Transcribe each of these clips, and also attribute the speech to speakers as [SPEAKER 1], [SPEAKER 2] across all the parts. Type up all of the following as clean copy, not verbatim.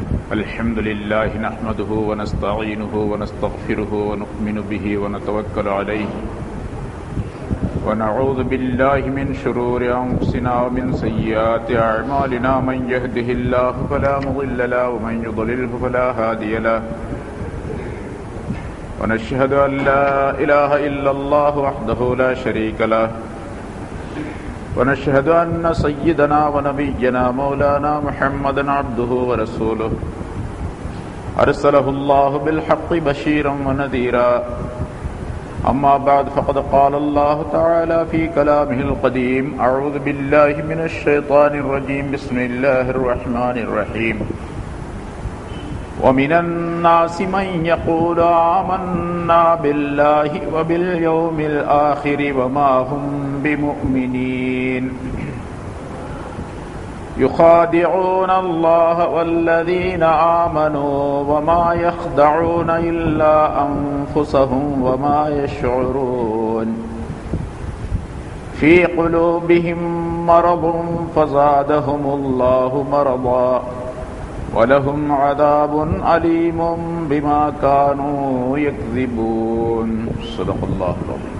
[SPEAKER 1] الحمد لله نحمده ونستعينه ونستغفره ونؤمن به ونتوكل عليه ونعوذ بالله من شرور أنفسنا ومن سيئات أعمالنا من يهده الله فلا مضل له ومن يضلله فلا هادي له ونشهد أن لا إله إلا الله وحده لا شريك له ونشهد أن سيدنا ونبينا مولانا محمدا عبده ورسوله أرسله الله بالحق بشيرا ونذيرا أما بعد فقد قال الله تعالى في كلامه القديم أعوذ بالله من الشيطان الرجيم بسم الله الرحمن الرحيم ومن الناس من يقول آمنا بالله وباليوم الآخر وما هم بمؤمنين يخادعون الله والذين آمنوا وما يخدعون إلا أنفسهم وما يشعرون في قلوبهم مرض فزادهم الله مرضا ولهم عذاب أليم بما كانوا يكذبون صدق الله العظيم.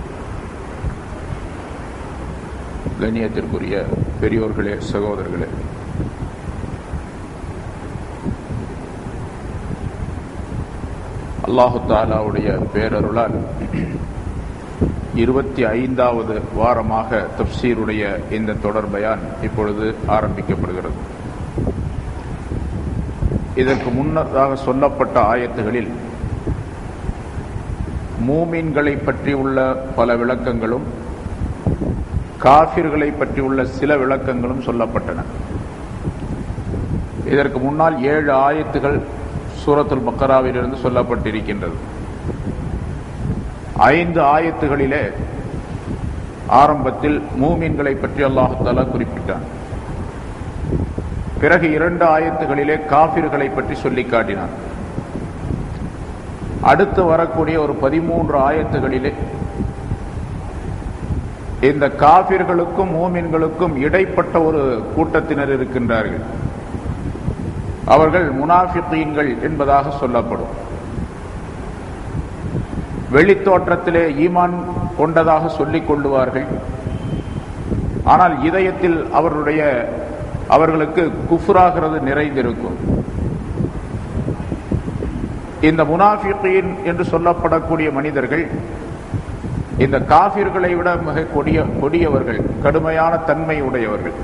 [SPEAKER 1] கண்ணியத்திற்குரிய பெரியோர்களே, சகோதரர்களே, அல்லாஹு தஆலாவுடைய பேரருளால் 25வது வாரமாக தஃப்சீருடைய இந்த தொடர் பயான் இப்பொழுது ஆரம்பிக்கப்படுகிறது. இதற்கு முன்னதாக சொல்லப்பட்ட ஆயத்துகளில் மூமின்களை பற்றியுள்ள பல விளக்கங்களும் காஃபிர்களை பற்றியுள்ள சில விளக்கங்களும் சொல்லப்பட்டன. இதற்கு முன்னால் 7 ஆயத்துகள் சூரத்துல் பக்கராவிலிருந்து சொல்லப்பட்டிருக்கின்றது. 5 ஆயத்துகளிலே ஆரம்பத்தில் மூமின்களை பற்றி அல்லாஹ் தஆலா குறிப்பிட்டான். பிறகு 2 ஆயத்துகளிலே காஃபிர்களை பற்றி சொல்லி காட்டினான். அடுத்து வரக்கூடிய ஒரு 13 ஆயத்துகளிலே இந்த காஃபிர்களுக்கும் மூமின்களுக்கும் இடைப்பட்ட ஒரு கூட்டத்தினர் இருக்கின்றார்கள். அவர்கள் முனாஃபிகீன்கள் என்பதாக சொல்லப்படும். வெளித்தோற்றத்திலே ஈமான் கொண்டதாக சொல்லிக் கொள்ளுவார்கள். ஆனால் இதயத்தில் அவர்களுக்கு குஃப்ராகிறது நிறைந்திருக்கும். இந்த முனாஃபிகீன் என்று சொல்லப்படக்கூடிய மனிதர்கள் இந்த காஃபிர்களை விட மிக கொடியவர்கள், கடுமையான தன்மை உடையவர்கள்.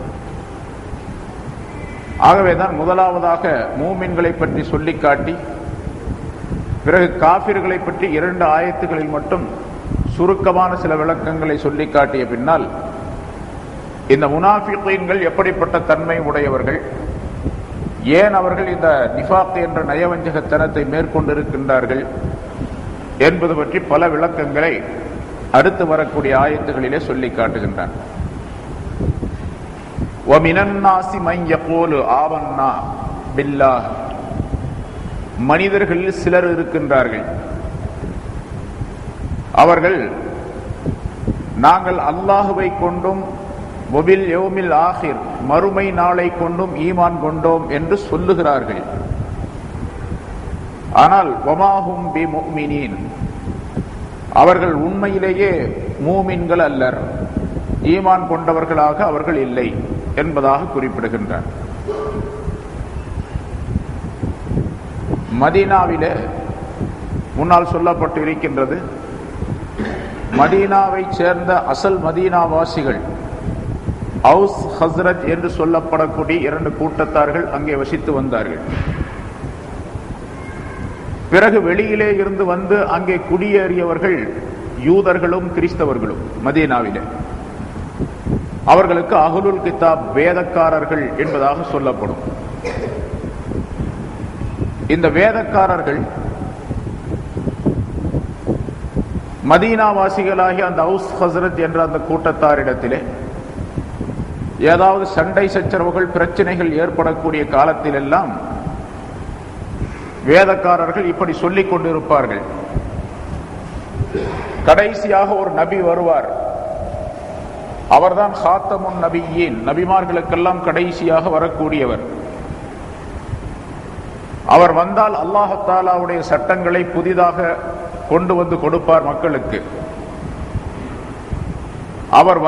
[SPEAKER 1] ஆகவேதான் முதலாவதாக மூமின்களை பற்றி சொல்லி காட்டி பிறகு காஃபிர்களை பற்றி 2 ஆயத்துகளில் மட்டும் சுருக்கமான சில விளக்கங்களை சொல்லி காட்டிய பின்னால் இந்த முனாஃபிகீன்கள் எப்படிப்பட்ட தன்மை உடையவர்கள், ஏன் அவர்கள் இந்த நிஃபாக் என்ற நயவஞ்சகத்தனத்தை மேற்கொண்டிருக்கின்றார்கள் என்பது பற்றி பல விளக்கங்களை அடுத்து வரக்கூடிய ஆயத்துகளிலே சொல்லி காட்டுகின்றான். وَمِنَ النَّاسِ مَن يَقُولُ آمَنَّا بِاللَّهِ, மனிதர்களில் சிலர் இருக்கின்றார்கள், அவர்கள் நாங்கள் அல்லாஹுவை கொண்டும் வபில் யௌமில் ஆகிர், மறுமை நாளை கொண்டும் ஈமான் கொண்டோம் என்று சொல்லுகிறார்கள். ஆனால் வமாஹும் பிமுஃமினீன், அவர்கள் உண்மையிலேயே மூமின்கள் அல்லர், ஈமான் கொண்டவர்களாக அவர்கள் இல்லை என்பதாக குறிப்பிடுகின்றார். மதீனாவிலே முன்னால் சொல்லப்பட்டு இருக்கின்றது, மதீனாவை சேர்ந்த அசல் மதீனாவாசிகள் அவுஸ் ஹஸ்ரத் என்று சொல்லப்படக்கூடிய 2 கூட்டத்தார்கள் அங்கே வசித்து வந்தார்கள். பிறகு வெளியிலே இருந்து வந்து அங்கே குடியேறியவர்கள் யூதர்களும் கிறிஸ்தவர்களும் மதீனாவிலே. அவர்களுக்கு அஹ்லுல் கிதாப், வேதக்காரர்கள் என்பதாக சொல்லப்படும். இந்த வேதக்காரர்கள் மதீனாவாசிகளாகிய அந்த அவுஸ் ஹஸ்ரத் என்ற அந்த கூட்டத்தாரிடத்திலே ஏதாவது சண்டை சச்சரவுகள், பிரச்சனைகள் ஏற்படக்கூடிய காலத்தில் எல்லாம் வேதக்காரர்கள் இப்படி சொல்லிக் கொண்டிருப்பார்கள். கடைசியாக ஒரு நபி வருவார், அவர்தான் ஹாத்தமுன் நபியீன், நபிமார்களுக்கெல்லாம் கடைசியாக வரக்கூடியவர். அவர் வந்தால் அல்லாஹ் தஆலாவுடைய சட்டங்களை புதிதாக கொண்டு வந்து கொடுப்பார் மக்களுக்கு. அவர்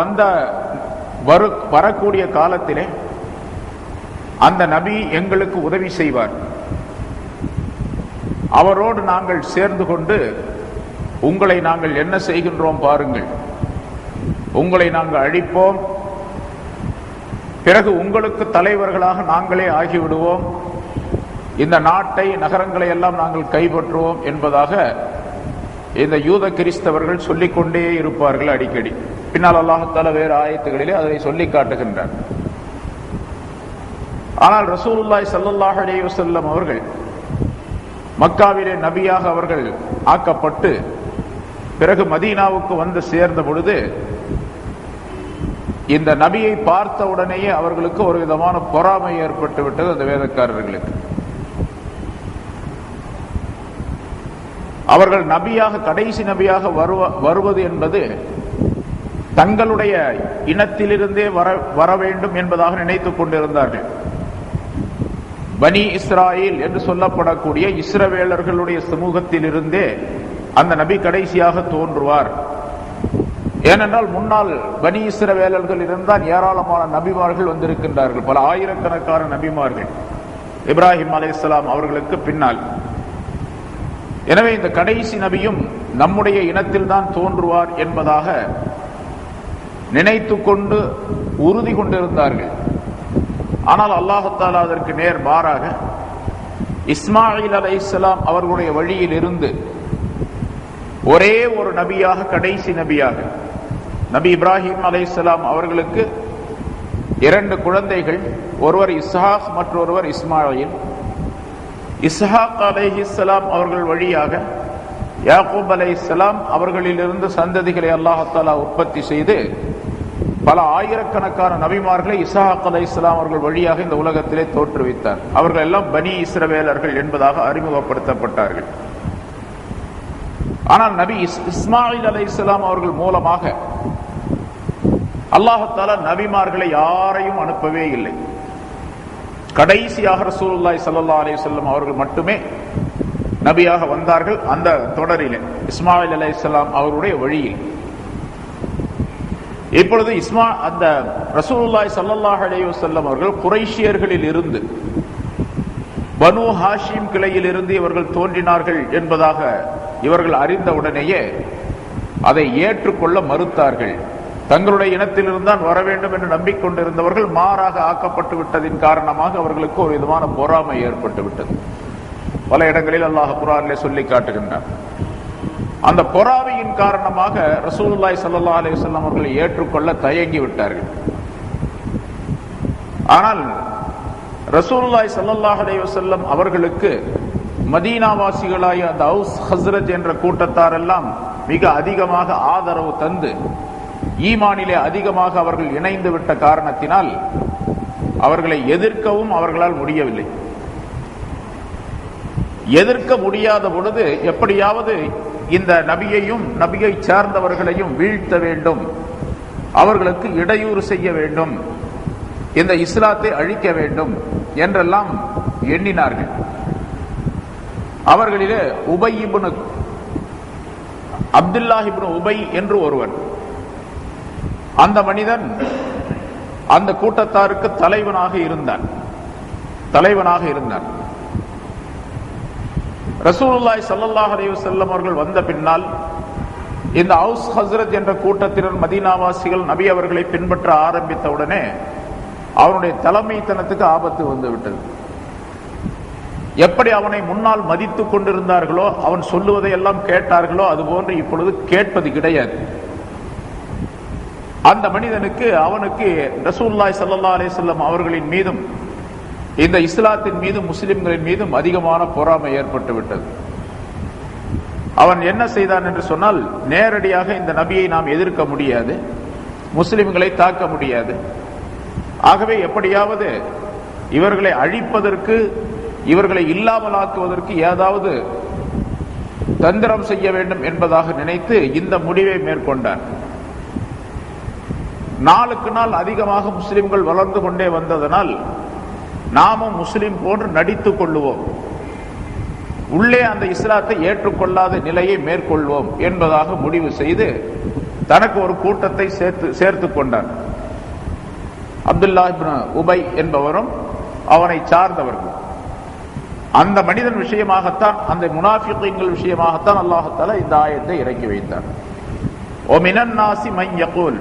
[SPEAKER 1] வரக்கூடிய காலத்திலே அந்த நபி எங்களுக்கு உதவி செய்வார். அவரோடு நாங்கள் சேர்ந்து கொண்டு உங்களை நாங்கள் என்ன செய்கின்றோம் பாருங்கள், உங்களை நாங்கள் அழிப்போம், பிறகு உங்களுக்கு தலைவர்களாக நாங்களே ஆகிவிடுவோம், இந்த நாட்டை நகரங்களை எல்லாம் நாங்கள் கைப்பற்றுவோம் என்பதாக இந்த யூத கிறிஸ்தவர்கள் சொல்லிக்கொண்டே இருப்பார்கள் அடிக்கடி. பின்னால் அல்லாஹ் தஆலா வேறு ஆயத்துகளிலே அதை சொல்லி காட்டுகின்றார். ஆனால் ரசூலுல்லாஹி ஸல்லல்லாஹு அலைஹி வஸல்லம் அவர்கள் மக்காவிலே நபியாக அவர்கள் ஆக்கப்பட்டு பிறகு மதீனாவுக்கு வந்து சேர்ந்த பொழுது இந்த நபியை பார்த்த உடனேயே அவர்களுக்கு ஒரு விதமான பொறாமை ஏற்பட்டு விட்டது. அந்த வேதக்காரர்களுக்கு அவர்கள் நபியாக, கடைசி நபியாக வருவது என்பது தங்களுடைய இனத்திலிருந்தே வர வேண்டும் என்பதாக நினைத்துக் கொண்டிருந்தார்கள். பனி இஸ்ராயேல் என்று சொல்லப்படக்கூடிய இஸ்ரவேலர்களுடைய சமூகத்திலிருந்தே அந்த நபி கடைசியாக தோன்றுவார். ஏனென்றால் முன்னால் பனி இஸ்ரவேலர்கள் இருந்தால் ஏராளமான நபிமார்கள் வந்திருக்கின்றார்கள், பல ஆயிரக்கணக்கான நபிமார்கள் இப்ராஹிம் அலைஹிஸ்ஸலாம் அவர்களுக்கு பின்னால். எனவே இந்த கடைசி நபியும் நம்முடைய இனத்தில் தான் தோன்றுவார் என்பதாக நினைத்து கொண்டு உறுதி கொண்டிருந்தார்கள். ஆனால் அல்லாஹ் தஆலா அதற்கு நேர் மாறாக இஸ்மாயில் அலைஹிஸ்ஸலாம் அவர்களுடைய வழியில் இருந்து ஒரே ஒரு நபியாக, கடைசி நபியாக, நபி இப்ராஹிம் அலைஹிஸ்ஸலாம் அவர்களுக்கு 2 குழந்தைகள், ஒருவர் இஸ்ஹாக் மற்றொருவர் இஸ்மாயில். இஸ்ஹாக் அலைஹிஸ்ஸலாம் அவர்கள் வழியாக யாக்கூப் அலைஹிஸ்ஸலாம் அவர்களிலிருந்து சந்ததிகளை அல்லாஹ் தஆலா உற்பத்தி செய்து பல ஆயிரக்கணக்கான நபிமார்களை இஸ்ஹாக் அலைஹிஸ்ஸலாம் அவர்கள் வழியாக இந்த உலகத்திலே தோற்றுவித்தார். அவர்கள் எல்லாம் பனி இஸ்ரவேலர்கள் என்பதாக அறிமுகப்படுத்தப்பட்டார்கள். ஆனால் நபி இஸ்மாயில் அலைஹிஸ்ஸலாம் அவர்கள் மூலமாக அல்லாஹ் தஆலா நபிமார்களை யாரையும் அனுப்பவே இல்லை. கடைசியாக ரசூலுல்லாஹி ஸல்லல்லாஹு அலைஹி வஸல்லம் அவர்கள் மட்டுமே நபியாக வந்தார்கள். அந்த தொடரிலே இஸ்மாயில் அலைஹிஸ்ஸலாம் அவருடைய வழியில். இப்பொழுது அந்த ரசூலுல்லாஹி ஸல்லல்லாஹு அலைஹி வஸல்லம் அவர்கள் குறைஷியர்களில் இருந்து, பனு ஹாஷிம் கிளையில் இருந்து இவர்கள் தோன்றினார்கள் என்பதாக இவர்கள் அறிந்தவுடனேயே அதை ஏற்றுக்கொள்ள மறுத்தார்கள். தங்களுடைய இனத்திலிருந்தான் வர வேண்டும் என்று நம்பிக்கொண்டிருந்தவர்கள் மாறாக ஆக்கப்பட்டு விட்டதின் காரணமாக அவர்களுக்கு ஒரு விதமான பொறாமை ஏற்பட்டு விட்டது. பல இடங்களில் அல்லாஹ் குர்ஆனிலே சொல்லி காட்டுகின்றார். அந்த பொறாமையின் காரணமாக ரசூலுல்லாஹி ஸல்லல்லாஹு அலைஹி வஸல்லம் அவர்களை ஏற்றுக்கொள்ள தயங்கி விட்டார்கள். ஆனால் ரசூலுல்லாஹி ஸல்லல்லாஹு அலைஹி வஸல்லம் அவர்களுக்கு மதீனாவாசிகளாய அந்த அவுஸ் ஹஸ்ரஜ் என்ற கூட்டத்தாரெல்லாம் மிக அதிகமாக ஆதரவு தந்து ஈமானிலே அதிகமாக அவர்கள் இணைந்து விட்ட காரணத்தினால் அவர்களை எதிர்க்கவும் அவர்களால் முடியவில்லை. எதிர்க்க முடியாத பொழுது எப்படியாவது இந்த நபியையும் நபியை சார்ந்தவர்களையும் வீழ்த்த வேண்டும், அவர்களுக்கு இடையூறு செய்ய வேண்டும், இந்த இஸ்லாத்தை அழிக்க வேண்டும் என்றெல்லாம் எண்ணினார்கள். அவர்களிலே அப்துல்லாஹ் இப்னு உபை என்று ஒருவன், அந்த மனிதன் அந்த கூட்டத்தாருக்கு தலைவனாக இருந்தான். ரசூலுல்லாஹி ஸல்லல்லாஹு அலைஹி வஸல்லம் அவர்கள் வந்த பின்னால் இந்த அவுஸ் ஹஸ்ரஜ் என்ற கூட்டத்தினர், மதீனாவாசிகள் நபி அவர்களை பின்பற்ற ஆரம்பித்தவுடனே அவனுடைய தலைமைத்தனத்துக்கு ஆபத்து வந்துவிட்டது. எப்படி அவனை முன்னால் மதித்துக் கொண்டிருந்தார்களோ, அவன் சொல்லுவதை எல்லாம் கேட்டார்களோ, அதுபோன்று இப்பொழுது கேட்பது கிடையாது. அந்த மனிதனுக்கு அவனுக்கு ரசூலுல்லாஹி ஸல்லல்லாஹு அலைஹி வஸல்லம் அவர்களின் மீதும் இந்த இஸ்லாத்தின் மீதும் முஸ்லிம்களின் மீதும் அதிகமான பொறாமை ஏற்பட்டு விட்டது. அவன் என்ன செய்தான் என்று சொன்னால், நேரடியாக இந்த நபியை நாம் எதிர்க்க முடியாது, முஸ்லிம்களை தாக்க முடியாது, ஆகவே எப்படியாவது இவர்களை அழிப்பதற்கு, இவர்களை இல்லாமலாக்குவதற்கு ஏதாவது தந்திரம் செய்ய வேண்டும் என்பதாக நினைத்து இந்த முடிவை மேற்கொண்டார். நாளுக்கு நாள் அதிகமாக முஸ்லிம்கள் வளர்ந்து கொண்டே வந்ததனால் நாமும் முஸ்லிம் போன்று நடித்துக் கொள்ளுவோம், உள்ளே அந்த இஸ்லாத்தை ஏற்றுக்கொள்ளாத நிலையை மேற்கொள்வோம் என்பதாக முடிவு செய்து தனக்கு ஒரு கூட்டத்தை சேர்த்து கொண்டார். அப்துல்லா இப்னு உபை என்பவரும் அவனை சார்ந்தவர்கள். அந்த மனிதன் விஷயமாகத்தான், அந்த முனாஃபிகீன்கள் விஷயமாகத்தான் அல்லாஹ் தஆலா இந்த ஆயத்தை இறக்கி வைத்தார். ஓ மினன் நாசி மன் யகூல்,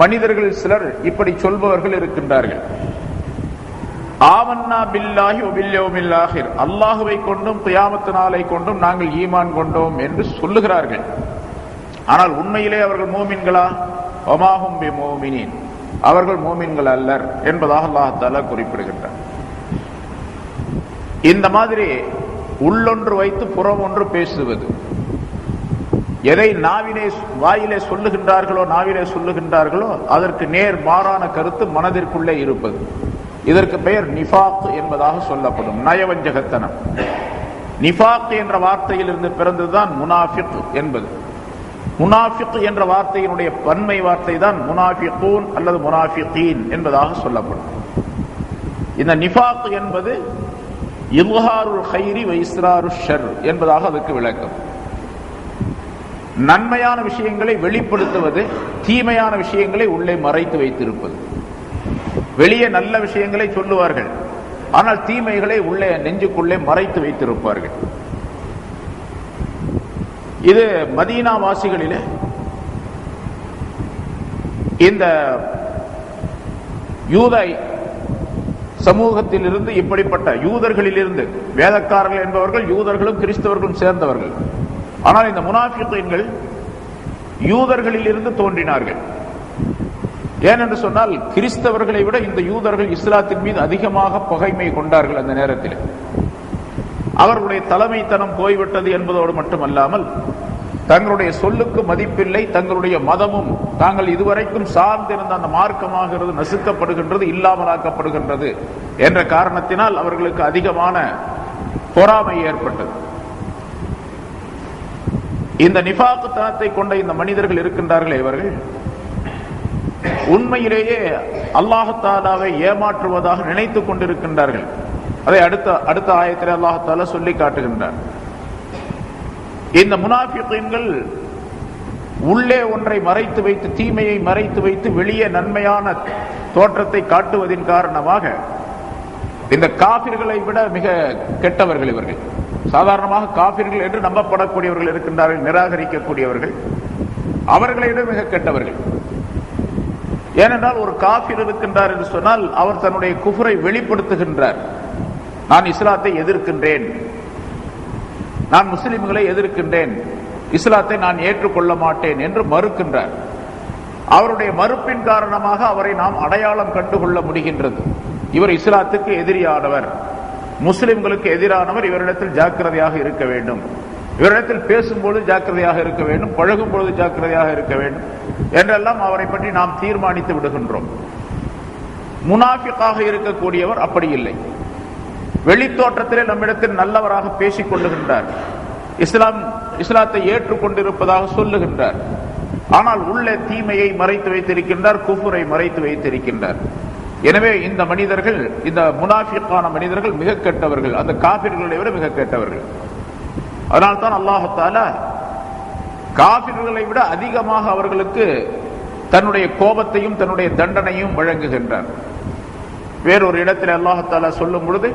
[SPEAKER 1] மனிதர்கள் சிலர் இப்படி சொல்பவர்கள் இருக்கின்றார்கள், ஆமன்னா பில்லாஹி வ பில் யௌமில் ஆகிர், அல்லாஹ்வை கொண்டும் கியாமத் நாளை கொண்டும் நாங்கள் ஈமான் கொண்டோம் என்று சொல்லுகிறார்கள். ஆனால் உண்மையிலே அவர்கள் மூமின்களா? வமாஹும் பிமூமினீன், அவர்கள் மூமின்கள் அல்லர் என்பதாக அல்லாஹ் தஆலா குறிப்பிடுகின்றார். இந்த மாதிரி உள்ளொன்று வைத்து புறம் ஒன்று பேசுவது, எதை வாயிலே சொல்லுகின்றார்களோ அதற்கு நேர் மாறான கருத்து மனதிற்குள்ளே இருப்பது, இதற்கு பெயர் நிஃபாக் என்பதாக சொல்லப்படும், நயவஞ்சகத்தனம். நிஃபாக் என்ற வார்த்தையிலிருந்து பிறந்ததுதான் முனாஃபிக் என்பது. முனாஃபிக் என்ற வார்த்தையினுடைய பன்மை வார்த்தை தான் முனாஃபிகூன் அல்லது முனாஃபிகீன் என்பதாக சொல்லப்படும். இந்த நிஃபாக் என்பது இல்ஹாருல் கைரி வ இஸ்ராருஷ் ஷர் என்பதாக அதுக்கு விளக்கம். நன்மையான விஷயங்களை வெளிப்படுத்துவது, தீமையான விஷயங்களை உள்ளே மறைத்து வைத்திருப்பது. வெளியே நல்ல விஷயங்களை சொல்லுவார்கள், ஆனால் தீமைகளை உள்ளே நெஞ்சுக்குள்ளே மறைத்து வைத்திருப்பார்கள். இது மதீனா வாசிகளிலே இந்த யூத சமூகத்திலிருந்து, இப்படிப்பட்ட யூதர்களிலிருந்து, வேதக்காரர்கள் என்பவர்கள் யூதர்களும் கிறிஸ்தவர்களும் சேர்ந்தவர்கள், ஆனால் இந்த முனாஃபிகீன்கள் யூதர்களில் இருந்து தோன்றினார்கள். ஏனென்று சொன்னால் கிறிஸ்தவர்களை விட இந்த யூதர்கள் இஸ்லாத்தின் மீது அதிகமாக பகைமை கொண்டார்கள். அந்த நேரத்தில் அவர்களுடைய தலைமைத்தனம் போய்விட்டது என்பதோடு மட்டுமல்லாமல் தங்களுடைய சொல்லுக்கு மதிப்பில்லை, தங்களுடைய மதமும் தாங்கள் இதுவரைக்கும் சார்ந்திருந்த அந்த மார்க்கமாகிறது நசுக்கப்படுகின்றது, இல்லாமலாக்கப்படுகின்றது என்ற காரணத்தினால் அவர்களுக்கு அதிகமான பொறாமை ஏற்பட்டது. இந்த நிஃபாக்குத்தனத்தை கொண்ட இந்த மனிதர்கள் இருக்கின்றார்களே, இவர்கள் உண்மையிலேயே அல்லாஹ் தஆலாவை ஏமாற்றுவதாக நினைத்துக் கொண்டிருக்கின்றார்கள். அதை அடுத்த ஆயத்திலே அல்லாஹ் தஆலா சொல்லி காட்டுகின்றார். இந்த முனாஃபிகீன்கள் உள்ளே ஒன்றை மறைத்து வைத்து, தீமையை மறைத்து வைத்து வெளியே நன்மையான தோற்றத்தை காட்டுவதின் காரணமாக இந்த காபிர்களை விட மிக கெட்டவர்கள் இவர்கள். சாதாரணமாக காபிர்கள் என்று நம்பப்படக்கூடியவர்கள் இருக்கின்றார்கள், நிராகரிக்கக்கூடியவர்கள், அவர்களை விட மிக கெட்டவர்கள். ஏனென்றால் ஒரு காபிர் இருக்கின்றார் என்று சொன்னால் அவர் தன்னுடைய குஃப்ரை வெளிப்படுத்துகின்றார். நான் இஸ்லாத்தை எதிர்க்கின்றேன், நான் முஸ்லிம்களை எதிர்க்கின்றேன், இஸ்லாத்தை நான் ஏற்றுக்கொள்ள மாட்டேன் என்று மறுக்கின்றார். அவருடைய மறுப்பின் காரணமாக அவரை நாம் அடையாளம் கண்டுகொள்ள முடிகின்றது. இவர் இஸ்லாத்துக்கு எதிரியானவர், முஸ்லிம்களுக்கு எதிரானவர், இவரிடத்தில் ஜாக்கிரதையாக இருக்க வேண்டும், இவரிடத்தில் பேசும்போது ஜாக்கிரதையாக இருக்க வேண்டும், பழகும் பொழுது ஜாக்கிரதையாக இருக்க வேண்டும் என்றெல்லாம் அவரை பற்றி நாம் தீர்மானித்து விடுகின்றோம். முனாஃபிக்காக இருக்கக்கூடியவர் அப்படி இல்லை. வெளித்தோற்றத்திலே நம்மிடத்தில் நல்லவராக பேசிக் கொள்ளுகின்றார், இஸ்லாத்தை ஏற்றுக்கொண்டிருப்பதாக சொல்லுகின்றார், ஆனால் உள்ளே தீமையை மறைத்து வைத்திருக்கின்றார், குஃபுரை மறைத்து வைத்திருக்கின்றார். எனவே இந்த மனிதர்கள், இந்த முனாஃபிக்கான மனிதர்கள் மிக கெட்டவர்கள், அந்த காபிர்களை விட மிக கெட்டவர்கள். அதனால்தான் அல்லாஹ் தஆலா காபிர்களை விட அதிகமாக அவர்களுக்கு தன்னுடைய கோபத்தையும் தன்னுடைய தண்டனையும் வழங்குகின்றார். வேறொரு இடத்தில் அல்லாஹ் தஆலா சொல்லும் பொழுது,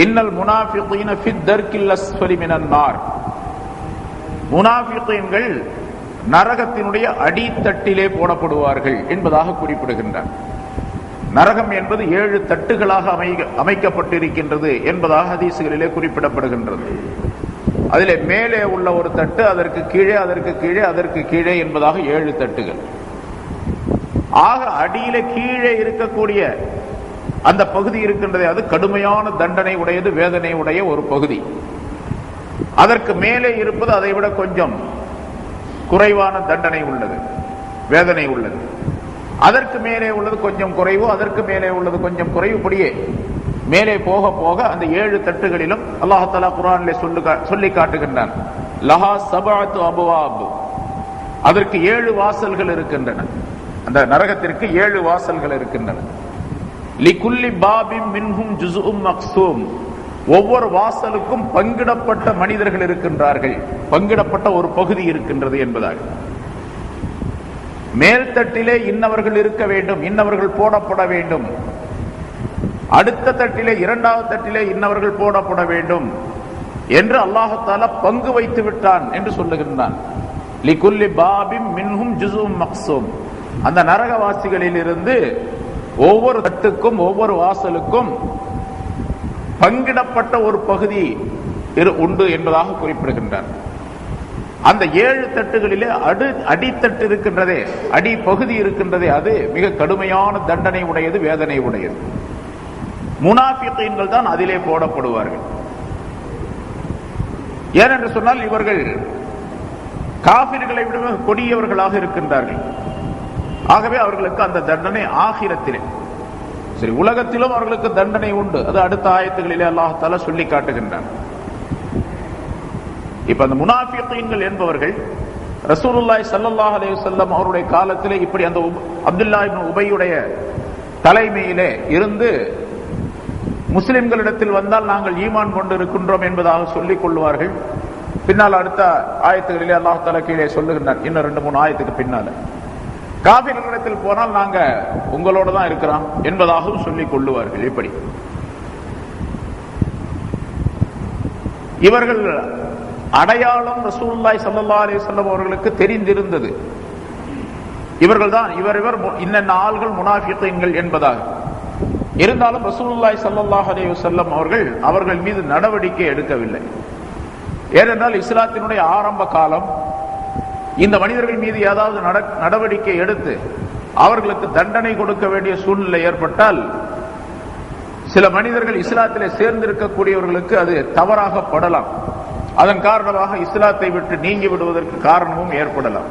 [SPEAKER 1] இன்னல் முனாஃபிகீன ஃபித் தர்கில் அஸ்ஃபலி மினன் நார், முனாஃபிகீன்கள் நரகத்தினுடைய அடித்தட்டிலே போடப்படுவார்கள் என்பதாக குறிப்பிடுகின்றார். நரகம் என்பது 7 தட்டுகளாக அமைக்கப்பட்டிருக்கின்றது என்பதாக ஹதீசுகளிலே குறிப்பிடப்படுகின்றது. அதிலே மேலே உள்ள ஒரு தட்டு, அதற்கு கீழே, அதற்கு கீழே, அதற்கு கீழே என்பதாக 7 தட்டுகள். ஆக அடியிலே கீழே இருக்கக்கூடிய அந்த பகுதி இருக்கின்றதே, அது கடுமையான தண்டனை உடையது, வேதனை உடைய ஒரு பகுதி. அதற்கு மேலே இருப்பது அதை விட கொஞ்சம் குறைவான தண்டனை உள்ளது, வேதனை உள்ளது. அதற்கு மேலே உள்ளது கொஞ்சம் குறைவு, அதற்கு மேலே உள்ளது கொஞ்சம் குறைவு. இப்படியே மேலே போக போக அந்த 7 தட்டுகளிலும் அல்லாஹ் தஆலா குர்ஆனிலே சொல்லி காட்டுகின்றான், லஹா சபஅத்து அபுவாப், அதற்கு 7 வாசல்கள் இருக்கின்றன. அந்த நரகத்திற்கு 7 வாசல்கள் இருக்கின்றன. லிகுல்லி பாபின் மின்ஹும் ஜுஸ்உம் மக்ஸூம், ஒவ்வொரு வாசலுக்கும் பங்கிடப்பட்ட மனிதர்கள் இருக்கின்றார்கள், பங்கிடப்பட்ட ஒரு பகுதி இருக்கின்றது என்பதாக. மேல்தட்டிலே இன்னவர்கள் இருக்க வேண்டும், இன்னவர்கள் போடப்பட வேண்டும். அடுத்த தட்டிலே, இரண்டாவது தட்டிலே இன்னவர்கள் போடப்பட வேண்டும் என்று அல்லாஹ் தஆலா பங்கு வைத்து விட்டான் என்று சொல்லுகின்றான். லிகுல்லி பாபிம் மின்ஹும் ஜுஸும் மக்ஸூம். அந்த நரகவாசிகளில் இருந்து ஒவ்வொரு தட்டுக்கும் ஒவ்வொரு வாசலுக்கும் பங்கிடப்பட்ட ஒரு பகுதி உண்டு என்பதாக குறிப்பிடுகின்றார். அந்த 7 தட்டுகளிலே அடித்தட்டு இருக்கின்றதே, அடி பகுதி இருக்கின்றதே, அது மிக கடுமையான தண்டனை உடையது, வேதனை உடையது. முனாஃபிகீன்கள் தான் அதிலே போடப்படுவார்கள். ஏனென்று சொன்னால் இவர்கள் காஃபிர்களை விட கொடியவர்களாக இருக்கின்றார்கள். ஆகவே அவர்களுக்கு அந்த தண்டனை ஆகிரத்திலே, சரி உலகத்திலும் அவர்களுக்கு தண்டனை உண்டு. அது அடுத்த ஆயத்துகளிலே அல்லாஹ் தஆலா சொல்லி காட்டுகின்றான். இப்ப அந்த முனாஃபிகீன்கள் என்பவர்கள் ரசூலுல்லாஹி ஸல்லல்லாஹு அலைஹி வஸல்லம் அவருடைய காலத்திலே இப்படி அந்த அப்துல்லாஹ் இப்னு உபையுடைய தலைமையிலே இருந்து முஸ்லிம்களிடத்தில் வந்தால் நாங்கள் ஈமான் கொண்டு இருக்கின்றோம் என்பதாக சொல்லிக் கொள்வார்கள். பின்னால் அடுத்த ஆயத்துகளிலே அல்லாஹ் தஆலா கீழே சொல்லுகின்றான், இன்னும் 2-3 ஆயத்துக்கு பின்னால காஃபிர்களிடத்தில் போனால் நாங்க உங்களோட தான் இருக்கிறோம் என்பதாகவும் சொல்லிக் கொள்ளுவார்கள். இப்படி இவர்கள் அடையாளம் ரசூலுல்லாஹி ஸல்லல்லாஹு அலைஹி வஸல்லம் அவர்களுக்கு தெரிந்திருந்தது. இவர்கள் தான் இவர் இன்னென்ன ஆள்கள் முனாஃபிகீன்கள் என்பதாக. இருந்தாலும் ரசூலுல்லாஹி ஸல்லல்லாஹு அலைஹி வஸல்லம் அவர்கள் மீது நடவடிக்கை எடுக்கவில்லை. ஏனென்றால் இஸ்லாத்தினுடைய ஆரம்ப காலம், இந்த மனிதர்கள் மீது ஏதாவது நடவடிக்கை எடுத்து அவர்களுக்கு தண்டனை கொடுக்க வேண்டிய சூழ்நிலை ஏற்பட்டால் சில மனிதர்கள் இஸ்லாத்திலே சேர்ந்திருக்கக்கூடியவர்களுக்கு அது தவறாக படலாம். அதன் காரணமாக இஸ்லாத்தை விட்டு நீங்கி விடுவதற்கு காரணமும் ஏற்படலாம்.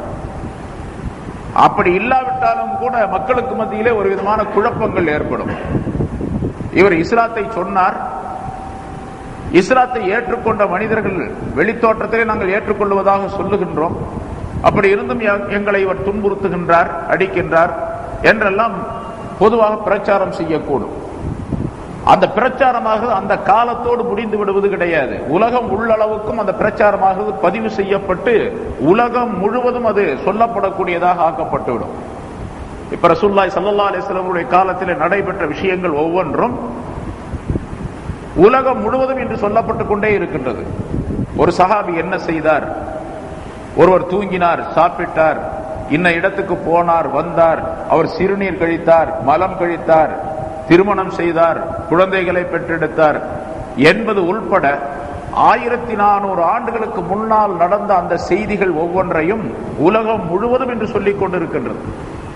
[SPEAKER 1] அப்படி இல்லாவிட்டாலும் கூட மக்களுக்கு மத்தியிலே ஒரு விதமான குழப்பங்கள் ஏற்படும். இவர் இஸ்லாத்தை சொன்னார், இஸ்லாத்தை ஏற்றுக்கொண்ட மனிதர்கள் வெளித்தோற்றத்திலே நாங்கள் ஏற்றுக்கொள்வதாக சொல்லுகின்றோம், அப்படி இருந்தும் எங்களை இவர் துன்புறுத்துகின்றார், அடிக்கின்றார் என்றெல்லாம் பொதுவாக பிரச்சாரம் செய்யக்கூடும். அந்த பிரச்சாரமாக அந்த காலத்தோடு முடிந்து விடுவது கிடையாது. உலகம் உள்ளளவுக்கும் அந்த பிரச்சாரமாக பதிவு செய்யப்பட்டு உலகம் முழுவதும் அது சொல்லப்படக்கூடியதாக ஆக்கப்பட்டுவிடும். இப்ப ரசூலுல்லாஹி ஸல்லல்லாஹு அலைஹி வஸல்லம் காலத்தில் நடைபெற்ற விஷயங்கள் ஒவ்வொன்றும் உலகம் முழுவதும் இன்று சொல்லப்பட்டுக் கொண்டே இருக்கின்றது. ஒரு சஹாபி என்ன செய்தார், ஒருவர் தூங்கினார், சாப்பிட்டார், இன்ன இடத்துக்கு போனார், வந்தார், அவர் சிறுநீர் கழித்தார், மலம் கழித்தார், திருமணம் செய்தார், குழந்தைகளை பெற்றெடுத்தார் என்பது உள்பட 1400 ஆண்டுகளுக்கு முன்னால் நடந்த அந்த செய்திகள் ஒவ்வொன்றையும் உலகம் முழுவதும் என்று சொல்லிக் கொண்டிருக்கின்றது.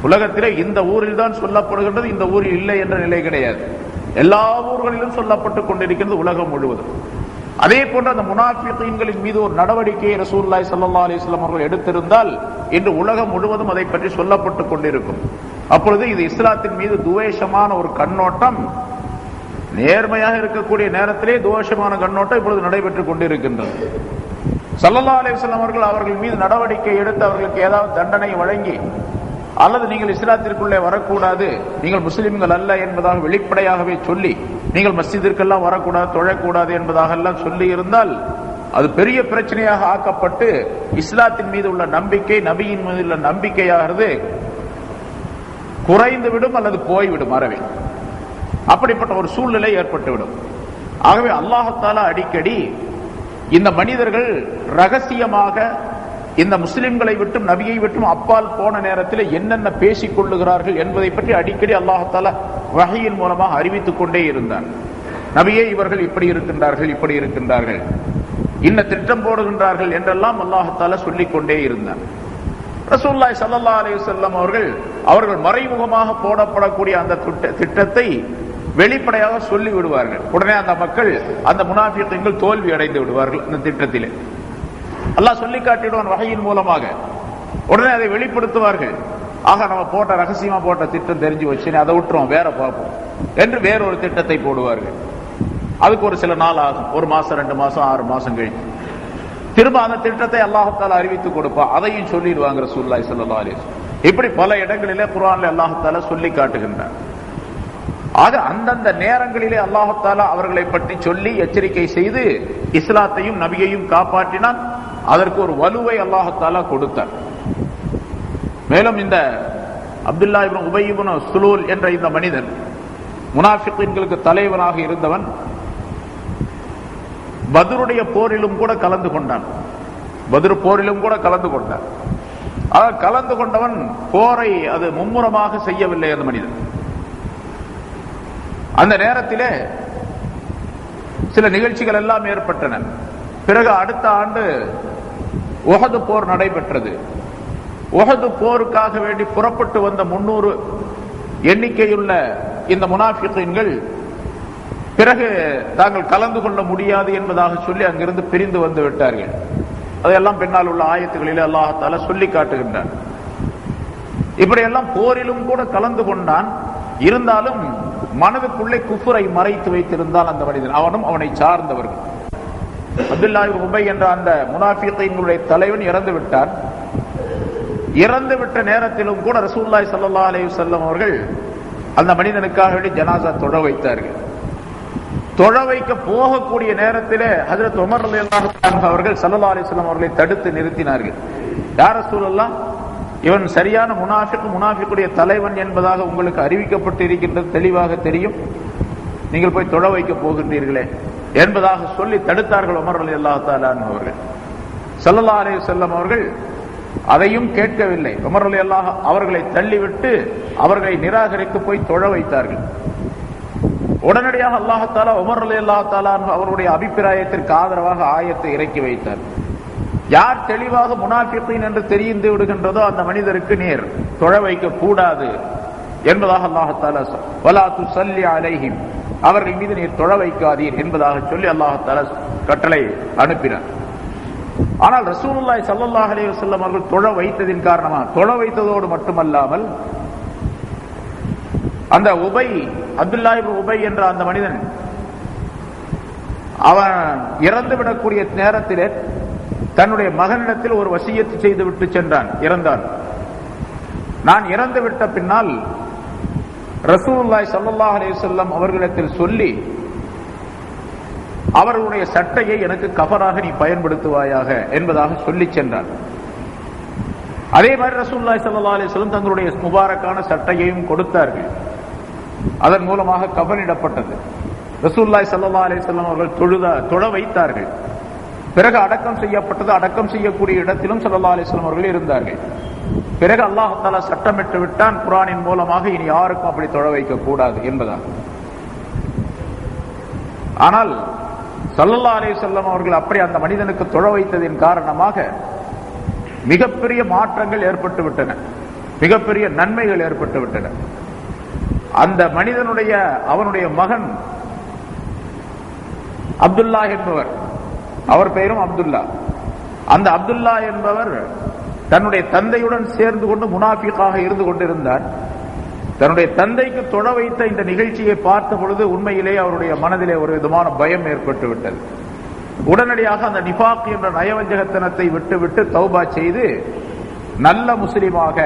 [SPEAKER 1] உலகத்திலே இந்த ஊரில் தான் சொல்லப்படுகின்றது, இந்த ஊரில் இல்லை என்ற நிலை கிடையாது. எல்லா ஊர்களிலும் சொல்லப்பட்டுக் கொண்டிருக்கிறது உலகம் முழுவதும். அதே போன்று அந்த முனாஃபிகீன்களின் மீது ஒரு நடவடிக்கையை ரசூலுல்லாஹி ஸல்லல்லாஹு அலைஹி வஸல்லம் அவர்கள் எடுத்திருந்தால் இன்று உலகம் முழுவதும் அதை பற்றி சொல்லப்பட்டுக் கொண்டிருக்கும். அப்பொழுது இது இஸ்லாத்தின் மீது துவேஷமான ஒரு கண்ணோட்டம், நேர்மையாக இருக்கக்கூடிய நேரத்திலே துவேஷமான கண்ணோட்டம் இப்பொழுது நடைபெற்றுக் கொண்டிருக்கின்றது. ஸல்லல்லாஹு அலைஹி வஸல்லம் அவர்கள் மீது நடவடிக்கை எடுத்து அவர்களுக்கு ஏதாவது தண்டனை வழங்கி, அல்லது நீங்கள் இஸ்லாத்திற்குள்ளே வரக்கூடாது, நீங்கள் முஸ்லிம்கள் அல்ல என்பதாக வெளிப்படையாகவே சொல்லி, நீங்கள் மஸ்ஜிதிற்கெல்லாம் வரக்கூடாது, தொழக்கூடாது என்பதாக எல்லாம் சொல்லி இருந்தால் அது பெரிய பிரச்சனையாக ஆக்கப்பட்டு இஸ்லாத்தின் மீது உள்ள நம்பிக்கை, நபியின் மீது உள்ள நம்பிக்கையாகிறது குறைந்துவிடும் அல்லது போய்விடும் அறவே. அப்படிப்பட்ட ஒரு சூழ்நிலை ஏற்பட்டுவிடும். ஆகவே அல்லாஹ் தஆலா அடிக்கடி இந்த மனிதர்கள் ரகசியமாக இந்த முஸ்லிம்களை விட்டும் நபியை விட்டும் அப்பால் போன நேரத்தில் என்னென்ன பேசிக் கொள்ளுகிறார்கள் என்பதை பற்றி அடிக்கடி அல்லாஹ் தஆலா வஹீயின் மூலமாக அறிவித்துக் கொண்டே இருந்தான். நபியே, இவர்கள் இப்படி இருக்கின்றார்கள், இப்படி இருக்கின்றார்கள், இன்ன திட்டம் போடுகின்றார்கள் என்றெல்லாம் அல்லாஹ் தஆலா சொல்லிக் கொண்டே இருந்தான். ரசூலுல்லாஹி ஸல்லல்லாஹு அலைஹி வஸல்லம் அவர்கள் மறைமுகமாக போடப்படக்கூடிய அந்த திட்டத்தை வெளிப்படையாக சொல்லி விடுவார்கள். உடனே அந்த மக்கள், அந்த முனாஃபிகீன்கள் தோல்வி அடைந்து விடுவார்கள். அந்த திட்டத்திலே அல்லாஹ் சொல்லி காட்டிடுவான் வஹீயின் மூலமாக. உடனே அதை வெளிப்படுத்துவார்கள். ஆக நம்ம போட்ட ரகசியமா போட்ட திட்டம் தெரிஞ்சு வச்சு அதை விட்டுறோம், வேற பார்ப்போம் என்று வேறொரு திட்டத்தை போடுவார்கள். அதுக்கு ஒரு சில நாள் ஆகும், 1 மாசம் 2 மாசம் 6 மாசம் கழிச்சு திரும்ப அந்த திட்டத்தை அல்லாஹ் தஆலா அறிவித்து கொடுப்பான். அதையும் சொல்லிடுவாங்க ரசூலுல்லாஹி ஸல்லல்லாஹு அலைஹி வஸல்லம். இப்படி பல இடங்களிலே குர்ஆன்ல அல்லாஹ் தஆலா சொல்லி காட்டுகின்றார். ஆக அந்தந்த நேரங்களிலே அல்லாஹ் தஆலா அவர்களை பற்றி சொல்லி எச்சரிக்கை செய்து இஸ்லாத்தையும் நபியையும் காப்பாற்றினான். அதற்கு ஒரு வலுவை அல்லாஹ் தஆலா கொடுத்தார். மேலும் இந்த அப்துல்லா இப்னு உபை இப்னு சுலூல் என்ற இந்த மனிதன் முனாஃபிகீன்களுக்கு தலைவனாக இருந்தவன். பத்ருடைய போரிலும் கூட கலந்து கொண்டான். பத்ர் போரிலும் கூட கலந்து கொண்டான். கலந்து கொண்டவன் போரை அது மும்முரமாக செய்யவில்லை. அந்த மனிதன் அந்த நேரத்திலே சில நிகழ்ச்சிகள் எல்லாம் ஏற்பட்டன. பிறகு அடுத்த ஆண்டு உஹது போர் நடைபெற்றது. உஹது போருக்காக வேண்டி புறப்பட்டு வந்த 300 எண்ணிக்கையுள்ள இந்த முனாஃபிகீன்கள் பிறகு தாங்கள் கலந்து கொள்ள முடியாது என்பதாக சொல்லி அங்கிருந்து பிரிந்து வந்து விட்டார்கள். அதையெல்லாம் பின்னால் உள்ள ஆயத்துகளிலே அல்லாஹ் தஆலா சொல்லி காட்டுகின்றான். இப்படியெல்லாம் போரிலும் கூட கலந்து கொண்டான். இருந்தாலும் மனதுக்குள்ளே குஃபரை மறைத்து வைத்திருந்தான் அந்த மனிதன், அவனும் அவனை சார்ந்தவர்கள். அப்துல்லா இப்னு உபை என்ற அந்த முனாஃபிகீன்களுடைய தலைவன் இறந்து விட்டான். இறந்து விட்ட நேரத்திலும் கூட ரசூலுல்லாஹி ஸல்லல்லாஹு அலைஹி வஸல்லம் அவர்கள் அந்த மனிதனுக்காக வேண்டி ஜனாஸா தொழ வைத்தார்கள். தொழ வைக்க போகக்கூடிய நேரத்திலே ஹஜ்ரத் உமர் ரலியல்லாஹு அன்ஹு அவர்கள் ஸல்லல்லாஹு அலைஹி வஸல்லம் அவர்களை தடுத்து நிறுத்தினார்கள். யா ரசூலல்லாஹ், இவன் சரியான முனாஃபிக்குடைய தலைவன் என்பதாக உங்களுக்கு அறிவிக்கப்பட்டு இருக்கின்றது, தெளிவாக தெரியும். நீங்கள் போய் தொழ வைக்க போகின்றீர்களே என்பதாக சொல்லி தடுத்தார்கள் உமர் ரலியல்லாஹு தஆலா அன்ஹு அவர்கள். ஸல்லல்லாஹு அலைஹி வஸல்லம் அவர்கள் அதையும் கேட்கவில்லை. உமர் ரலியல்லாஹு அவர்களை தள்ளிவிட்டு அவர்களை நிராகரித்து போய் தொழ வைத்தார்கள். உடனடியாக அல்லாஹ் தஆலா உமர் ரலியல்லாஹு தஆலா அவருடைய அபிப்பிராயத்திற்கு ஆதரவாக ஆயத்தை இறக்கி வைத்தார். யார் தெளிவாக முனாஃபிகீன் என்று தெரிந்து விடுகின்றதோ அந்த மனிதருக்கு நேர் தொழ வைக்க கூடாது என்பதாக அல்லாஹ் தஆலா வலா துஸல்லி அலைஹிம், அவர்கள் மீது நீர் தொழ வைக்காதீர் என்பதாக சொல்லி அல்லாஹ் தஆலா கட்டளை அனுப்பினார். ஆனால் ரசூலுல்லாஹி ஸல்லல்லாஹு அலைஹி வஸல்லம் அவர்கள் தொழ வைத்ததின் காரணமாக, தொழ வைத்ததோடு மட்டுமல்லாமல் அந்த உபை, அப்துல்லா இப்னு உபை என்ற அந்த மனிதன் அவன் இறந்து விடக்கூடிய நேரத்திலே தன்னுடைய மகனிடத்தில் ஒரு வசியத்து செய்து விட்டு சென்றான், இறந்தான். நான் இறந்து விட்ட பின்னால் ரசூலுல்லாஹி ஸல்லல்லாஹு அலைஹி வஸல்லம் அவர்களிடத்தில் சொல்லி அவர்களுடைய சட்டையை எனக்கு கஃபராக நீ பயன்படுத்துவாயாக என்பதாக சொல்லி சென்றான். அதே மாதிரி ரசூலுல்லாஹி ஸல்லல்லாஹு அலைஹி வஸல்லம் தங்களுடைய முபாரக்கான சட்டையையும் கொடுத்தார்கள். அதன் மூலமாக கஃனிடப்பட்டது. ரசூலுல்லாஹி ஸல்லல்லாஹு அலைஹி வஸல்லம் அவர்கள் தொழ வைத்தார்கள். பிறகு அடக்கம் செய்யப்பட்டது. அடக்கம் செய்யக்கூடிய இடத்திலும் ஸல்லல்லாஹு அலைஹி வஸல்லம் அவர்கள் இருந்தார்கள். பிறகு அல்லாஹ் தஆலா சட்டமிட்டு விட்டான் குர்ஆனின் மூலமாக, இனி யாருக்கும் அப்படி தொழ வைக்க கூடாது என்பதாக. ஆனால் ஸல்லல்லாஹு அலைஹி வஸல்லம் அவர்கள் அப்படி அந்த மனிதனுக்கு தொழ வைத்ததின் காரணமாக மிகப்பெரிய மாற்றங்கள் ஏற்பட்டு விட்டன, மிகப்பெரிய நன்மைகள் ஏற்பட்டு விட்டன. அந்த மனிதனுடைய அவனுடைய மகன் அப்துல்லா என்பவர், அவர் பெயரும் அப்துல்லா. அந்த அப்துல்லா என்பவர் தன்னுடைய தந்தையுடன் சேர்ந்து கொண்டு முனாஃபிக்காக இருந்து கொண்டிருந்தார். தன்னுடைய தந்தைக்கு தொழ வைத்த இந்த நிகழ்ச்சியை பார்த்த பொழுது உண்மையிலே அவருடைய மனதிலே ஒரு விதமான பயம் ஏற்பட்டு விட்டது. உடனடியாக அந்த நிஃபாக் என்ற நயவஞ்சகத்தனத்தை விட்டுவிட்டு தௌபா செய்து நல்ல முஸ்லிமாக,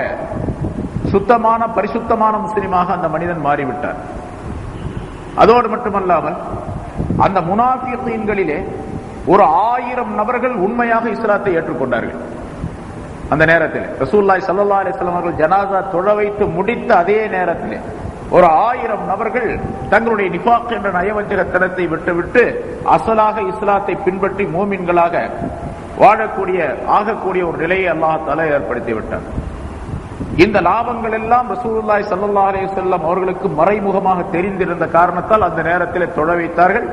[SPEAKER 1] சுத்தமான பரிசுத்தமான முஸ்லிமாக அந்த மனிதன் மாறிவிட்டார். அதோடு மட்டுமல்லாமல் அந்த முனாஃபிகீன்களிலே ஒரு 1000 நபர்கள் உண்மையாக இஸ்லாத்தை ஏற்றுக்கொண்டார்கள். அந்த நேரத்தில் ரசூலுல்லாஹி ஸல்லல்லாஹு அலைஹி வஸல்லம் அவர்கள் ஜனாஸா தொழ வைத்து முடித்த அதே நேரத்தில் ஒரு 1000 நபர்கள் தங்களுடைய நிஃபாக் என்ற நயவஞ்சகத்தனத்தை விட்டுவிட்டு அசலாக இஸ்லாத்தை பின்பற்றி மூமின்களாக ஆகக்கூடிய ஒரு நிலையை அல்லாஹ் தஆலா ஏற்படுத்தி விட்டார். இந்த லாபங்கள் எல்லாம் ரசூலுல்லாஹி ஸல்லல்லாஹு அலைஹி வஸல்லம் அவர்களுக்கு மறைமுகமாக தெரிந்திருந்த காரணத்தால் அந்த நேரத்தில் தொழ வைத்தார்கள்.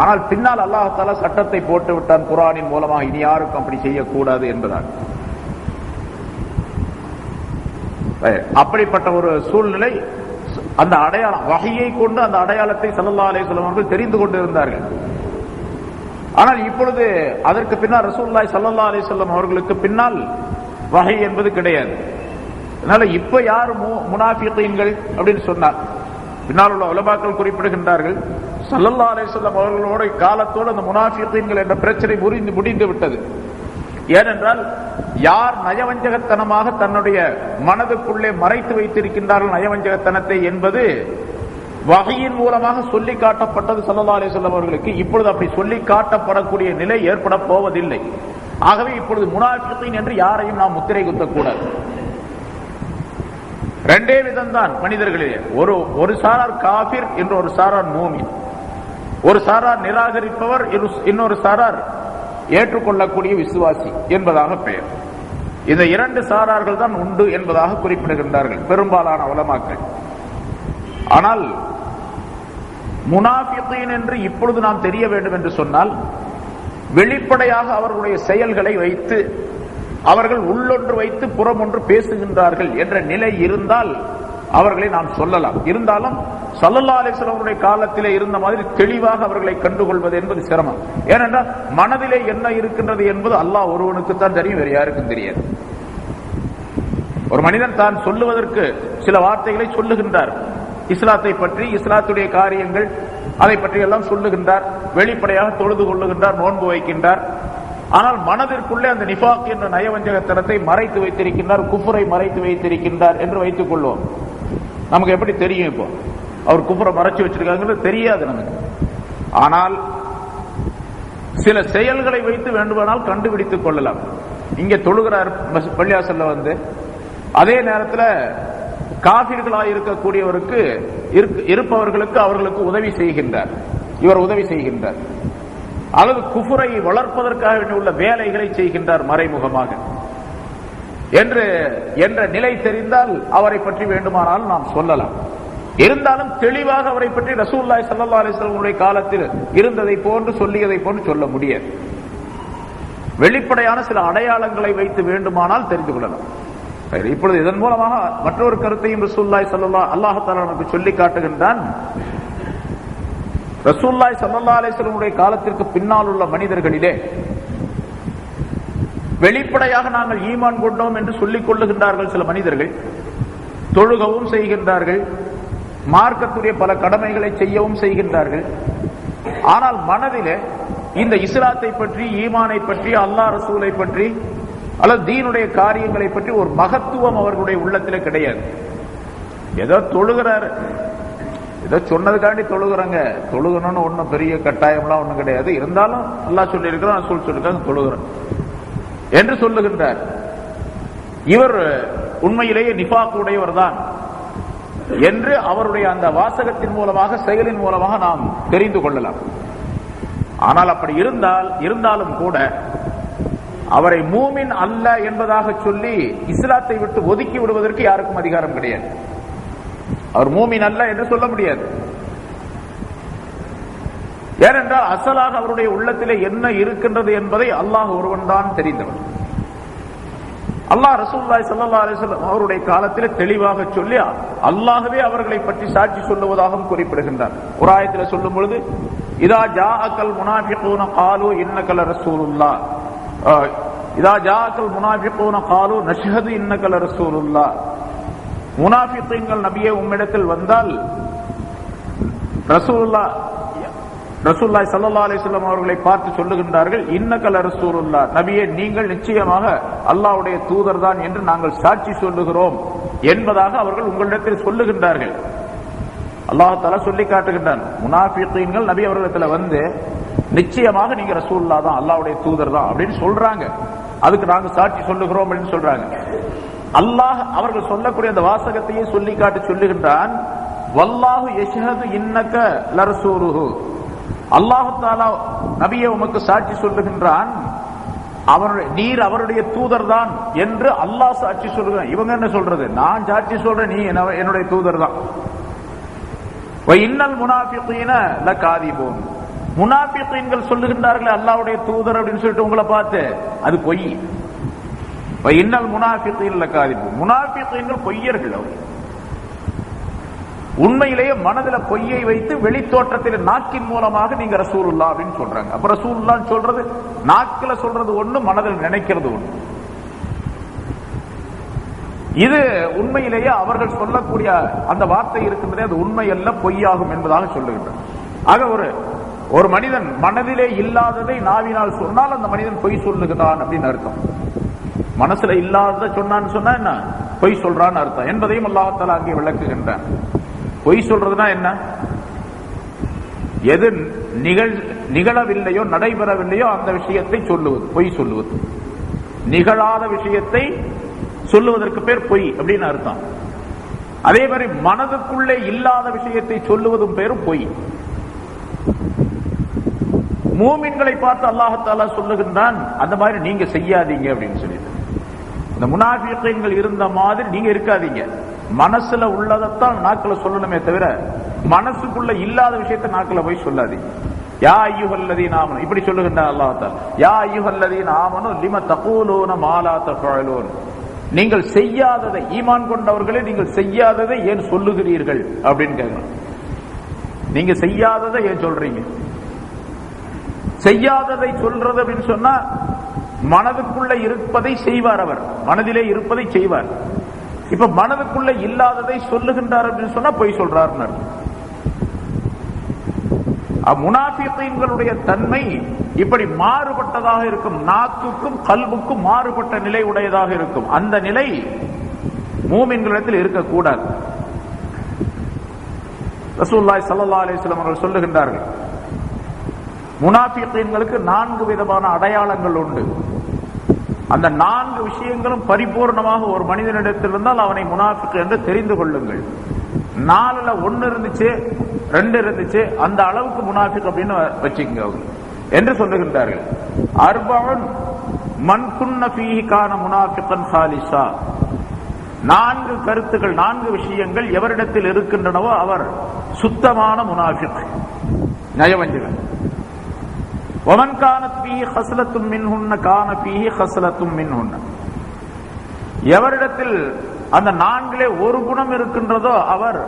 [SPEAKER 1] ஆனால் பின்னால் அல்லாஹ் தஆலா சட்டத்தை போட்டு விட்டான் குர்ஆனின் மூலமாக, இனி யாருக்கும் அப்படி செய்யக்கூடாது என்பதால். அப்படிப்பட்ட ஒரு சூழ்நிலை, அந்த அடையாளம் வஹீயை கொண்டு அந்த அடையாளத்தை ஸல்லல்லாஹு அலைஹி வஸல்லம் அவர்கள் தெரிந்து கொண்டிருந்தார்கள். ஆனால் இப்பொழுது அதற்கு பின்னால் ரசூலுல்லாஹி ஸல்லல்லாஹு அலைஹி வஸல்லம் அவர்களுக்கு பின்னால் வஹீ என்பது கிடையாது. அதனால இப்ப யார் முனாஃபிகீன்கள் அப்படின்னு சொன்னார், பின்னால் உள்ள உலமாக்கள் குறிப்பிடுகின்றார்கள், ஸல்லல்லாஹு அலைஹி வஸல்லம் அவர்களோட காலத்தோடு அந்த முனாஃபிகீன்கள் என்ற பிரச்சனை முடிந்து விட்டது. ஏனென்றால் யார் நயவஞ்சகத்தனமாக தன்னுடைய மனதுக்குள்ளே மறைத்து வைத்திருக்கின்றார்கள் நயவஞ்சகத்தனத்தை என்பது வஹீயின் மூலமாக சொல்லி காட்டப்பட்டது ஸல்லல்லாஹு அலைஹி வஸல்லம் அவர்களுக்கு. இப்பொழுது அப்படி சொல்லி காட்டப்படக்கூடிய நிலை ஏற்பட போவதில்லை. ஆகவே இப்பொழுது முனாஃபிகீன் என்று யாரையும் நாம் முத்திரை குத்தக்கூடாது. ரெண்டே விதம்தான் மனிதர்களே, ஒரு சாரார் காஃபிர் என்று ஒரு சாரார் மூமின், ஒரு சாரார் நிராகரிப்பவர், இன்னொரு சாரார் ஏற்றுக்கொள்ளக்கூடிய விசுவாசி என்பதாக பெயர். இந்த இரண்டு சாரார்கள் தான் உண்டு என்பதாக குறிப்பிடுகின்றார்கள் பெரும்பாலான உலமாக்கள். ஆனால் முனாஃபிகீன் என்று இப்பொழுது நாம் தெரிய வேண்டும் என்று சொன்னால், வெளிப்படையாக அவர்களுடைய செயல்களை வைத்து அவர்கள் உள்ளொன்று வைத்து புறம் ஒன்று பேசுகின்றார்கள் என்ற நிலை இருந்தால் அவர்களை நாம் சொல்லலாம். இருந்தாலும் ஸல்லல்லாஹு அலைஹி வஸல்லம் அவருடைய காலத்திலே இருந்த மாதிரி தெளிவாக அவர்களை கண்டுகொள்வது என்பது சிரமம். ஏனென்றால் மனதிலே என்ன இருக்கின்றது என்பது அல்லாஹ் ஒருவனுக்கு தான் தெரியும், வேறு யாருக்கும் தெரியாது. ஒரு மனிதன் தான் சொல்லுவதற்கு சில வார்த்தைகளை சொல்லுகின்றார், இஸ்லாத்தை பற்றி, இஸ்லாத்துடைய காரியங்கள், அதை பற்றி எல்லாம் சொல்லுகின்றார், வெளிப்படையாக தொழுது கொள்ளுகின்றார், நோன்பு வைக்கின்றார். ஆனால் மனதிற்குள்ளே அந்த நிஃபாக் என்ற நயவஞ்சகத்தனத்தை மறைத்து வைத்திருக்கின்றார், குஃப்ரை மறைத்து வைத்திருக்கின்றார் என்று வைத்துக் கொள்வோம். நமக்கு எப்படி தெரியும்? இப்போ அவர் குஃப்ரை மறைச்சு வச்சிருக்காங்கிறது தெரியாது நமக்கு. ஆனால் சில செயல்களை வைத்து வேண்டுமானால் கண்டுபிடித்துக் கொள்ளலாம். இங்கே தொழுகிறார் பள்ளியாசல்ல வந்து, அதே நேரத்தில் காபிர்களாக இருக்கக்கூடியவருக்கு இருப்பவர்களுக்கு அவர்களுக்கு உதவி செய்கின்றார், இவர் உதவி செய்கின்றார். அல்லது குஃபுரை வளர்ப்பதற்காக உள்ள வேலைகளை செய்கின்றார் மறைமுகமாக என்ற நிலை தெரிந்தால் அவரை பற்றி வேண்டுமானால் நாம் சொல்லலாம். இருந்தாலும் தெளிவாக அவரை பற்றி ரசூலுல்லாஹி ஸல்லல்லாஹு அலைஹி வஸல்லம் காலத்தில் இருந்ததை போன்று சொல்லியதை போன்று சொல்ல முடியாது. வெளிப்படையான சில அடையாளங்களை வைத்து வேண்டுமானால் தெரிந்து கொள்ளலாம். இப்பொழுது இதன் மூலமாக மற்றொரு கருத்தையும் ரசூலுல்லாஹி ஸல்லல்லாஹு அல்லாஹ் தஆலா நமக்கு சொல்லி காட்டுகின்றான். ரசூலுல்லாஹி ஸல்லல்லாஹு அலைஹி வஸல்லம் காலத்திற்கு பின்னால் உள்ள மனிதர்களிலே வெளிப்படையாக நாங்கள் ஈமான் கொண்டோம் என்று சொல்லிக் கொள்ளுகின்றார்கள் சில மனிதர்கள், தொழுகவும் செய்கின்றார்கள், மார்க்கத்துடைய பல கடமைகளை செய்யவும் செய்கின்றார்கள். ஆனால் மனதிலே இந்த இஸ்லாத்தை பற்றி, ஈமானை பற்றி, அல்லாஹ் ரசூலை பற்றி அல்லது தீனுடைய காரியங்களை பற்றி ஒரு மகத்துவம் அவர்களுடைய உள்ளத்திலே கிடையாது. ஏதோ தொழுகிறார், ஏதோ சொன்னதுக்காண்டி தொழுகிறாங்க, தொழுகணும்னு ஒன்றும் பெரிய கட்டாயம்லாம் ஒன்றும் கிடையாது, இருந்தாலும் அல்லாஹ் சொல்லியிருக்கிறான், ரசூல் சொல்லியிருக்காங்க, தொழுகிறோம் என்று சொல்லுகின்றார். இவர் உண்மையிலேயே நிஃபாக் உடையவர் தான் என்று அவருடைய அந்த வாசகத்தின் மூலமாக, செயலின் மூலமாக நாம் தெரிந்து கொள்ளலாம். ஆனால் அப்படி இருந்தாலும் கூட அவரை மூமின் அல்ல என்பதாக சொல்லி இஸ்லாத்தை விட்டு ஒதுக்கி விடுவதற்கு யாருக்கும் அதிகாரம் கிடையாது. அவர் மூமின் அல்ல என்று சொல்ல முடியாது. ஏனென்றால் அசலாக அவருடைய உள்ளத்திலே என்ன இருக்கின்றது என்பதை அல்லாஹ் ஒருவன் தான் தெரிந்தவர். அல்லாஹ் ரசூலுல்லாஹி ஸல்லல்லாஹு அலைஹி வஸல்லம் அவருடைய காலத்திலே தெளிவாக சொல்லி அல்லாஹ்வே அவர்களை பற்றி சாட்சி சொல்லுவதாகவும் குறிப்பிடுகின்றார். ஒரு ஆயத்திலே சொல்லும் பொழுது, இதா ஜாஅக்கல் முனாஃபிகூன காலு இன்னக லரசூலுல்லாஹ், இதா ஜாஅக்கல் முனாஃபிகூன காலு நஷ்ஹது இன்னக லரசூலுல்லாஹ், முனாஃபிகீன்கள் நபியே உம்மிடத்தில் வந்தால் ரசூலுல்லாஹி ஸல்லல்லாஹு அலைஹி வஸல்லம் அவர்களை பார்த்து சொல்லுகின்றார்கள், இன்னக லரசூலுல்லாஹ், நபியே நீங்கள் நிச்சயமாக அல்லாஹ்வுடைய தூதர் தான் என்று நாங்கள் சாட்சி சொல்லுகிறோம் என்பதாக அவர்கள் உங்களிடத்தில் சொல்லுகின்றார்கள். அல்லாஹ் தஆலா சொல்லி காட்டுகின்றான், முனாஃபிகீன்கள் நபி அவர்களிடத்தில் வந்து நிச்சயமாக நீங்க ரசூலுல்லாஹ் தான், அல்லாஹ்வுடைய தூதர் தான் அப்படின்னு சொல்றாங்க, அதுக்கு நாங்க சாட்சி சொல்லுகிறோம் அப்படின்னு சொல்றாங்க. அல்லாஹ் அவர்கள் சொல்லக்கூடிய அந்த வாசகத்தையே சொல்லி காட்டி சொல்லுகின்றான், வல்லாஹு யஷ்ஹது இன்னக லரசூலுஹு, அல்லாஹ் தஆலா நபியே உமக்கு சாட்சி சொல்லுகின்றான், நீர் அவருடைய தூதர் தான் என்று அல்லாஹ் சாட்சி சொல்லுகிறான். இவங்க என்ன சொல்றது? நான் சாட்சி சொல்றேன், நீ என்னுடைய தூதர் தான். இன்னல் முனாஃபிகீன லகாதிபூன், முனாஃபிகீன்கள் சொல்லுகின்றார்களே அல்லாஹ்வுடைய தூதர் அப்படின்னு சொல்லிட்டு உங்களை பார்த்து, அது பொய். இன்னல் முனாஃபிகீன லகாதிபூன், முனாஃபிகீன்கள் பொய்யர்கள். அவர் உண்மையிலேயே மனதில் பொய்யை வைத்து வெளித்தோற்றத்தில் நாக்கின் மூலமாக நீங்க ரசூலுல்லாஹ் அப்படின்னு சொல்றாங்க. அப்ப ரசூலுல்லாஹ் சொல்றது நாக்கில சொல்றது ஒண்ணு, மனதில் நினைக்கிறது ஒண்ணு. இது உண்மையிலேயே அவர்கள் சொல்லக்கூடிய அந்த வார்த்தை இருக்கின்றதே அது உண்மை அல்ல, பொய்யாகும் என்பதாக சொல்லுகின்றனர். ஆக ஒரு மனிதன் மனதிலே இல்லாததை நாவினால் சொன்னால் அந்த மனிதன் பொய் சொல்லுகிறான் அப்படின்னு அர்த்தம். மனசுல இல்லாததை சொன்னான்னு சொன்னா என்ன? பொய் சொல்றான்னு அர்த்தம் என்பதையும் அல்லாஹ் தஆலா அங்கே விளக்குகின்றான். பொய் சொல்றதுனா என்ன? எது நிகழவில்லையோ, நடைபெறவில்லையோ அந்த விஷயத்தை சொல்லுவது பொய் சொல்லுவது. நிகழாத விஷயத்தை சொல்லுவதற்கு பேர் பொய் அப்படின்னு அர்த்தம். அதே மாதிரி மனதுக்குள்ளே இல்லாத விஷயத்தை சொல்லுவதும் பேரும் பொய். மூமின்களை பார்த்து அல்லாஹ் தஆலா சொல்லுகின்றான், அந்த மாதிரி நீங்க செய்யாதீங்க அப்படின்னு சொல்லிட்டு. இந்த முனாஃபிகீன்கள் இருந்த மாதிரி நீங்க இருக்காதீங்க. மனசுல உள்ளதைத்தான் நாக்குல சொல்லணுமே தவிர மனசுக்குள்ள இல்லாத விஷயத்தை நாக்குல போய் சொல்லாதீங்க. யா அய்யுஹல்லதீன ஆமனு, இப்படி சொல்லுகின்றான் அல்லாஹ் தஆலா. யா அய்யுஹல்லதீன ஆமனு லிம தகூலூன மா லா தஃஅலூன், நீங்கள் செய்யாததை, ஈமான் கொண்டவர்களே நீங்கள் செய்யாததை ஏன் சொல்லுகிறீர்கள் அப்படின்னு கேட்கணும். நீங்க செய்யாததை ஏன் சொல்றீங்க? செய்யாததை சொல்றது அப்படின்னு சொன்னா மனதுக்குள்ள இருப்பதை செய்வார். அவர் மனதிலே இருப்பதை செய்வார். இப்ப மனதுக்குள்ள இல்லாததை சொல்லுகின்றார் அப்படின்னு சொன்னா பொய் சொல்றார். முனாஃபிகீன்களுடைய தன்மை இப்படி மாறுபட்டதாக இருக்கும். நாக்குக்கும் கல்புக்கும் மாறுபட்ட நிலை உடையதாக இருக்கும். அந்த நிலை மூமின்களிடத்தில் இருக்கக்கூடாது. ரசூலுல்லாஹி ஸல்லல்லாஹு அலைஹி வஸல்லம் அவர்கள் சொல்லுகின்றார்கள், முனாஃபிகீன்களுக்கு 4 விதமான அடையாளங்கள் உண்டு. அந்த 4 விஷயங்களும் பரிபூர்ணமாக ஒரு மனிதனிடத்தில் இருந்தால் அவனை முனாஃபிக் என்று தெரிந்து கொள்ளுங்கள். 4ல 1 இருந்துச்சு, 2 இருந்துச்சு, அந்த அளவுக்கு முனாஃபிக் அப்படின்னு வச்சுக்கங்க என்று சொல்லுகின்றார்கள். அர்பஉன் மன் குன்ன ஃபீஹி கான முனாஃபிகன் ஹாலிஸா, 4 கருத்துக்கள், 4 விஷயங்கள் எவரிடத்தில் இருக்கின்றனவோ அவர் சுத்தமான முனாஃபிக், நயவஞ்சகன். ومن كانت فيه خصلة منهن كان فيه خصلة منهن, எவரிடத்தில் அந்த 4லே ஒரு குணம் இருக்கின்றதோ அவர்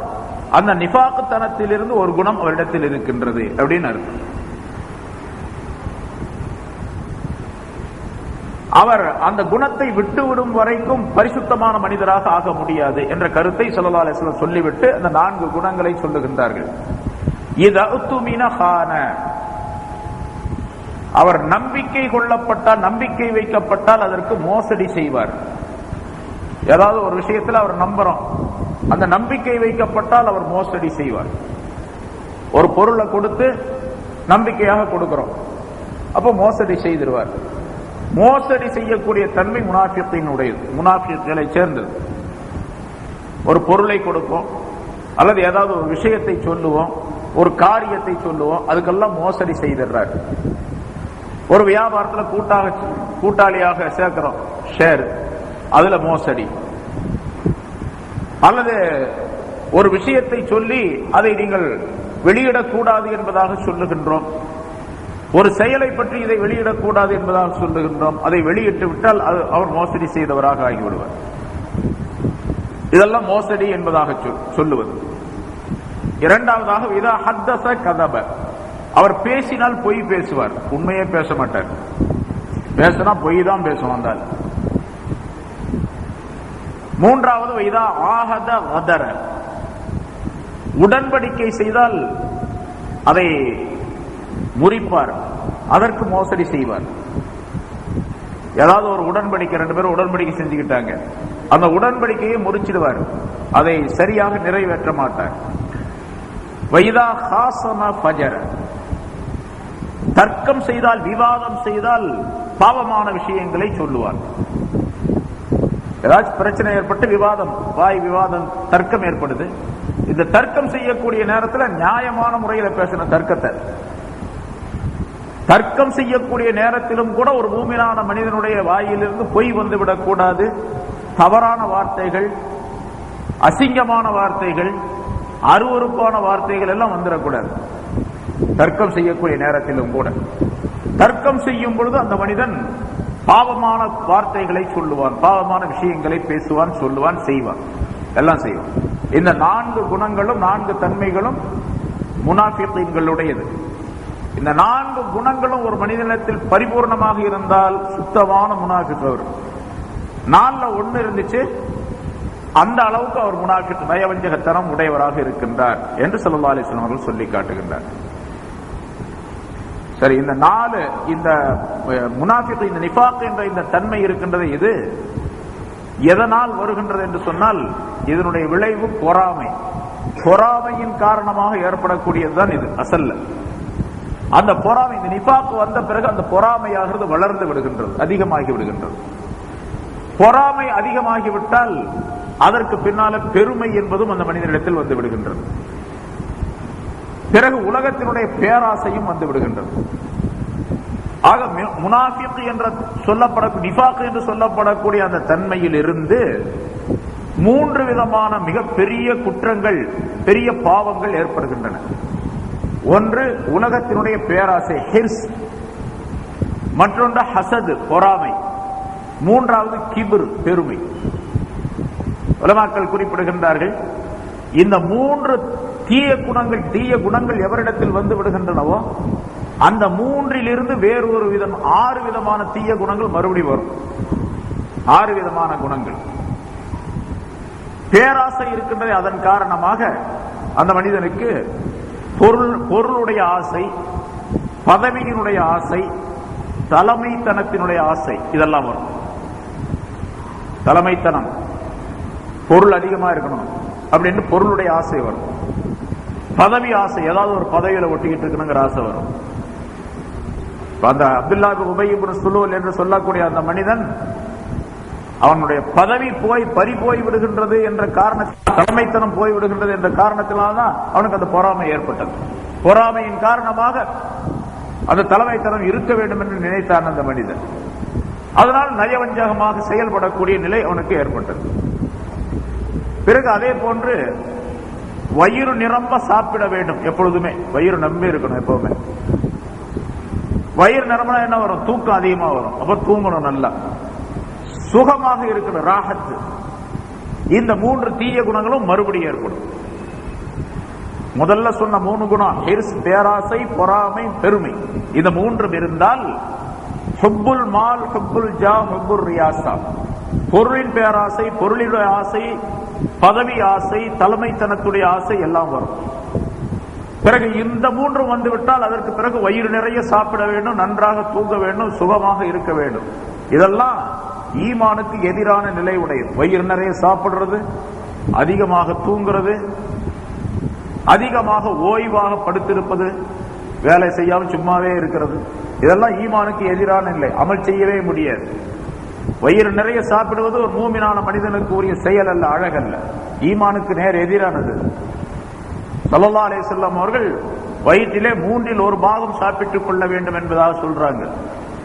[SPEAKER 1] அந்த நிஃபாக்தனத்தில் இருந்து ஒரு குணம் அவரிடத்தில் இருக்கின்றது அப்படின்னு அர்த்தம். அவர் அந்த குணத்தை விட்டுவிடும் வரைக்கும் பரிசுத்தமான மனிதராக ஆக முடியாது என்ற கருத்தை ஸல்லல்லாஹு அலைஹி வஸல்லம் சொல்லிவிட்டு அந்த 4 குணங்களை சொல்லுகின்றார்கள். இதஅதுமின கான, அவர் நம்பிக்கை கொள்ளப்பட்டால், நம்பிக்கை வைக்கப்பட்டால் அதற்கு மோசடி செய்வார். ஏதாவது ஒரு விஷயத்தில் அவர் நம்புறோம், அந்த நம்பிக்கை வைக்கப்பட்டால் அவர் மோசடி செய்வார். ஒரு பொருளை கொடுத்து நம்பிக்கையாக கொடுக்கிறோம், அப்போ மோசடி செய்திருவார். மோசடி செய்யக்கூடிய தன்மை முனாஃபிகீனுடையது, முனாஃபிகளை சேர்ந்தது. ஒரு பொருளை கொடுப்போம் அல்லது ஏதாவது ஒரு விஷயத்தை சொல்லுவோம், ஒரு காரியத்தை சொல்லுவோம், அதுக்கெல்லாம் மோசடி செய்திடுறார். ஒரு வியாபாரத்தில் கூட்டாளியாக சேர்க்கிறோம், ஷேர், அதுல மோசடி. அல்லது ஒரு விஷயத்தை சொல்லி அதை நீங்கள் வெளியிடக்கூடாது என்பதாக சொல்லுகின்றோம், ஒரு செயலை பற்றி இதை வெளியிடக்கூடாது என்பதாக சொல்லுகின்றோம், அதை வெளியிட்டு விட்டால் அவர் மோசடி செய்தவராக ஆகிவிடுவார். இதெல்லாம் மோசடி என்பதாக சொல்லுவது. இரண்டாவதாக இதா ஹத்தஸ கதப, அவர் பேசினால் பொய் பேசுவார், உண்மையே பேச மாட்டார். பேசினா பொய் தான் பேசும் வந்தால். மூன்றாவது இதா ஆஹத வதர, உடன்படிக்கை செய்தால் அதை முறிப்பார், அதற்கு மோசடி செய்வார். ஏதாவது ஒரு உடன்படிக்கை, 2 பேரும் உடன்படிக்கை செஞ்சுக்கிட்டாங்க, அந்த உடன்படிக்கையை முறிச்சிடுவார், அதை சரியாக நிறைவேற்ற மாட்டார். வைதா ஹாசம ஃபஜர, தர்க்கம் செய்தால், விவாதம் செய்தால் பாவமான விஷயங்களை சொல்லுவார். ஏதாச்சும் பிரச்சனை ஏற்பட்டு விவாதம், வாய் விவாதம், தர்க்கம் ஏற்படுது. இந்த தர்க்கம் செய்யக்கூடிய நேரத்தில் நியாயமான முறையில் பேசின தர்க்கத்தை, தர்க்கம் செய்யக்கூடிய நேரத்திலும் கூட ஒரு மூமினான மனிதனுடைய வாயிலிருந்து பொய் வந்துவிடக் கூடாது. தவறான வார்த்தைகள், அசிங்கமான வார்த்தைகள், அருவருப்பான வார்த்தைகள் எல்லாம் வந்துடக்கூடாது. தர்க்கம் செய்யக்கூடிய நேரத்திலும் கூட தர்க்கம் செய்யும் பொழுது அந்த மனிதன் பாவமான வார்த்தைகளை சொல்லுவான், பாவமான விஷயங்களை பேசுவான், சொல்லுவான், செய்வான், எல்லாம் செய்வான். இந்த 4 குணங்களும் 4 தன்மைகளும் முனாஃபிகீன்களுடையது. இந்த 4 குணங்களும் ஒரு மனிதனிடத்தில் பரிபூர்ணமாக இருந்தால் சுத்தமான முனாஃபிக் அவர். 4ல 1 இருந்துச்சு, அந்த அளவுக்கு அவர் முனாஃபிக், நயவஞ்சகத்தனம் உடையவராக இருக்கின்றார் என்று ஸல்லல்லாஹு அலைஹி வஸல்லம் அவர்கள் சொல்லி காட்டுகின்றார். சரி, இந்த 4 இந்த முனாஃபிக், இந்த நிஃபாக் என்ற இந்த தன்மை இருக்கின்றது, இது எதனால் வருகின்றது என்று சொன்னால் இதனுடைய விளைவு பொறாமை. பொறாமையின் காரணமாக ஏற்படக்கூடியதுதான் இது அசல்ல. அந்த பொறாமை, இந்த நிஃபாக் வந்த பிறகு அந்த பொறாமையாகிறது வளர்ந்து விடுகின்றது, அதிகமாகி விடுகின்றது. பொறாமை அதிகமாகிவிட்டால் அதற்கு பின்னால பெருமை என்பதும் அந்த மனிதனிடத்தில் வந்து விடுகின்றது. பிறகு உலகத்தினுடைய பேராசையும் வந்து விடுகின்றது. ஆக முனாஃபிக் என்ற சொல்லப்படக்கூடிய, நிஃபாக் என்று சொல்லப்படக்கூடிய அந்த தன்மையில் இருந்து 3 விதமான மிகப்பெரிய குற்றங்கள், பெரிய பாவங்கள் ஏற்படுகின்றன. ஒன்று உலகத்தினுடைய பேராசை, ஹிர்ஸ். மற்றொன்று ஹசது, பொறாமை. மூன்றாவது கிபர், பெருமை. உலமாக்கள் குறிப்பிடுகின்றார்கள், இந்த 3 தீய குணங்கள் எவரிடத்தில் வந்து விடுகின்றனவோ அந்த 3லிருந்து வேறு ஒரு விதம் 6 விதமான தீய குணங்கள் மறுபடியும் வரும். 6 விதமான குணங்கள். பேராசை இருக்கின்றது. அதன் காரணமாக அந்த மனிதனுக்கு பொருளுடைய ஆசை, பதவியினுடைய ஆசை, தலைமைத்தனத்தினுடைய ஆசை, இதெல்லாம் வரும். தலைமைத்தனம், பொருள் அதிகமா இருக்கணும் அப்படின்னு பொருளுடைய ஆசை வரும். பதவி ஆசை, ஏதாவது ஒரு பதவியில ஒட்டிக்கிட்டு இருக்கணுங்கிற ஆசை வரும். அந்த அப்துல்லா இப்னு உபை இப்னு சுலூல் என்று சொல்லக்கூடிய அந்த மனிதன், அவனுடைய பதவி பறி போய் விடுகின்றது என்ற காரணத்தால், தலைமைத்தனம் போய் விடுகின்றது என்ற காரணத்தினால்தான் அவனுக்கு அந்த பொறாமை ஏற்பட்டது. பொறாமையின் காரணமாக அந்த தலைமைத்தனம் இருக்க வேண்டும் என்று நினைத்தான் அந்த மனிதன். அதனால் நயவஞ்சகமாக செயல்படக்கூடிய நிலை அவனுக்கு ஏற்பட்டது. பிறகு அதே போன்று வயிறு நிரம்ப சாப்பிட வேண்டும். எப்பொழுதுமே வயிறு நம்பி இருக்கணும். எப்பவுமே வயிறு நிரம்பினா என்ன வரும்? தூக்கம் அதிகமா வரும். அப்ப தூங்கணும், நல்லா சுகமாக இருக்கணும், ராஹத். இந்த 3 தீய குணங்களும் மறுபடியும் ஏற்படும். முதல்ல சொன்ன 3 குணம், ஹிர்ஸ், பேராசை, பொறாமை, பெருமை, இந்த 3 இருந்தால் ஹுப்புல் மால், ஹுப்புல் ஜா, ஹுப்புல் ரியாசா, பொருளின் பேராசை, பொருளினுடைய ஆசை, பதவி ஆசை, தலைமைத்தனத்துடைய ஆசை எல்லாம் வரும். பிறகு இந்த 3 வந்துவிட்டால் அதற்கு பிறகு வயிறு நிறைய சாப்பிட வேண்டும், நன்றாக தூங்க வேண்டும், சுகமாக இருக்க வேண்டும். இதெல்லாம் ஈமானுக்கு எதிரான நிலை உடையது. வயிறு நிறைய சாப்பிடுறது, அதிகமாக தூங்குறது, அதிகமாக ஓய்வாக படுத்திருப்பது, வேலை செய்யாமல் சும்மாவே இருக்கிறது, இதெல்லாம் ஈமானுக்கு எதிரான நிலை. அமல் செய்யவே முடியாது. வயிறு நிறைய சாப்பிடுவது ஒரு மூமினான மனிதனுக்கு உரிய செயல் அல்ல, அழகல்ல, ஈமானுக்கு நேர் எதிரானது. ஸல்லல்லாஹு அலைஹி வஸல்லம் அவர்கள் வயிற்றிலே 3இல் 1 பாகம் சாப்பிட்டுக் கொள்ள வேண்டும் என்பதாக சொல்றாங்க.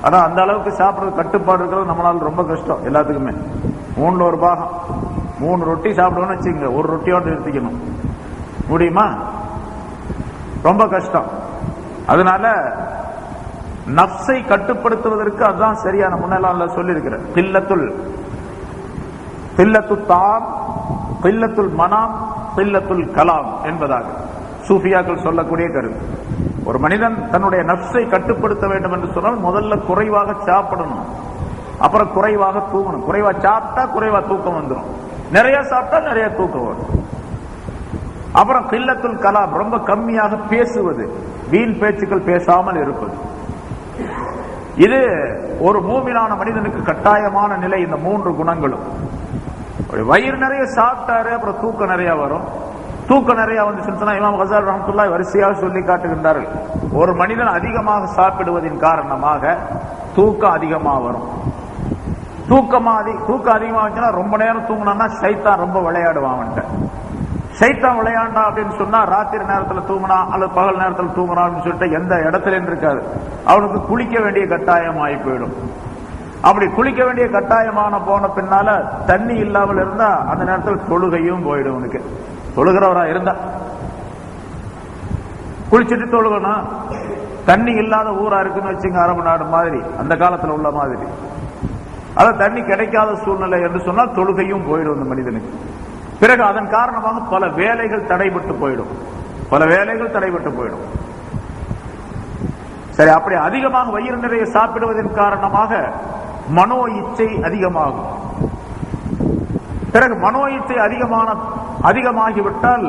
[SPEAKER 1] ஆனா அந்த அளவுக்கு சாப்பிடுறது கட்டுப்பாடு இருக்கிறது நம்மளால ரொம்ப கஷ்டம். எல்லாத்துக்குமே 3ல் 1 பாகம், 3 ரொட்டி சாப்பிடுவோம்னு வச்சுங்க, 1 ரொட்டியோடு நிறுத்திக்கணும். முடியுமா? ரொம்ப கஷ்டம். அதனால நஃப்ஸை கட்டுப்படுத்துவதற்கு அதுதான் சரியான. முன்னெல்லாம் சொல்லி இருக்கிறேன், கில்லத்துல் தாம், கில்லத்துல் மனாம், கில்லத்துல் கலாம் என்பதாக சூஃபியாக்கள் சொல்லக்கூடிய கருத்து. ஒரு மனிதன் தன்னுடைய நஃப்ஸை கட்டுப்படுத்த வேண்டும் என்று சொன்னால் முதல்ல குறைவாக சாப்பிடணும், அப்புறம் குறைவாக தூங்கணும். குறைவா சாப்பிட்டா குறைவா தூக்கம் வந்துடும், நிறைய சாப்பிட்டா நிறைய தூக்கம் வரும். அப்புறம் கில்லத்துல் கலாம், ரொம்ப கம்மியாக பேசுவது, வீண் பேச்சுக்கள் பேசாமல் இருப்பது. இது ஒரு மூமினான மனிதனுக்கு கட்டாயமான நிலை. இந்த 3 குணங்களும். வயிறு நிறைய சாப்பிட்டாரு, அப்புறம் தூக்கம் நிறைய வரும். தூக்கம் நிறைய வந்து சொன்னா இமாம் கஸாலி ரஹ்மத்துல்லாஹி வரிசையாக சொல்லி காட்டுகின்றார்கள். ஒரு மனிதன் அதிகமாக சாப்பிடுவதின் காரணமாக தூக்கம் அதிகமாக வரும். தூக்கம் அதிகமாக வந்துச்சுன்னா, ரொம்ப நேரம் தூங்கினா சைத்தான் ரொம்ப விளையாடுவான். அவன்கிட்ட சைத்தான் விளையாண்டா அப்படின்னு சொன்னா, ராத்திரி நேரத்தில் தூங்கினா அல்லது பகல் நேரத்தில் தூங்கினா அப்படின்னு சொல்லிட்டு எந்த இடத்துல இருக்காது. அவனுக்கு குளிக்க வேண்டிய கட்டாயம் ஆகி போயிடும். அப்படி குளிக்க வேண்டிய கட்டாயமான போன பின்னால தண்ணி இல்லாமல் இருந்தா அந்த நேரத்தில் தொழுகையும் போயிடும். உனக்கு தொழுகிறவரா இருந்தா குளிச்சுட்டு தொழுகணும். தண்ணி இல்லாத ஊரா இருக்குன்னு வச்சுங்க, அரபு நாடு மாதிரி, அந்த காலத்துல உள்ள மாதிரி, அதான் தண்ணி கிடைக்காத சூழ்நிலை என்று சொன்னால் தொழுகையும் போயிடும் இந்த மனிதனுக்கு. பிறகு அதன் காரணமாக பல வேலைகள் தடைபட்டு போயிடும். சரி, அப்படி அதிகமாக வயிறு நிறைய சாப்பிடுவதன் காரணமாக மனோ இச்சை அதிகமாகும். பிறகு மனோ இச்சை அதிகமாகிவிட்டால்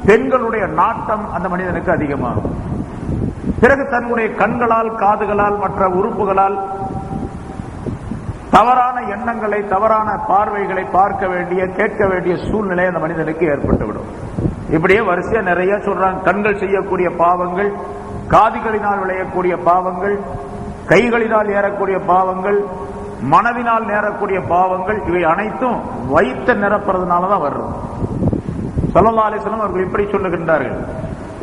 [SPEAKER 1] பெண்களுடைய நாட்டம் அந்த மனிதனுக்கு அதிகமாகும். பிறகு தன்னுடைய கண்களால், காதுகளால், மற்ற உறுப்புகளால் தவறான எண்ணங்களை, தவறான பார்வைகளை பார்க்க வேண்டிய, கேட்க வேண்டிய சூழ்நிலை அந்த மனிதனுக்கு ஏற்பட்டுவிடும். இப்படியே வரிசையா நிறைய சொல்றாங்க. கண்கள் செய்யக்கூடிய பாவங்கள், காதுகளினால் விளையக்கூடிய பாவங்கள், கைகளினால் ஏறக்கூடிய பாவங்கள், மனதினால் நேரக்கூடிய பாவங்கள், இவை அனைத்தும் வயிற்ற நிரப்புறதுனாலதான் வர்றது. ஸல்லல்லாஹு அலைஹி வஸல்லம் அவர்கள் இப்படி சொல்லுகின்றார்கள்,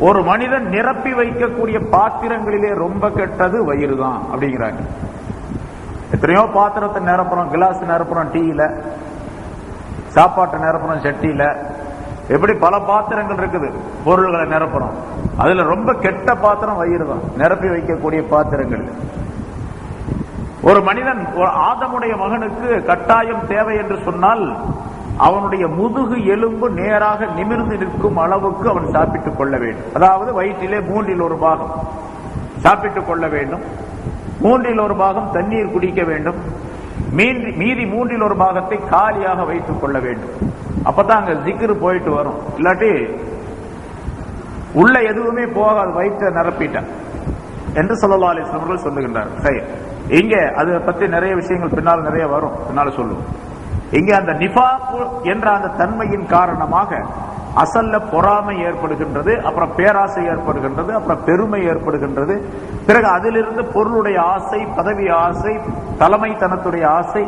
[SPEAKER 1] ஒரு மனிதன் நிரப்பி வைக்கக்கூடிய பாத்திரங்களிலே ரொம்ப கெட்டது வயிறு தான் அப்படிங்கிறாங்க. எத்தனையோ பாத்திரத்தை நிரப்புறோம், கிளாஸ் நிரப்புறோம், டீயில சாப்பாட்டை நிரப்புறோம், சட்டியில, எப்படி பல பாத்திரங்கள் இருக்குது, பொருள்களை நிரப்புறோம். அதுல ரொம்ப கெட்ட பாத்திரம் வயிறு தான், நிரப்பி வைக்கக்கூடிய பாத்திரங்கள். ஒரு மனிதன் ஆதமுடைய மகனுக்கு கட்டாயம் தேவை என்று சொன்னால் அவனுடைய முதுகு எலும்பு நேராக நிமிர்ந்து நிற்கும் அளவுக்கு அவன் சாப்பிட்டுக் கொள்ள வேண்டும். அதாவது வயிற்றிலே 1/3 பாகம் சாப்பிட்டுக் கொள்ள வேண்டும், 1/3 பாகம் தண்ணீர் குடிக்க வேண்டும், மீதி 1/3 பாகத்தை காலியாக வைத்துக் கொள்ள வேண்டும். அப்பதான் அங்க ஜிக்ரு போயிட்டு வரும். இல்லாட்டி உள்ள எதுவுமே போகாது, வயிற்றை நிரப்பிட்ட என்று ஸல்லல்லாஹு அலைஹி வஸல்லம் அவர்கள் சொல்லுகின்றார். சரி, இங்க அதை பத்தி நிறைய விஷயங்கள் பின்னால் நிறைய வரும், பின்னால சொல்லுவோம். இங்க அந்த நிஃபாக் என்ற அந்த தன்மையின் காரணமாக அசல்ல பொறாமை ஏற்படுகின்றது, அப்புறம் பேராசை ஏற்படுகின்றது, அப்புறம் பெருமை ஏற்படுகின்றது. பிறகு அதிலிருந்து பொருளுடைய ஆசை, பதவி ஆசை, தலைமைத்தனத்துடைய ஆசை,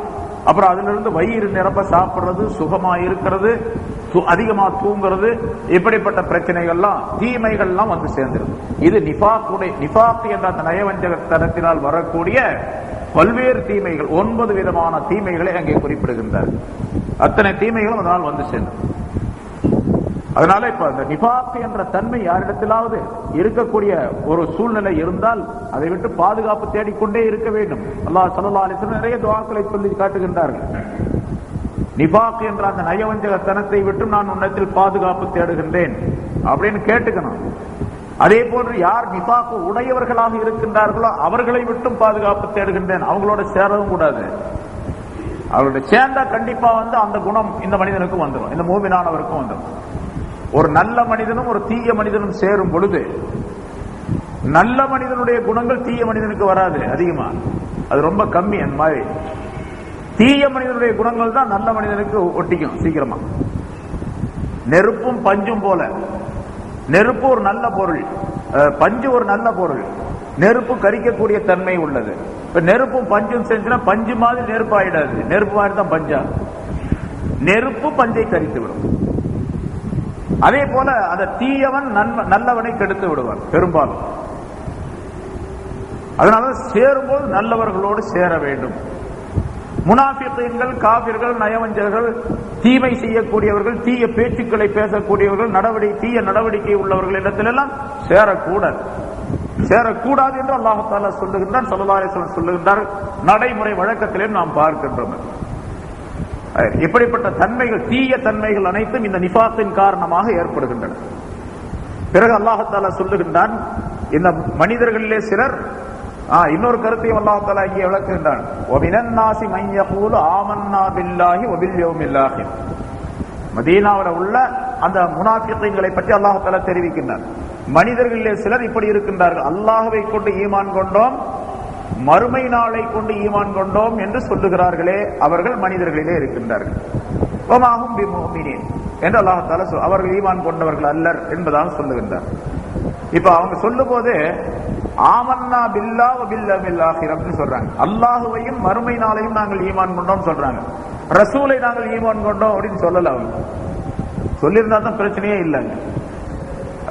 [SPEAKER 1] அப்புறம் அதிலிருந்து வயிறு நிரம்ப சாப்பிடுறது, சுகமா இருக்கிறது, அதிகமா தூங்குறது, இப்படிப்பட்ட பிரச்சனைகள்லாம் தீமைகள்லாம் வந்து சேர்ந்துருது. இது நிஃபாக் என்ற அந்த நயவஞ்சகத்தனத்தினால் வரக்கூடிய பல்வேறு தீமைகள், 9 விதமான தீமைகளை அங்கே குறிப்பிடுகின்றார். அத்தனை தீமைகளும் அதனால் வந்து சேர்ந்தது. அதனால இப்ப அந்த நிஃபாக் என்ற தன்மை யாரிடத்திலாவது இருக்கக்கூடிய ஒரு சூழ்நிலை இருந்தால் அதை விட்டு பாதுகாப்பு தேடிக்கொண்டே இருக்க வேண்டும். அல்லாஹ் ஸல்லல்லாஹு அலைஹி வஸல்லம் நிறைய துஆக்களை சொல்லி காட்டுகின்றார்கள். நிஃபாக் என்ற அந்த நயவஞ்சகத்தனத்தை விட்டு நான் உன்னிடத்தில் பாதுகாப்பு தேடுகின்றேன் அப்படின்னு கேட்டுக்கணும். அதே போன்று யார் நிஃபாக் உடையவர்களாக இருக்கின்றார்களோ அவர்களை விட்டும் பாதுகாப்பு தேடுகின்றேன். அவங்களோட சேரவும் கூடாது. அவர்களோட சேர்ந்தா கண்டிப்பா வந்து அந்த குணம் இந்த மனிதனுக்கும் வந்துடும், இந்த மூமினானவருக்கும் வந்துடும். ஒரு நல்ல மனிதனும் ஒரு தீய மனிதனும் சேரும் பொழுது நல்ல மனிதனுடைய குணங்கள் தீய மனிதனுக்கு வராது அதிகமா, அது ரொம்ப கம்மி. அந்த மாதிரி தீய மனிதனுடைய குணங்கள் தான் நல்ல மனிதனுக்கு ஒட்டிக்கும் சீக்கிரமா. நெருப்பும் பஞ்சும் போல, நெருப்பு ஒரு நல்ல பொருள், பஞ்சு ஒரு நல்ல பொருள். நெருப்பு கரிக்கக்கூடிய தன்மை உள்ளது. இப்ப நெருப்பும் பஞ்சும் செஞ்சுனா பஞ்சு மாதிரி நெருப்பு ஆயிடாது, நெருப்பு மாதிரி தான் பஞ்சா. நெருப்பு பஞ்சை கரித்து விடும். அதே போல அந்த தீயவன் நல்லவனை கெடுத்து விடுவான் பெரும்பாலும். அதனால சேரும்போது நல்லவர்களோடு சேர வேண்டும். முனாஃபிகீன்கள், காபிர்கள், நயவஞ்சகர்கள், தீமை செய்யக்கூடியவர்கள், தீய பேச்சுக்களை பேசக்கூடியவர்கள், தீய நடவடிக்கை உள்ளவர்கள் இடத்திலெல்லாம் சேரக்கூடாது. சேரக்கூடாது என்று அல்லாஹ் தஆலா சொல்லுகின்றான், ஸல்லல்லாஹு அலைஹி வஸல்லம் சொல்லுகின்றார். நடைமுறை வழக்கத்திலே நாம் பார்க்கின்றோம். இப்படிப்பட்ட தன்மைகள், தீய தன்மைகள் அனைத்தும் இந்த நிஃபாக்கின் காரணமாக ஏற்படுகின்றன. பிறகு அல்லாஹ் தஆலா சொல்லுகின்றான், இந்த மனிதர்களிலே சிலர் இன்னொரு கருத்தையும் அல்லாஹ் தஆலா இங்கே விளக்குகின்றான். வமினன் நாஸி மன் யகூலு ஆமன்னா பில்லாஹி வபில் யௌமில் ஆகிர். மதீனாவில் உள்ள அந்த முனாஃபிகீன்களை பற்றி அல்லாஹ் தஆலா தெரிவிக்கின்றான். மனிதர்களிலே சிலர் இப்படி இருக்கின்றார்கள், அல்லாஹ்வை கொண்டு ஈமான் கொண்டோம், மறுமை நாளை கொண்டு ஈமான் கொண்டோம் என்று சொல்லுகிறார்களே, அவர்கள் மனிதர்களிலே இருக்கின்றார்கள். வமாஹும் பிமுஃமினீன் என்று அல்லாஹ் தஆலா அவர்கள் ஈமான் கொண்டவர்கள் அல்லர் என்பதாக சொல்லுகின்றார். இப்ப அவங்க சொல்லும் போது ஆமன்னா பில்லா வபில் யௌமில் ஆகிர் அப்படின்னு சொல்றாங்க. அல்லாஹுவையும் மறுமை நாளையும் நாங்கள் ஈமான் கொண்டோம் சொல்றாங்க. ரசூலை நாங்கள் ஈமான் கொண்டோம் அப்படின்னு சொல்லல. அவங்க சொல்லியிருந்தா தான் பிரச்சனையே இல்லைங்க.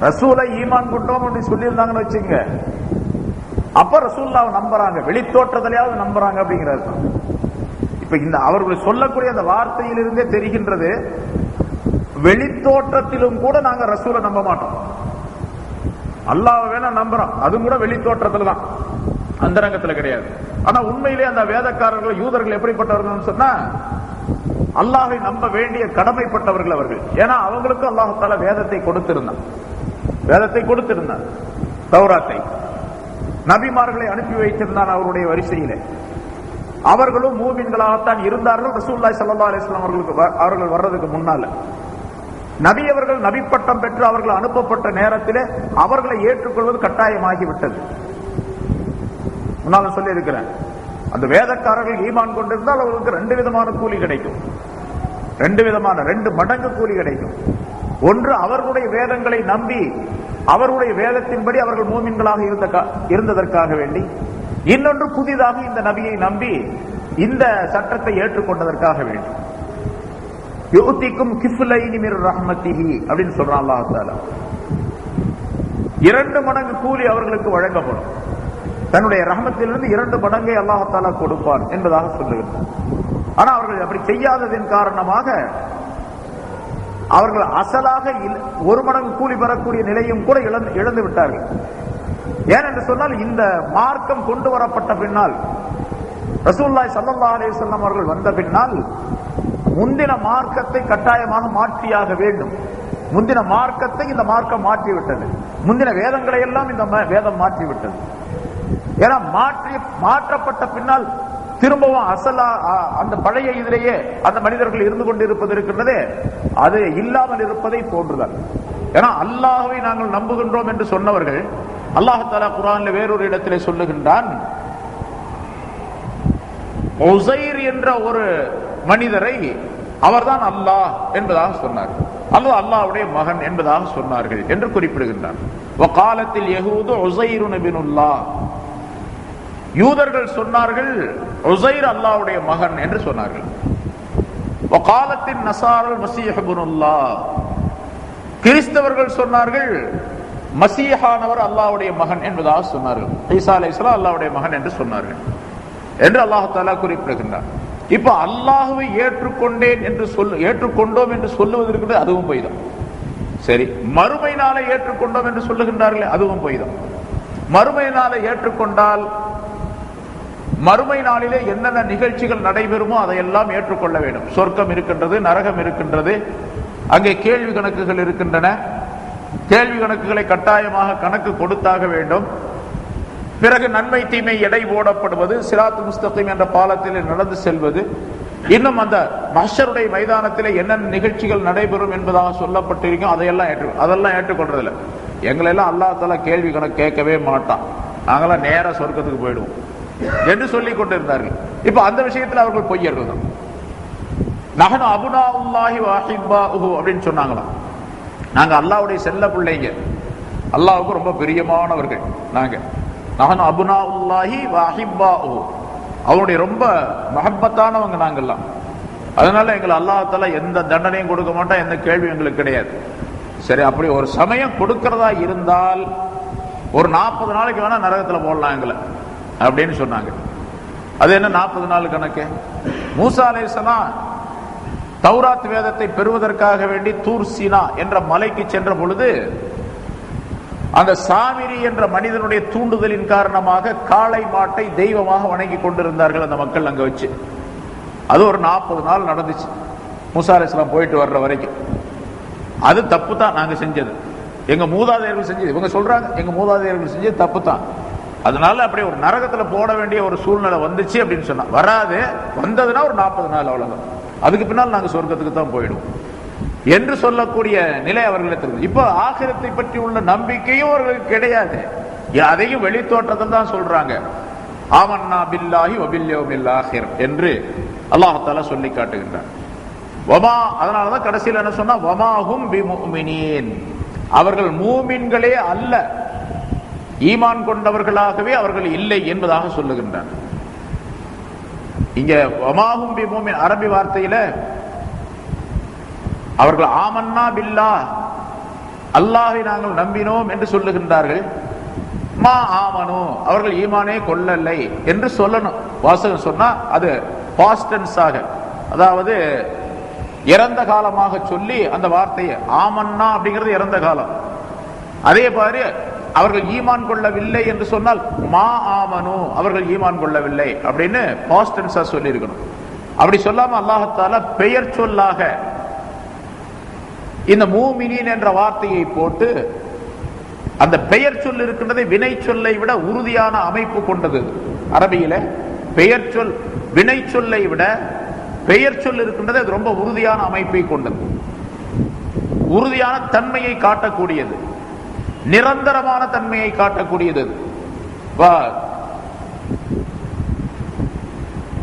[SPEAKER 1] ரசூலை ஈமான் கொண்டோம் அப்படின்னு சொல்லியிருந்தாங்கன்னு வச்சுங்க, அப்ப ரசூலுல்லாஹ்வை நம்புறாங்க, வெளித்தோற்றத்திலேயாவது நம்புறாங்க அப்படிங்கிறது. இப்ப இந்த அவர்கள் சொல்லக்கூடிய அந்த வார்த்தையிலிருந்தே தெரிகின்றது, வெளித்தோற்றத்திலும் கூட நாங்க ரசூலை நம்ப மாட்டோம். அல்லாஹ்வை வேணா நம்புறோம், அதுவும் கூட வெளித்தோற்றத்துல தான், அந்தரங்கத்துல கிடையாது. ஆனா உண்மையிலே அந்த வேதக்காரர்கள், யூதர்கள் எப்படிப்பட்டவர்கள் சொன்னா, அல்லாஹ்வை நம்ப வேண்டிய கடமைப்பட்டவர்கள் அவர்கள். ஏன்னா அவங்களுக்கும் அல்லாஹ் தஆலா வேதத்தை கொடுத்திருந்தான், தௌராத்தை, நபிமார்களை அனுப்பி வைத்திருந்தான் அவருடைய வரிசையிலே. அவர்களும் மூமின்களாகத்தான் இருந்தார்கள் ரசூலுல்லாஹி ஸல்லல்லாஹு அலைஹி வஸல்லம் அவர்கள் வர்றதுக்கு முன்னால. நபி அவர்கள் நபி பட்டம் பெற்று அவர்கள் அனுப்பப்பட்ட நேரத்திலே அவர்களை ஏற்றுக்கொள்வது கட்டாயமாகிவிட்டது. முன்னால சொல்லி இருக்கிறேன், அந்த வேதக்காரர்கள் ஈமான் கொண்டிருந்தால் அவர்களுக்கு 2 விதமான கூலி கிடைக்கும். 2 மடங்கு கூலி கிடைக்கும். ஒன்று அவர்களுடைய வேதங்களை நம்பி அவர்களுடைய வேதத்தின்படி அவர்கள் மூமின்களாக இருந்ததற்காக வேண்டி, இன்னொன்று புதிதாக இந்த நபியை நம்பி இந்த சட்டத்தை ஏற்றுக்கொண்டதற்காக வேண்டி. யுத்திக்கும் கிஃப்லைனி மிர் ரஹ்மத்திஹி அப்படின்னு சொல்றான் அல்லாஹ் தஆலா. 2 மடங்கு கூலி அவர்களுக்கு வழங்கப்படும். தன்னுடைய ரஹ்மத்திலிருந்து 2 மடங்கை அல்லாஹ் தஆலா கொடுப்பான் என்பதாக சொல்லுகிறார். ஆனா அவர்கள் அப்படி செய்யாததின் காரணமாக அவர்கள் அசலாக 1 மடங்கு கூலி பெறக்கூடிய நிலையும் கூட இழந்து விட்டார்கள். ஏனென்று சொன்னால், இந்த மார்க்கம் கொண்டு வரப்பட்ட பின்னால், ரசூலுல்லாஹி ஸல்லல்லாஹு அலைஹி வஸல்லம் அவர்கள் வந்த பின்னால் முந்தின மார்க்கத்தை கட்டாயமாக மாற்றியாக வேண்டும். முந்தின மார்க்கத்தை இந்த மார்க்கம் மாற்றிவிட்டது. முந்தின வேதங்களை எல்லாம் இந்த வேதம் மாற்றிவிட்டது. ஏன்னா மாற்றப்பட்ட பின்னால் திரும்பவும் அசலா அந்த பழைய இதிலேயே அந்த மனிதர்கள் இருந்து கொண்டிருப்பது இருக்கின்றதே, அது இல்லாமல் இருப்பதை போன்றுதான். ஏன்னா அல்லாஹ்வை நாங்கள் நம்புகின்றோம் என்று சொன்னவர்கள், அல்லாஹ் தஆலா குர்ஆன்ல வேறொரு இடத்திலே சொல்லுகின்றான், உஸைர் என்ற ஒரு மனிதரை அவர்தான் அல்லாஹ் என்பதாக சொன்னார், அல்லது அல்லாஹ்வுடைய மகன் என்பதாக சொன்னார்கள் என்று குறிப்பிடுகின்றார். வகாலத்தில் யஹூது உஸைர் இப்னுல்லாஹ், யூதர்கள் சொன்னார்கள் உஸைர் அல்லாஹ்வுடைய மகன் என்று சொன்னார்கள். வகாலத்தின் நஸாரல் மஸீஹ் இப்னுல்லாஹ், கிறிஸ்தவர்கள் சொன்னார்கள் மஸீஹானவர் அல்லாஹ்வுடைய மகன் என்பதாக சொன்னார்கள். ஈசா அலைஹிஸ்ஸலாம் அல்லாஹ்வுடைய மகன் என்று சொன்னார்கள் என்று அல்லாஹ் தஆலா குறிப்பிடுகின்றார். இப்ப அல்லாஹ்வை ஏற்றுக்கொண்டோம் என்று சொல்லுவதற்கு அதுவும் பொய் தான். சரி, மறுமை நாளை ஏற்றுக்கொண்டோம் என்று சொல்லுகின்றார்களே, அதுவும் பொய் தான். மறுமை நாளை ஏற்றுக்கொண்டால் மறுமை நாளிலே என்னென்ன நிகழ்ச்சிகள் நடைபெறுமோ அதையெல்லாம் ஏற்றுக்கொள்ள வேண்டும். சொர்க்கம் இருக்கின்றது, நரகம் இருக்கின்றது, அங்கே கேள்வி கணக்குகள் இருக்கின்றன. கேள்வி கணக்குகளை கட்டாயமாக கணக்கு கொடுத்தாக வேண்டும். பிறகு நன்மை தீமை எடை போடப்படுவது, சிராத் முஸ்தகீம் என்ற பாலத்திலே நடந்து செல்வது, இன்னும் அந்த மஹ்ஷருடைய மைதானத்திலே என்னென்ன நிகழ்ச்சிகள் நடைபெறும் என்பதாக சொல்லப்பட்டிருக்கும், அதெல்லாம் ஏற்றுக்கொள்றதில்லை. எங்களெல்லாம் அல்லாஹ் தஆலா கேள்வி கணக்கு கேட்கவே மாட்டான், நாங்களாம் நேர சொர்க்கத்துக்கு போயிடுவோம் என்று சொல்லிக் கொண்டிருந்தார்கள். இப்ப அந்த விஷயத்தில் அவர்கள் பொய்யர்கள் தான். நஹ்னு அப்னாஉல்லாஹி வ அஹிப்பாஹு அப்படின்னு சொன்னாங்களாம். நாங்க அல்லாஹ்வுடைய செல்ல பிள்ளைங்க, அல்லாஹ்வுக்கு ரொம்ப பிரியமானவர்கள் நாங்க. நஹ்னு அப்னாஉல்லாஹி வ அஹிப்பாஹு, அவருடைய ரொம்ப மஹப்பத்தானவங்க நாங்கெல்லாம். அதனால எங்களை அல்லாஹ் தஆலா எந்த தண்டனையும் கொடுக்க மாட்டான், எந்த கேள்வி எங்களுக்கு கிடையாது. சரி, அப்படி ஒரு சமயம் கொடுக்கிறதா இருந்தால் ஒரு 40 நாளைக்கு வேணா நரகத்துல போடலாம் எங்களை அப்படின்னு சொன்னாங்க. அது என்ன 40 நாள் கணக்கு? மூசா அலைஹிஸ்ஸலாம் தௌராத் வேதத்தை பெறுவதற்காக வேண்டி தூர் சீனா என்ற மலைக்கு சென்ற பொழுது அந்த சாமிரி என்ற மனிதனுடைய தூண்டுதலின் காரணமாக காளை மாட்டை தெய்வமாக வணங்கி கொண்டிருந்தார்கள் அந்த மக்கள் அங்க வச்சு. அது ஒரு 40 நாள் நடந்துச்சு மூசா அலைஹிஸ்ஸலாம் போயிட்டு வர்ற வரைக்கும். அது தப்பு தான் நாங்க செஞ்சது, எங்க மூதாதையர்கள் செஞ்சது. இவங்க சொல்றாங்க எங்க மூதாதையர்கள் செஞ்சது தப்பு தான், அதனால அப்படி ஒரு நரகத்துல போட வேண்டிய ஒரு சூழ்நிலை வந்துச்சு அப்படின்னு சொன்னா வராது. வந்ததுன்னா ஒரு 40 நாள் அவ்வளவுதான், அதுக்கு பின்னால் நாங்க சொர்க்கத்துக்கு தான் போயிடுவோம் என்று சொல்லக்கூடிய நிலை அவர்களுக்கு. இப்ப ஆகிரத்தை பற்றி உள்ள நம்பிக்கையும் அவர்களுக்கு கிடையாது. அதையும் வெளி தோற்றத்தில் தான் சொல்றாங்க. ஆமன்னா பில்லாஹி வ பில் யௌமில் ஆகிர் என்று அல்லாஹ் தஆலா சொல்லி காட்டுகின்றார். வமா, அதனாலதான் கடைசியில் என்ன சொன்னா, வமாஹும் பிமுமினீன், அவர்கள் மூமின்களே அல்ல, ஈமான் கொண்டவர்களாகவே அவர்கள் இல்லை என்பதாக சொல்லுகின்றார். இங்க வமாஹும் பிமுமின் அரபி வார்த்தையில அவர்கள் ஆமன்னா பில்லாஹ், அல்லாஹை நாங்கள் நம்பினோம் என்று சொல்லுகின்றார்கள். மா ஆமனு, அவர்கள் ஈமானே கொள்ளலை என்று சொல்லணும். வாசகம் சொன்னா அது பாஸ்ட் டென்ஸ் ஆக, அதாவது இறந்த காலமாக சொல்லி அந்த வார்த்தையை, ஆமன்னா அப்படிங்கிறது இறந்த காலம். அதே மாதிரி அவர்கள் ஈமான் கொள்ளவில்லை என்று சொன்னால் மா ஆமனு, அவர்கள் ஈமான் கொள்ளவில்லை அப்படின்னு பாஸ்ட் டென்ஸா சொல்லி இருக்கணும். அப்படி சொல்லாம அல்லாஹ் தஆலா பெயர் சொல்லாக இந்த மூமினீன் என்ற வார்த்தையை போட்டு, அந்த பெயர் சொல் இருக்கின்றதை வினை சொல்லை விட உறுதியான அமைப்பு கொண்டது. அரபியில பெயர் சொல் வினை சொல்லை விட பெயர் சொல் இருக்கின்றது, அது ரொம்ப உறுதியான அமைப்பை கொண்டது, உறுதியான தன்மையை காட்டக்கூடியது, நிரந்தரமான தன்மையை காட்டக்கூடியது.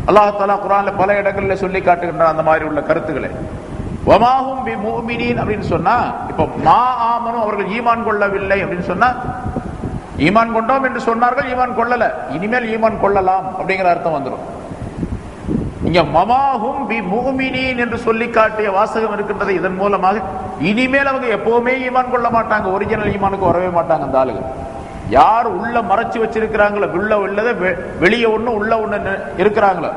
[SPEAKER 1] அல்லாஹ் தஆலா குர்ஆன்ல பல இடங்களில் சொல்லி காட்டுகின்றான் அந்த மாதிரி உள்ள கருத்துக்களை. வமாஹும் பிமுஃமினீன் அப்படின்னு சொன்னா, இப்ப மா ஆமனு அவர்கள் ஈமான் கொள்ளவில்லை அப்படின்னு சொன்னா, ஈமான் கொண்டோம் என்று சொன்னார்கள், ஈமான் கொள்ளல, இனிமேல் ஈமான் கொள்ளலாம் அப்படிங்கிற அர்த்தம் வந்துடும். இங்க மமாஹும் பிமுஃமினீன் என்று சொல்லி காட்டிய வாசகம் இருக்கின்றது. இதன் மூலமாக இனிமேல் அவங்க எப்பவுமே ஈமான் கொள்ள மாட்டாங்க, ஒரிஜினல் ஈமானுக்கு வரவே மாட்டாங்க. அந்த ஆளுங்க யார் உள்ள மறைச்சு வச்சிருக்கிறாங்களோ, உள்ளத வெளியே ஒண்ணு உள்ள ஒண்ணு இருக்கிறாங்களோ,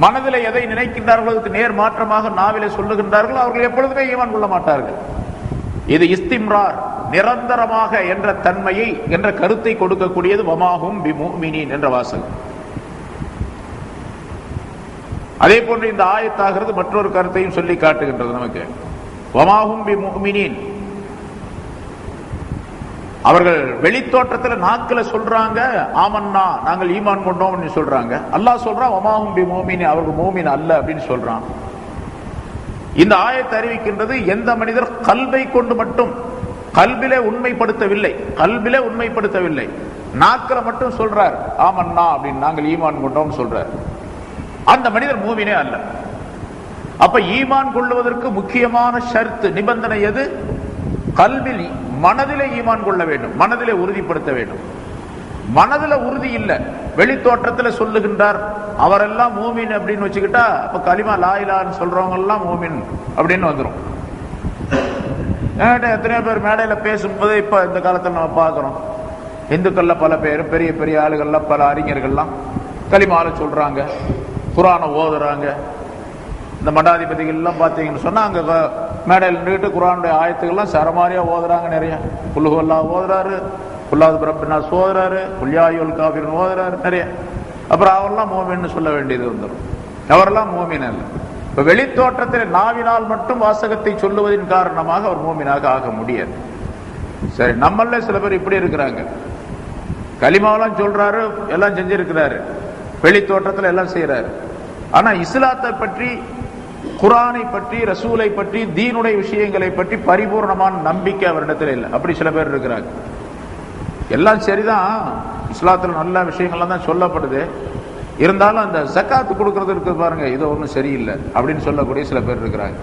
[SPEAKER 1] மனதில் எதை நினைக்கின்றார்களோ அதுக்கு நேர் மாற்றமாக நாவிலே சொல்லுகின்றார்களோ, அவர்கள் எப்பொழுதுமே ஈமான் கொள்ள மாட்டார்கள். இது இஸ்திம்ரார், நிரந்தரமாக என்ற தன்மையை என்ற கருத்தை கொடுக்கக்கூடியது வமாஹும் பிமுஃமினீன் என்ற வாசகம். அதே போன்று இந்த ஆயத்தாகிறது மற்றொரு கருத்தையும் சொல்லி காட்டுகின்றது நமக்கு. வமாஹும் பிமுஃமினீன், அவர்கள் வெளித்தோற்றத்தில் நாக்கில சொல்றாங்க ஆமன்னா நாங்கள் ஈமான் கொண்டோம் சொல்றாங்க. அல்லாஹ் சொல்றான் வமாஹும் பிமுஃமினீன், அவர்கள் மூமின் அல்ல அப்படின்னு சொல்றான். இந்த ஆயத்தை அறிவிக்கின்றது எந்த மனிதர் கல்வை கொண்டு மட்டும், கல்விலே உண்மைப்படுத்தவில்லை, நாக்கில மட்டும் சொல்றார் ஆமன்னா அப்படின்னு நாங்கள் ஈமான் கொண்டோம் சொல்றார், அந்த மனிதர் மூமினே அல்ல. அப்ப ஈமான் கொள்வதற்கு முக்கியமான ஷர்த், நிபந்தனை எது? கல்வில் மனதிலே ஈமான் கொள்ள வேண்டும், மனதிலே உறுதிப்படுத்த வேண்டும். மனதில உறுதி இல்ல, வெளி தோற்றத்தில் சொல்லுகின்றார் அவரெல்லாம் மூமின் அப்படின்னு வச்சுக்கிட்டா, அப்ப கலிமா லா இலாஹன்னு சொல்றவங்க எல்லாம் மூமின் அப்படின்னு வந்துடும். எத்தனையோ பேர் மேடையில பேசும்போது இப்ப இந்த காலத்தில் நம்ம பார்க்கிறோம், இந்துக்கள்ல பல பேர், பெரிய பெரிய ஆளுகள்ல பல அறிஞர்கள்லாம் கலிமால சொல்றாங்க, குரானை ஓதுறாங்க. இந்த மடாதிபதிகள் எல்லாம் பார்த்தீங்கன்னு சொன்னா அங்க மேடையில் நின்றுட்டு குரானுடைய ஆயத்துக்கள்லாம் சரமாரியா ஓதுறாங்க. நிறைய குல்ஹுவல்லா ஓதுறாரு, குல்லாது பிரப்பினாஸ் ஓதுறாரு, குல்யாயுல் காஃபிரூன் ஓதுறாரு நிறைய. அப்புறம் அவரெல்லாம் மோமின்னு சொல்ல வேண்டியது வந்துடும். அவரெல்லாம் மோமின் அல்ல. இப்ப வெளித்தோற்றத்தில் நாவினால் மட்டும் வாசகத்தை சொல்லுவதன் காரணமாக அவர் மோமினாக ஆக முடியாது. சரி, நம்மள சில பேர் இப்படி இருக்கிறாங்க, கலிமாவெல்லாம் சொல்றாரு, எல்லாம் செஞ்சிருக்கிறாரு, வெளி தோற்றத்தில் எல்லாம் செய்யறாரு. ஆனா இஸ்லாத்தை பற்றி, குரானை பற்றி, ரசூலை பற்றி, தீனுடைய விஷயங்களை பற்றி பரிபூர்ணமான நம்பிக்கை அவரிடத்தில் இல்லை. அப்படி சில பேர் இருக்கிறாங்க. எல்லாம் சரிதான், இஸ்லாத்தில் நல்ல விஷயங்கள்லாம் தான் சொல்லப்படுது, இருந்தாலும் அந்த ஜக்காத்து கொடுக்கறது இருக்கு பாருங்க, இது ஒன்றும் சரியில்லை அப்படின்னு சொல்லக்கூடிய சில பேர் இருக்கிறாங்க.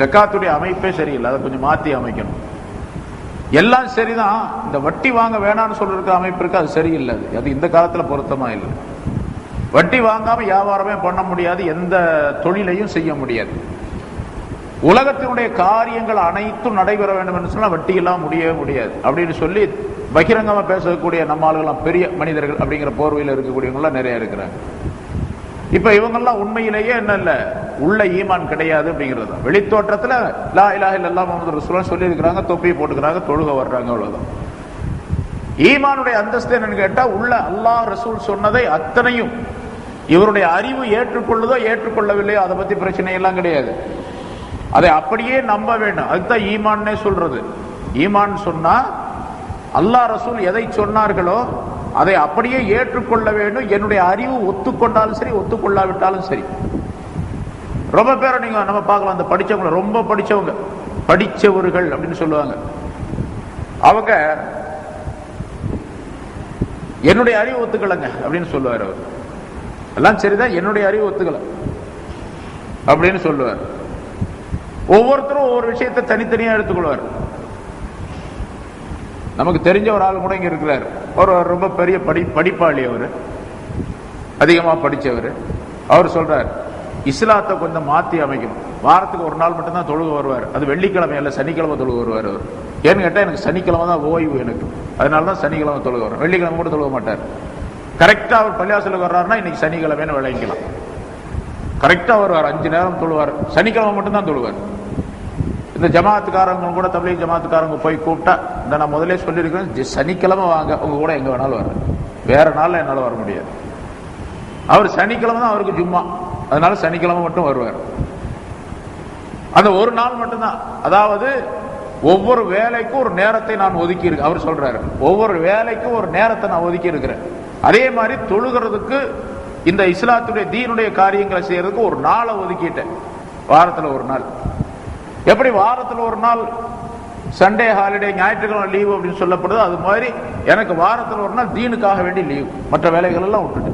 [SPEAKER 1] ஜக்காத்துடைய அமைப்பே சரியில்லை, அதை கொஞ்சம் மாற்றி அமைக்கணும். எல்லாம் சரிதான், இந்த வட்டி வாங்க வேணாம்னு சொல்ற அமைப்பு இருக்கு, அது சரியில்லை, அது இந்த காலத்துல பொருத்தமா இல்லை. வட்டி வாங்காம வியாபாரமே பண்ண முடியாது, எந்த தொழிலையும் செய்ய முடியாது. உலகத்தினுடைய காரியங்கள் அனைத்தும் நடைபெற வேண்டும் என்று சொன்னா வட்டி எல்லாம் முடியவே முடியாது அப்படின்னு சொல்லி பகிரங்கமா பேசக்கூடிய நம்ம ஆளுகளாம் பெரிய மனிதர்கள் அப்படிங்கிற போர்வையில் இருக்கக்கூடியவங்களாம் நிறைய இருக்கிறாங்க. இப்ப இவங்கெல்லாம் உண்மையிலேயே என்ன இல்ல, உள்ள ஈமான் கிடையாது அப்படிங்கிறது தான். வெளித்தோற்றத்துல லா இலாஹ இல்லல்லாஹ் முஹம்மது ரசூலுல்லாஹ் சொல்லி இருக்கிறாங்க, தொப்பி போட்டுக்கிறாங்க, தொழுக வர்றாங்க, அவ்வளவுதான். ஈமானுடைய அந்தஸ்து என்னன்னு கேட்டா, உள்ள அல்லாஹ் ரசூல் சொன்னதை அத்தனையும் இவருடைய அறிவு ஏற்றுக்கொள்ளுதோ ஏற்றுக்கொள்ளவில்லையோ அதை பத்தி பிரச்சனை எல்லாம் கிடையாது, அதை அப்படியே நம்ப வேண்டும். அதுதான் ஈமான்னே சொல்றது. ஈமான் சொன்னா அல்லாஹ் ரசூல் எதை சொன்னார்களோ அதை அப்படியே ஏற்றுக்கொள்ள வேண்டும். என்னுடைய அறிவு ஒத்துக்கொண்டாலும் சரி, ஒத்துக்கொள்ளாவிட்டாலும் சரி. ரொம்ப பேரை நீங்க நம்ம பார்க்கலாம், அந்த படிச்சவங்க, ரொம்ப படிச்சவங்க, படிச்சவர்கள் அப்படின்னு சொல்லுவாங்க. அவங்க என்னுடைய அறிவு ஒத்துக்கலங்க அப்படின்னு சொல்லுவார். அவர் எல்லாம் சரிதான், என்னுடைய அறிவு ஒத்துக்கல அப்படின்னு சொல்லுவார். ஒவ்வொருத்தரும் ஒவ்வொரு விஷயத்தை தனித்தனியா எடுத்துக்கொள்வார். நமக்கு தெரிஞ்ச ஒரு ஆள் கூட இங்க இருக்கிறார், ஒரு ரொம்ப பெரிய படிப்பாளி, அவர் அதிகமா படிச்சவர். அவர் சொல்றார், இஸ்லாத்தை கொஞ்சம் மாத்தி அமைக்கணும், வாரத்துக்கு ஒரு நாள் மட்டும்தான் தொழுக வருவார், அது வெள்ளிக்கிழமை அல்ல சனிக்கிழமை தொழுக வருவார். அவர் ஏன்னு கேட்டா, எனக்கு சனிக்கிழமை தான் ஓய்வு எனக்கு, அதனாலதான் சனிக்கிழமை தொழுக வரும், வெள்ளிக்கிழமை கூட தொழுக மாட்டார். கரெக்டா அவர் பள்ளியாசலுக்கு வர்றாருன்னா இன்னைக்கு சனிக்கிழமைன்னு விளங்கிக்கலாம். கரெக்டா வருவார், 5 நேரம் தொழுவார், சனிக்கிழமை மட்டும்தான் தொழுவார். இந்த ஜமாத்துக்காரங்க கூட, தப்லீக் ஜமாத்துக்காரங்க போய் கூப்பிட்டா, இந்த நான் முதலே சொல்லியிருக்கிறேன், சனிக்கிழமை வாங்க, உங்க கூட எங்க வேணாலும் வர்றேன், வேற நாள்ல என்னால வர முடியாது. அவர் சனிக்கிழமை தான் அவருக்கு ஜும்மா, அதனால சனிக்கிழமை மட்டும் வருவார். அந்த ஒரு நாள் மட்டும்தான், அதாவது ஒவ்வொரு வேலைக்கும் ஒரு நேரத்தை நான் ஒதுக்கி இருக்கேன். அவர் சொல்றாரு, ஒவ்வொரு வேலைக்கும் ஒரு நேரத்தை நான் ஒதுக்கி இருக்கிறேன். அதே மாதிரி தொழுகிறதுக்கு, இந்த இஸ்லாத்துடைய தீனுடைய காரியங்களை செய்யறதுக்கு ஒரு நாளை ஒதுக்கிட்டேன், வாரத்தில் ஒரு நாள். எப்படி வாரத்தில் ஒரு நாள் சண்டே ஹாலிடே, ஞாயிற்றுக்கிழமை லீவு அப்படின்னு சொல்லப்படுது, அது மாதிரி எனக்கு வாரத்தில் ஒரு நாள் தீனுக்காக வேண்டி லீவு, மற்ற வேலைகள் எல்லாம் விட்டுட்டு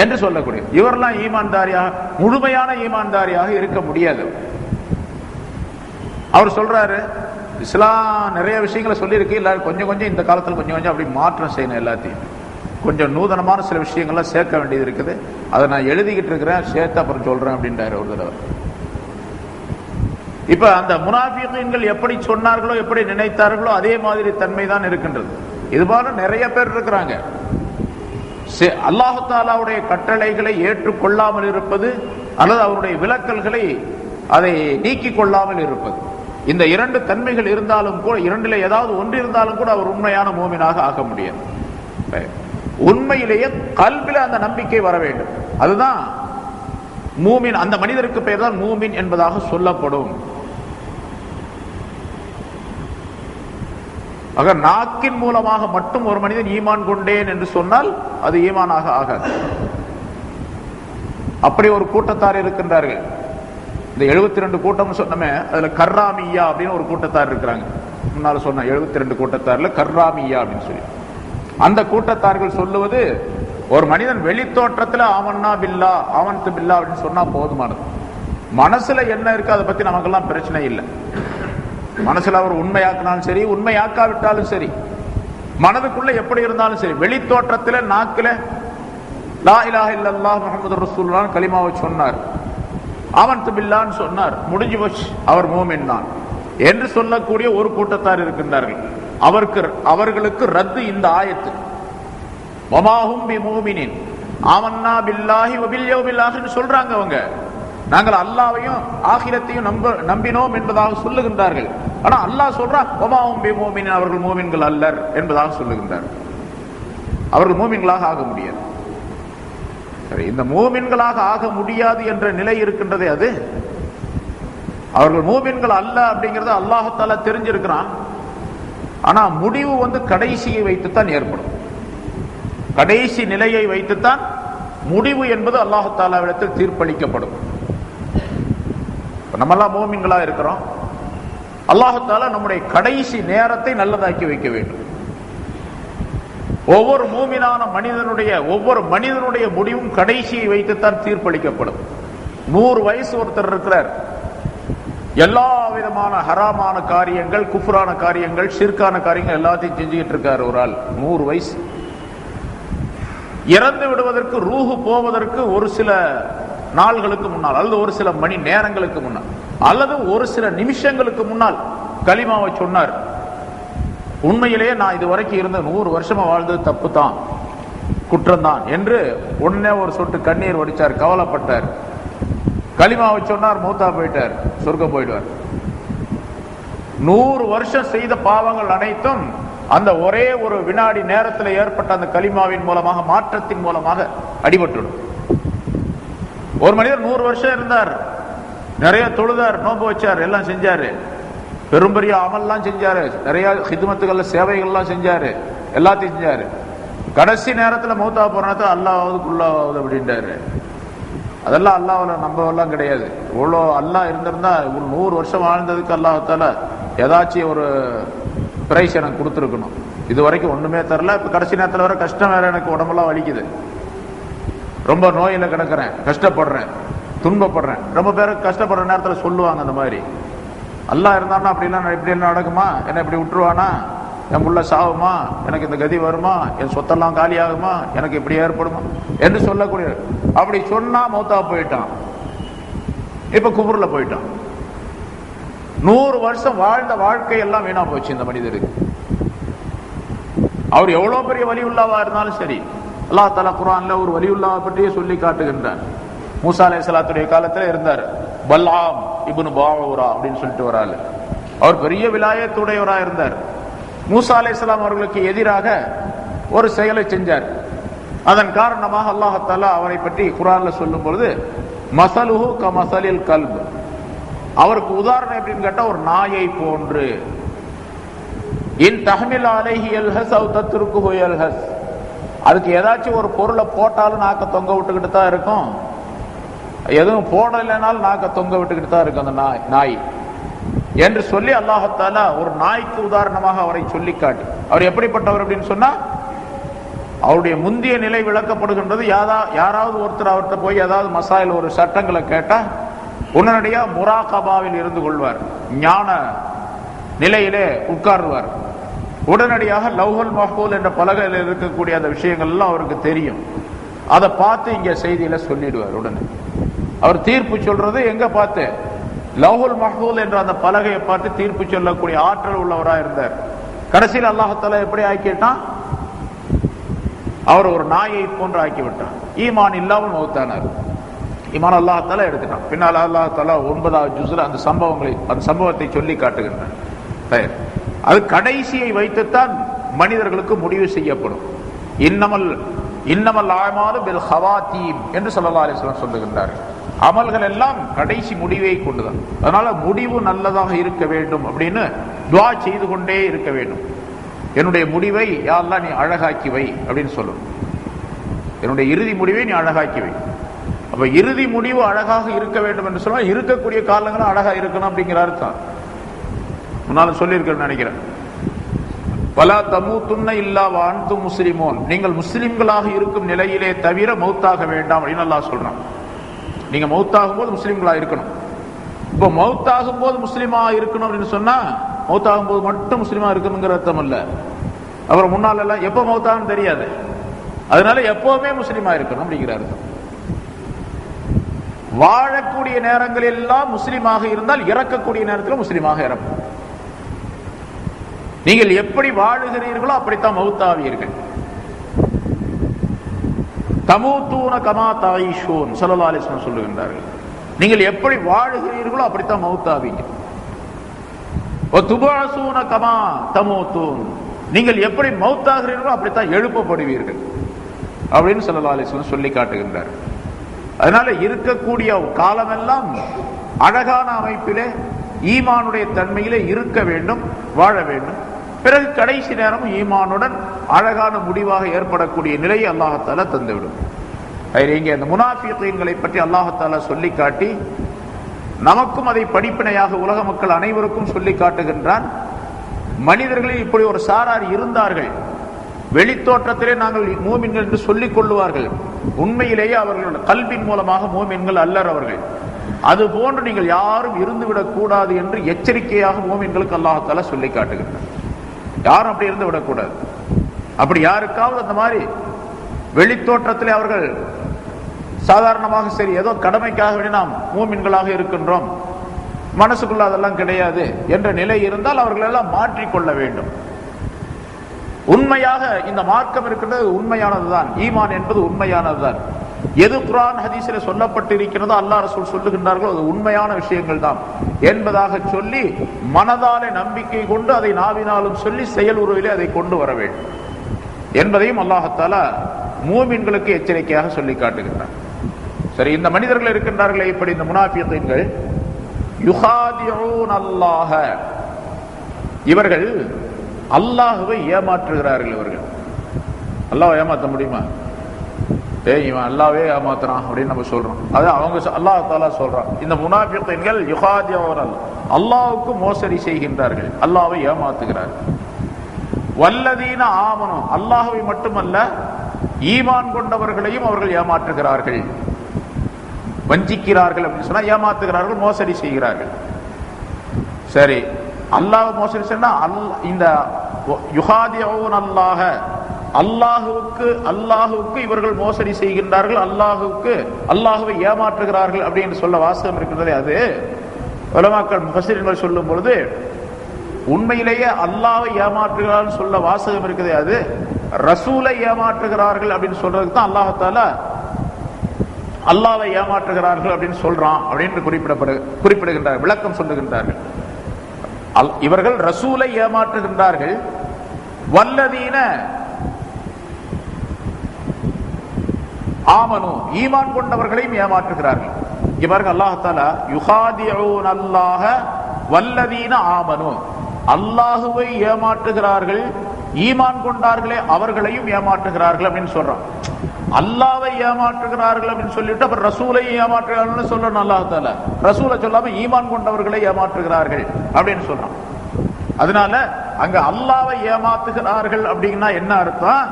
[SPEAKER 1] என்று சொல்லக்கூடிய இவரெல்லாம் ஈமான்தாரியாக, முழுமையான ஈமான்தாரியாக இருக்க முடியாது. அவர் சொல்றாரு, இஸ்லாம் நிறைய விஷயங்களை சொல்லியிருக்கு, இல்ல கொஞ்சம் கொஞ்சம் இந்த காலத்தில் கொஞ்சம் கொஞ்சம் அப்படி மாற்றம் செய்யணும், எல்லாத்தையும் கொஞ்சம் நூதனமான சில விஷயங்கள்லாம் சேர்க்க வேண்டியது இருக்குது, அதை நான் எழுதிக்கிட்டு இருக்கிறேன், சேர்த்து அப்புறம் சொல்றேன் அப்படின்றாரு ஒரு தடவை. இப்ப அந்த முனாஃபிகீன்கள் எப்படி சொன்னார்களோ, எப்படி நினைத்தார்களோ அதே மாதிரி தன்மை தான் இருக்கின்றது. இது போல நிறைய பேர் இருக்கிறாங்க. அல்லாஹ் தஆலாவுடைய கட்டளைகளை ஏற்றுக்கொள்ளாமல் இருப்பது அல்லது அவருடைய விலக்கல்களை அதை நீக்கிக் கொள்ளாமல் இருப்பது, இந்த இரண்டு தன்மைகள் இருந்தாலும் கூட, இரண்டிலே ஏதாவது ஒன்று இருந்தாலும் கூட அவர் உண்மையான மூமினாக ஆக முடியாது. உண்மையிலேயே கல்வில அந்த நம்பிக்கை வர வேண்டும். அதுதான் மூமின். அந்த மனிதருக்கு பெயர் தான் மூமின் என்பதாக சொல்லப்படும். ஆக நாக்கின் மூலமாக மட்டும் ஒரு மனிதன் ஈமான் கொண்டேன் என்று சொன்னால் அது ஈமானாக ஆகாது. அப்படி ஒரு கூட்டத்தார் இருக்கின்றார்கள். இந்த 72 கூட்டம் சொன்னமே, அதுல கர்ராமியா அப்படின்னு ஒரு கூட்டத்தார் இருக்கிறாங்க. முன்னால சொன்ன 72 கூட்டத்தார்ல கர்ராமியா அப்படின்னு சொல்லி, அந்த கூட்டத்தார்கள் சொல்லுவது, ஒரு மனிதன் வெளி தோற்றத்துல ஆமன்னா பில்லா ஆமன்து பில்லா அப்படின்னு சொன்னா போதுமானது. மனசுல என்ன இருக்கு அதை பத்தி நமக்கெல்லாம் பிரச்சனை இல்லை. மனசுல அவர் உண்மையாக்கினாலும் சரி, உண்மையாக்காவிட்டாலும் சரி, மனதுக்குள்ள எப்படி இருந்தாலும் சரி, வெளி தோற்றத்துல நாக்குல லா இலாஹ இல்லல்லாஹ் முஹம்மது ரசூலுல்லாஹ் கலிமாவை சொன்னார், ஆமன்து பில்லான்னு சொன்னார், முடிஞ்சு போச்சு, அவர் மூமின் தான் என்று சொல்லக்கூடிய ஒரு கூட்டத்தார் இருக்கின்றார்கள். அவர்களுக்கு ரத்து இந்த ஆயத்து, வமாஹும் பிமூமினின் ஆமன்னா பில்லாஹி வபில் யௌமில் ஆகிர் சொல்றாங்க. அவங்க நாங்கள் அல்லாஹ்வையும் ஆகிரத்தையும் நம்பினோம் என்பதாக சொல்லுகின்றார்கள். ஆனா அல்லாஹ் சொல்றான் வமாஹும் பிமூமினின், அவர்கள் மூமின்கள் அல்லர் என்பதாக சொல்லுகின்றார்கள். அவர்கள் மூமின்களாக ஆக முடியாது. சரி, இந்த மூமின்களாக ஆக முடியாது என்ற நிலை இருக்கின்றதே, அது அவர்கள் மூமின்கள் அல்ல அப்படிங்கறத அல்லாஹ் தஆலா தெரிஞ்சிருக்கிறான். ஆனா முடிவு கடைசியை வைத்துத்தான் ஏற்படும். கடைசி நிலையை வைத்துத்தான் முடிவு என்பது அல்லாஹ் தஆலாவிடத்தில் தீர்ப்பளிக்கப்படும். நம்மெல்லாம் மூமின்களா இருக்கிறோம். அல்லாஹ் தஆலா நம்முடைய கடைசி நேரத்தை நல்லதாக்கி வைக்க வேண்டும். ஒவ்வொரு மூமினான ஒவ்வொரு மனிதனுடைய முடிவும் கடைசியை வைத்துத்தான் தீர்ப்பளிக்கப்படும். 100 வயசு ஒருத்தர் இருக்கிறார், எல்லா விதமான ஹராமான காரியங்கள், குஃப்ரான காரியங்கள், ஷிர்கான காரியங்கள் எல்லாத்தையும் செஞ்சுக்கிட்டு இருக்காரு ஒரு ஆள். 100 வயசு. இறந்து விடுவதற்கு, ரூஹு போவதற்கு ஒரு சில நாள்களுக்கு முன்னால், அல்லது ஒரு சில மணி நேரங்களுக்கு முன்னால், அல்லது ஒரு சில நிமிஷங்களுக்கு முன்னால் கலிமாவை சொன்னார். உண்மையிலேயே நான் இதுவரைக்கும் இருந்த 100 வருஷமா வாழ்ந்தது தப்பு தான், குற்றம் தான் என்று உடனே ஒரு சொட்டு கண்ணீர் வடிச்சார், கவலைப்பட்டார். கலிமாவை சொன்னார், மூத்தா போயிட்டார், சொர்க்கம் போயிடுவார். 100 வருஷம் செய்த பாவங்கள் அனைத்தும் அந்த ஒரே ஒரு வினாடி நேரத்தில் ஏற்பட்ட அந்த கலிமாவின் மூலமாக, மாற்றத்தின் மூலமாக அடிபட்டுடும். ஒரு மனிதர் 100 வருஷம் இருந்தார், நிறைய தொழுதார், நோன்பு வச்சார், எல்லாம் செஞ்சாரு, பெரும்பெரிய அமல்லாம் செஞ்சாரு, நிறைய ஹிதுமத்துகள்ல சேவைகள்லாம் செஞ்சாரு, எல்லாத்தையும் செஞ்சாரு. கடைசி நேரத்தில் மௌத்தா போற நேரத்தில் அல்லாஹ்வுக்குள்ளாவது அப்படின்றாரு. அதெல்லாம் அல்லாஹ்வுல நம்பவெல்லாம் கிடையாது. இவ்வளோ அல்லாஹ் இருந்திருந்தா 100 வருஷம் வாழ்ந்ததுக்கு அல்லாஹ் தஆலா ஏதாச்சும் ஒரு பிரைஸ் எனக்கு கொடுத்துருக்கணும். இது வரைக்கும் ஒண்ணுமே தரல, இப்ப கடைசி நேரத்தில் வர கஷ்டம் வேற, எனக்கு உடம்பெல்லாம் வலிக்குது, ரொம்ப நோயில கிடக்கிறேன், கஷ்டப்படுறேன், துன்பப்படுறேன். ரொம்ப பேருக்கு கஷ்டப்படுற நேரத்தில் சொல்லுவாங்க அந்த மாதிரி, அல்லாஹ் இருந்தான்னா அப்படிலாம் இப்படி எல்லாம் நடக்குமா, என்ன இப்படி விட்டுருவானா, என் புள்ள சாவுமா, எனக்கு இந்த கதி வருமா, என் சொத்தெல்லாம் காலி ஆகுமா, எனக்கு இப்படி ஏற்படுமா என்று சொல்லக்கூடிய, அப்படி சொன்னா மௌத்தா போயிட்டான், இப்ப குபுர்ல போயிட்டான். 100 வருஷம் வாழ்ந்த வாழ்க்கை எல்லாம் வீணா போச்சு இந்த மனிதருக்கு. அவர் எவ்வளவு பெரிய வலியுல்லாவா இருந்தாலும் சரி, அல்லாஹ் தஆலா குர்ஆன்ல ஒரு வலியுல்லாவை பற்றியே சொல்லி காட்டுகின்றார். மூசா அலைஹிஸ்ஸலாத்துடைய காலத்துல இருந்தார் பல்ஆம் இப்னு பாஊரா அப்படின்னு சொல்லிட்டு ஒரு ஆளு. அவர் பெரிய விலாயத்துடையவரா இருந்தார். மூசா அலைஹிஸ்ஸலாம் அவர்களுக்கு எதிராக ஒரு செயலை செஞ்சார். அதன் காரணமாக அல்லாஹ் தஆலா அவரை பற்றி குர்ஆன்ல சொல்லும் பொழுது, மஸலுஹு கமஸலில் கல்ப், அவருக்கு உதாரணம் எப்படின்னு கேட்டா ஒரு நாயை போன்று. இன் தஹ்மில் அலைஹி யல்ஹஸ் அவ் தத்ருகுஹு யல்ஹஸ், அதுக்கு ஏதாச்சும் ஒரு பொருளை போட்டாலும் நாக்க தொங்க விட்டுக்கிட்டு தான் இருக்கும், எதுவும் போடலைனாலும் நாக்க தொங்க விட்டுக்கிட்டு தான் இருக்கும் அந்த நாய் என்று சொல்லி அல்லாஹ் தஆலா ஒரு நாய்க்கு உதாரணமாக அவரை சொல்லி காட்டி, அவர் எப்படிப்பட்டவர் அப்படின்னு சொன்னா, அவருடைய முந்திய நிலை விளக்கப்படுகின்றது. யாராவது ஒருத்தர் அவர்கிட்ட போய் ஏதாவது மசாயில் ஒரு சட்டங்களை கேட்டா உடனடியாக முராகபாவில் இருந்து கொள்வார், ஞான நிலையிலே உட்கார்வார். உடனடியாக லௌஹுல் மஹ்பூல் என்ற பலகையில் இருக்கக்கூடிய அந்த விஷயங்கள் எல்லாம் அவருக்கு தெரியும். அதை பார்த்து இங்க செய்தியில சொல்லிடுவார். உடனே அவர் தீர்ப்பு சொல்றது எங்க பார்த்து? லௌஹுல் மஹ்பூல் என்ற அந்த பலகையை பார்த்து தீர்ப்பு சொல்லக்கூடிய ஆற்றல் உள்ளவராக இருந்தார். கடைசியில் அல்லாஹ்தாலா எப்படி ஆக்கிட்டான்? அவர் ஒரு நாயை போன்று ஆக்கிவிட்டான். ஈமான் இல்லாமல் மௌத்தானார். ஈமான் அல்லாஹ்தாலா எடுத்துட்டான். பின்னால் அல்லாஹ்தாலா 9வது ஜுஸ்ல அந்த சம்பவத்தை சொல்லி காட்டுகின்றான். அது கடைசியை வைத்துத்தான் மனிதர்களுக்கு முடிவு செய்யப்படும். இன்னமல் ஆமாலு பில் ஹவாத்தீம் என்று ஸல்லல்லாஹு அலைஹி வஸல்லம் சொல்லுகின்றார்கள். அமல்கள் எல்லாம் கடைசி முடிவை கொண்டுதான். அதனால முடிவு நல்லதாக இருக்க வேண்டும் அப்படின்னு துஆ செய்து கொண்டே இருக்க வேண்டும். என்னுடைய முடிவை யா அல்லாஹ் நீ அழகாக்கி வை அப்படின்னு சொல்லணும். என்னுடைய இறுதி முடிவை நீ அழகாக்கி வை. அப்ப இறுதி முடிவு அழகாக இருக்க வேண்டும் என்று சொன்னா இருக்கக்கூடிய காலங்களும் அழகா இருக்கணும் அப்படிங்கிற அர்த்தம். முன்னாலும் சொல்லியிருக்கேன்னு நினைக்கிறேன். வலா தமூதுன்ன இல்லா வ அன்தும் முஸ்லிமூன், நீங்கள் முஸ்லிம்களாக இருக்கும் நிலையிலே தவிர மௌத்தாக வேண்டாம் அப்படின்னு அல்லாஹ் சொல்றான். நீங்க மௌத்தாகும் போது முஸ்லிம்களா இருக்கணும். இப்போ மௌத்தாகும் போது முஸ்லிமா இருக்கணும் அப்படின்னு சொன்னா மௌத்தாகும் போது மட்டும் முஸ்லிமா இருக்கணுங்கிற அர்த்தம் அல்ல. அப்புறம் முன்னால எல்லாம் எப்ப மௌத்தாகும் தெரியாது, அதனால எப்பவுமே முஸ்லிமா இருக்கணும் அப்படிங்கிற அர்த்தம். வாழக்கூடிய நேரங்கள் எல்லாம் முஸ்லிமாக இருந்தால் இறக்கக்கூடிய நேரத்தில் முஸ்லிமாக இறக்கும். நீங்கள் எப்படி வாழுகிறீர்களோ அப்படித்தான் மௌத்தாவீர்கள். தமூத்தூன கமா தாயிஷூன் ஸல்லல்லாஹு அலைஹி வஸல்லம் சொல்லுகின்றார்கள். நீங்கள் எப்படி வாழுகிறீர்களோ அப்படித்தான் மௌத்தாவீங்க. வதுபஅஸூன கமா தமூத்தூன், நீங்கள் எப்படி மௌத்தாகிறீர்களோ அப்படித்தான் எழுப்பப்படுவீர்கள் அப்படின்னு ஸல்லல்லாஹு அலைஹி வஸல்லம் சொல்லி காட்டுகின்றார். அதனால இருக்கக்கூடிய காலமெல்லாம் அழகான அமைப்பிலே ஈமானுடைய தன்மையிலே இருக்க வேண்டும், வாழ வேண்டும். பிறகு கடைசி நேரம் ஈமானுடன் அழகான முடிவாக ஏற்படக்கூடிய நிலையை அல்லாஹ்தாலா தந்துவிடும். இங்கே அந்த முனாஃபிகீன்களை பற்றி அல்லாஹ்தாலா சொல்லி காட்டி நமக்கும் அதை படிப்பினையாக உலக மக்கள் அனைவருக்கும் சொல்லி காட்டுகின்றான். மனிதர்களில் இப்படி ஒரு சாரார் இருந்தார்கள். வெளித்தோற்றத்திலே நாங்கள் மூமின்கள் என்று சொல்லிக் கொள்ளுவார்கள், உண்மையிலேயே அவர்களோட கல்வின் மூலமாக மூமின்கள் அல்லர் அவர்கள். அது போன்று நீங்கள் யாரும் இருந்துவிடக் கூடாது என்று எச்சரிக்கையாக மூமின்களுக்கு அல்லாஹ்தாலா சொல்லி காட்டுகின்றார். யாரும் அப்படி இருந்து விடக்கூடாது. அப்படி யாருக்காவது அந்த மாதிரி வெளித்தோற்றத்திலே அவர்கள் சாதாரணமாக சரி ஏதோ கடமைக்காக வேண்டி நாம் மூமின்களாக இருக்கின்றோம், மனசுக்குள்ள அதெல்லாம் கிடையாது என்ற நிலை இருந்தால் அவர்கள் எல்லாம் மாற்றிக்கொள்ள வேண்டும். உண்மையாக இந்த மார்க்கம் இருக்கின்றது உண்மையானதுதான், ஈமான் என்பது உண்மையானதுதான். எது குர்ஆன் ஹதீஸிலே சொல்லப்பட்டு இருக்கிறதோ அல்லாஹ் ரசூல் சொல்லுகின்றார்களோ அது உண்மையான விஷயங்கள் தான் என்பதாக சொல்லி மனதாலே நம்பிக்கை கொண்டு அதை நாவினாலும் சொல்லி செயல் உருவிலே அதை கொண்டு வர வேண்டும் என்பதையும் அல்லாஹ்தாலா மூமின்களுக்கு எச்சரிக்கையாக சொல்லி காட்டுகின்றார். சரி, இந்த மனிதர்கள் இருக்கின்றார்களே இப்படி இந்த முனாஃபிகீன்கள், யுகாதிஊன் அல்லாஹ, இவர்கள் அல்லாஹ்வை ஏமாற்றுகிறார்கள். இவர்கள் அல்லாஹ்வை ஏமாற்ற முடியுமா? இவன் அல்லாஹ்வே ஏமாத்துறான் அப்படின்னு நம்ம சொல்றோம். அது அவங்க அல்லாஹ்தாலா சொல்றான். இந்த முனாஃபிகீன்கள் யுகாதிஊன் அல்லாஹ்வுக்கு மோசடி செய்கின்றார்கள், அல்லாஹ்வை ஏமாத்துகிறார்கள். வல்லதீன ஆமனு, அல்லாஹ்வை மட்டுமல்ல ஈமான் கொண்டவர்களையும் அவர்கள் ஏமாற்றுகிறார்கள், வஞ்சிக்கிறார்கள் அப்படின்னு சொன்னா ஏமாத்துகிறார்கள், மோசடி செய்கிறார்கள். சரி, அல்லாஹ் மோசடி சொன்னா இந்த யுகாதிஊன் அல்லாஹ, அல்லாஹுவுக்கு இவர்கள் மோசடி செய்கின்றார்கள், அல்லாஹுவை ஏமாற்றுகிறார்கள் அப்படின்னு சொல்ல வாசகம் இருக்கின்றதே, அது உலமாக்கள் முஃபஸ்ஸிரீன்கள் சொல்லும் பொழுது உண்மையிலேயே அல்லாஹ்வை ஏமாற்றுகிறார்கள் சொல்ல வாசகம் இருக்குதே, அது ரசூலை ஏமாற்றுகிறார்கள் அப்படின்னு சொல்றதுக்கு தான் அல்லாஹ்தாலா அல்லாஹ்வை ஏமாற்றுகிறார்கள் அப்படின்னு சொல்றான் அப்படின்னு குறிப்பிடுகின்றார், விளக்கம் சொல்லுகின்றார்கள். இவர்கள் ரசூலை ஏமாற்றுகின்றார்கள், வல்லதீன ஆமனு, ஈமான் கொண்டவர்களையும் ஏமாற்றுகிறார்கள். இவர்கள் அல்லாஹ்தாலா யுகாதிஊன் அல்லாஹ வல்லதீன ஆமனு, அல்லாஹுவை ஏமாற்றுகிறார்கள், ஈமான் கொண்டார்களே அவர்களையும் ஏமாற்றுகிறார்கள் அப்படின்னு சொல்றான். அல்லாஹ்வை ஏமாற்றுகிறார்கள் அப்படின்னு சொல்லிட்டு அப்புறம் ரசூலை ஏமாற்றுகிறார்கள் சொல்லணும். அல்லாஹ்தாலா ரசூலை சொல்லாம ஈமான் கொண்டவர்களை ஏமாற்றுகிறார்கள் அப்படின்னு சொல்றான். அதனால அங்க அல்லாஹ்வை ஏமாத்துகிறார்கள் அப்படின்னா என்ன அர்த்தம்?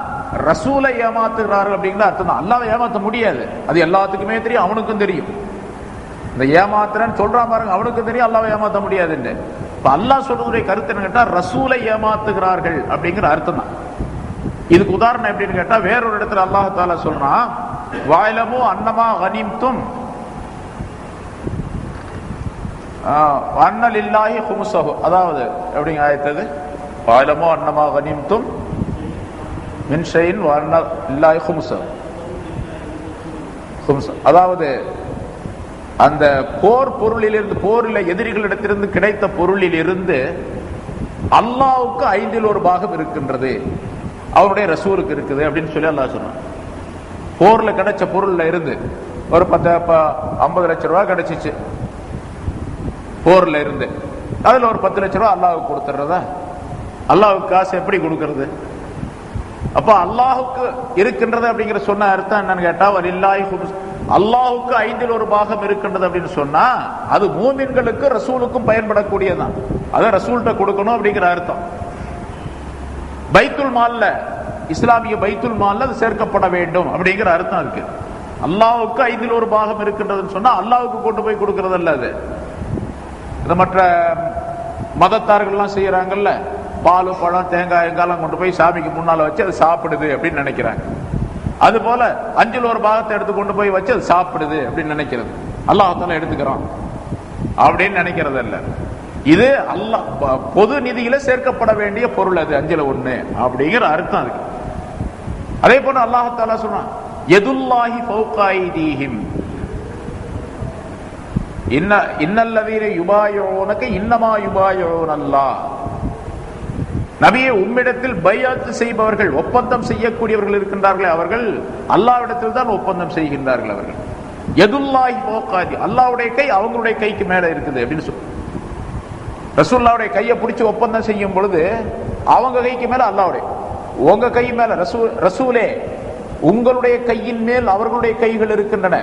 [SPEAKER 1] ரசூலை ஏமாத்துகிறார்கள் அப்படிங்கிற அர்த்தம் தான். அல்லாஹ்வை ஏமாத்த முடியாது, அது எல்லாத்துக்குமே தெரியும், அவனுக்கும் தெரியும். இந்த ஏமாத்துறன்னு சொல்றான் பாருங்க, அவனுக்கு தெரியும் அல்லாஹ்வை ஏமாத்த முடியாதுன்னு. இப்ப அல்லாஹ் சொல்றதுடைய கருத்து என்ன கேட்டா, ரசூலை ஏமாத்துகிறார்கள் அப்படிங்கிற அர்த்தம் தான். இதுக்கு உதாரணம் எப்படின்னு கேட்டா, வேறொரு இடத்துல அல்லாஹ் தஆலா சொல்றான், வஅலமு அன்னமா கனிம்தும் அன்ன லில்லாஹி ஹும்ஸஹு. அதாவது எப்படிங்க ஆயத்தது, வஅலமு அன்னமா கனிம்தும் மின் ஷைஇன் வ அன்ன லில்லாஹி ஹும்ஸஹு. அதாவது அந்த போர் பொருளிலிருந்து, போரில் எதிரிகளிடத்திலிருந்து கிடைத்த பொருளில் இருந்து அல்லாஹ்வுக்கு 1/5 இருக்கின்றது, அவருடைய ரசூலுக்கு இருக்குது அப்படின்னு சொல்லி அல்லாஹ் சொன்னான். போர்ல கிடைச்ச பொருள்ல இருந்து ஒரு 50 லட்சம் ரூபாய் கிடைச்சிச்சு போர்ல இருந்து, அதுல ஒரு 10 லட்சம் ரூபாய் அல்லாஹ்வுக்கு கொடுத்துறதா? அல்லாஹ்வுக்கு காசு எப்படி கொடுக்கிறது? அப்ப அல்லாஹ்வுக்கு இருக்கின்றது அப்படிங்கிற சொன்ன அர்த்தம் என்னன்னு கேட்டா, வலில்லாஹி ஹும்ஸ், அல்லாஹ்வுக்கு 1/5 இருக்கின்றது அப்படின்னு சொன்னா அது மூமின்களுக்கு ரசூலுக்கும் பயன்படக்கூடியதான். அத ரசூல்கிட்ட கொடுக்கணும் அப்படிங்கிற அர்த்தம். பைத்துல் மால்ல, இஸ்லாமிய பைத்துல் மால்ல அது சேர்க்கப்பட வேண்டும் அப்படிங்கிற அர்த்தம் இருக்கு. அல்லாஹ்வுக்கு 1/5 இருக்கின்றதுன்னு சொன்னா அல்லாஹ்வுக்கு கொண்டு போய் கொடுக்கிறது அல்ல. அது இந்த மற்ற மதத்தார்கள் எல்லாம் செய்யறாங்கல்ல, பால் பழம் தேங்காய் எங்காலம் கொண்டு போய் சாமிக்கு முன்னால வச்சு அது சாப்பிடுது அப்படின்னு நினைக்கிறாங்க. அது போல 1/5 எடுத்து கொண்டு போய் வச்சு அது சாப்பிடுது அப்படின்னு நினைக்கிறது, அல்லாஹ் தஆலா எடுத்துக்கிறான் அப்படின்னு நினைக்கிறது அல்ல. இது அல்லாஹ் பொது நிதியில சேர்க்கப்பட வேண்டிய பொருள், அது 1/5 அப்படிங்கிற அர்த்தம் இருக்கு. அதே போல அல்லாஹ் தஆலா சொன்னான், யதுல்லாஹி ஃபௌக ஐதீஹிம் இன்னல்லதீன யுபாயிஊனக இன்னமா யுபாயிஊனல்லாஹ். நபியே, உம்மிடத்தில் பைஅத் செய்பவர்கள், ஒப்பந்தம் செய்யக்கூடியவர்கள் இருக்கின்றார்களே, அவர்கள் அல்லாஹ்விடத்தில் தான் ஒப்பந்தம் செய்கின்றார்கள். அவர்கள் யதுல்லாஹி ஃபௌக ஐதீஹிம், அல்லாஹ்வுடைய கை அவங்களுடைய கைக்கு மேல இருக்குது அப்படின்னு சொல்லு. ரசூலுல்லாஹ்வுடைய கையை பிடிச்சு ஒப்பந்தம் செய்யும் பொழுது அவங்க கைக்கு மேல அல்லாஹ்வுடைய, உங்க கை மேல ரசூலே உங்களுடைய கையின் மேல் அவர்களுடைய கைகள் இருக்கின்றன,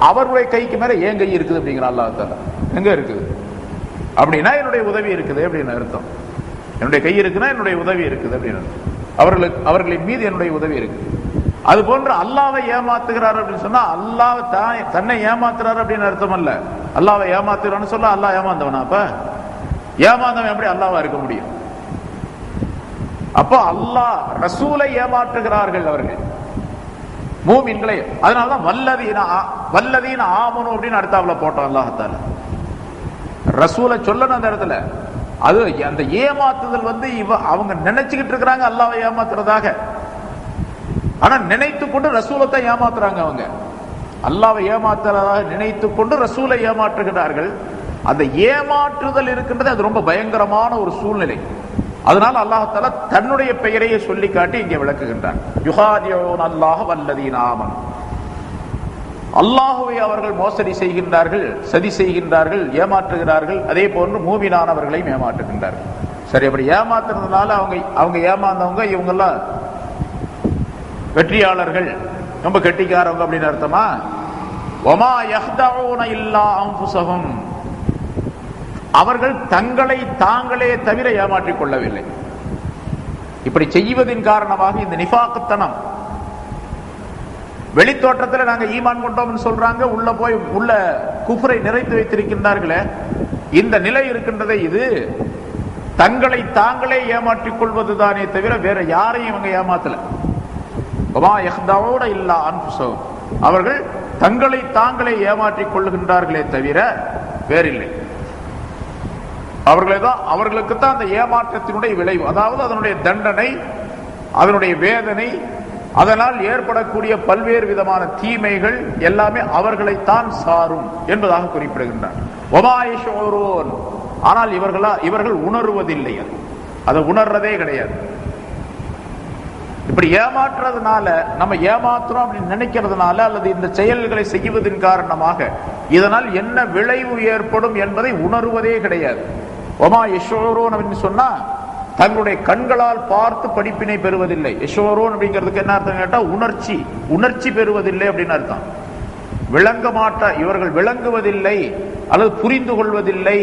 [SPEAKER 1] அவர்களுடைய கைக்கு மேல ஏன் கை இருக்குது அப்படிங்கிற அல்லாஹ் தஆலா. எங்க இருக்குது அப்படின்னா என்னுடைய உதவி இருக்குது அப்படின்னு அர்த்தம். என்னுடைய கை இருக்குன்னா என்னுடைய உதவி இருக்குது அப்படின்னு அர்த்தம். அவர்களின் மீது என்னுடைய உதவி இருக்கு. அது போன்று அல்லாஹ்வை ஏமாத்துகிறார் அப்படின்னு சொன்னா அல்லாஹ் தன்னை ஏமாத்துறாரு அப்படின்னு அர்த்தம் அல்ல. அல்லாஹ்வை ஏமாத்துறான்னு சொல்ல அல்லாஹ் ஏமாந்தவனா? அப்ப ஏமாந்தவன் எப்படி அல்லாஹ்வா இருக்க முடியும்? அப்போ அல்லாஹ் ரசூலை ஏமாற்றுகிறார்கள் அவர்கள், மூமின்களை. அதனாலதான் வல்லதீன ஆமனு அப்படின்னு அடுத்தாப்புல போட்டோம் அல்லாஹ் தஆலா. ரசூலை சொல்லணும் அந்த இடத்துல. அது அந்த ஏமாத்துதல் வந்து அவங்க நினைச்சுக்கிட்டு இருக்கிறாங்க அல்லாஹ்வை ஏமாத்துறதாக. ஆனா நினைத்து கொண்டு ரசூலை ஏமாத்துறாங்க. அவங்க அல்லாஹ்வை ஏமாத்துறதாக நினைத்து கொண்டு ரசூலை ஏமாற்றுகிறார்கள். அந்த ஏமாற்றுதல் இருக்கின்றது, அது ரொம்ப பயங்கரமான ஒரு சூழ்நிலை. அதனால அல்லாஹ் தஆலா தன்னுடைய பெயரையே சொல்லி காட்டி இங்கே விளக்குகின்றான். யுஹாதியூன அல்லாஹ் வல்லதீன ஆமனு, அல்லாஹ்வை அவர்கள் மோசடி செய்கின்றார்கள், சதி செய்கின்றார்கள், ஏமாற்றுகிறார்கள். அதே போன்று மூமினானவர்களையும் ஏமாற்றுகின்றார்கள். சரி, அப்படி ஏமாத்துறதுனால அவங்க ஏமாந்தவங்க இவங்கெல்லாம் வெற்றியாளர்கள், ரொம்ப கெட்டிக்காரவங்க அப்படின்னு அர்த்தமா? வமா யஹ்தஊன இல்லா அன்ஃபுஸஹும், அவர்கள் தங்களை தாங்களே தவிர ஏமாற்றிக் கொள்ளவில்லை. இப்படி செய்வதின் காரணமாக இந்த நிஃபாக்குத்தனம், வெளித்தோற்றத்தில் நாங்க ஈமான் கொண்டோம் சொல்றாங்க, உள்ள போய் உள்ள குஃப்ரை நிறைத்து வைத்திருக்கின்றார்களே, இந்த நிலை இருக்கின்றதே, இது தங்களை தாங்களே ஏமாற்றிக் கொள்வதுதானே தவிர வேற யாரையும் இவங்க ஏமாத்தல. அவர்கள் தங்களை தாங்களே ஏமாற்றிக் கொள்ளுகின்றார்களே தவிர வேறில்லை. அவர்களுக்கு தான் அந்த ஏமாற்றத்தினுடைய விளைவு, அதாவது அதனுடைய தண்டனை, அதனுடைய வேதனை, அதனால் ஏற்படக்கூடிய பல்வேறு விதமான தீமைகள் எல்லாமே அவர்களைத்தான் சாரும் என்பதாக குறிப்பிடுகின்றார். ஆனால் இவர்கள் உணர்வதில்லை, அதை உணர்றதே கிடையாது. இப்படி ஏமாற்றுறதுனால, நம்ம ஏமாத்துறோம் அப்படின்னு நினைக்கிறதுனால, அல்லது இந்த செயல்களை செய்வதன் காரணமாக இதனால் என்ன விளைவு ஏற்படும் என்பதை உணர்வதே கிடையாது. ஒமா யஷோரோன் அப்படின்னு சொன்னா தங்களுடைய கண்களால் பார்த்து படிப்பினை பெறுவதில்லை. யஷோரோன் அப்படிங்கிறதுக்கு என்ன அர்த்தம் கேட்டா, உணர்ச்சி பெறுவதில்லை அப்படின்னு அர்த்தம். விளங்க மாட்டா, இவர்கள் விளங்குவதில்லை அல்லது புரிந்து கொள்வதில்லை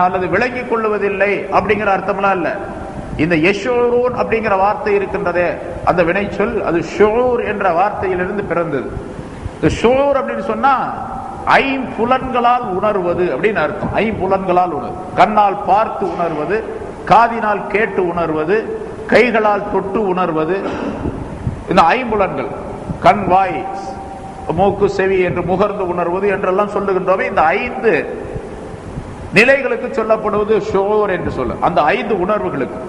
[SPEAKER 1] அல்லது விளங்கிக் கொள்வதில்லை அப்படிங்கிற அர்த்தம்லாம் இல்ல. இந்த யஷோரோன் அப்படிங்கிற வார்த்தை இருக்கின்றதே, அந்த வினை சொல், அது ஷோர் என்ற வார்த்தையிலிருந்து பிறந்தது. ஷோர் அப்படின்னு சொன்னா ஐம்புலன்களால் உணர்வது அப்படின்னு அர்த்தம். ஐம்புலன்களால் உணர்வு, கண்ணால் பார்த்து உணர்வது, காதினால் கேட்டு உணர்வது, கைகளால் தொட்டு உணர்வது. இந்த ஐம்புலன்கள் கண், வாய், மூக்கு, செவி என்று முகர்ந்து உணர்வது என்றெல்லாம் சொல்லுகின்றோமே, இந்த 5 நிலைகளுக்கு சொல்லப்படுவது ஷுஊர் என்று சொல்ல. அந்த 5 உணர்வுகளுக்கு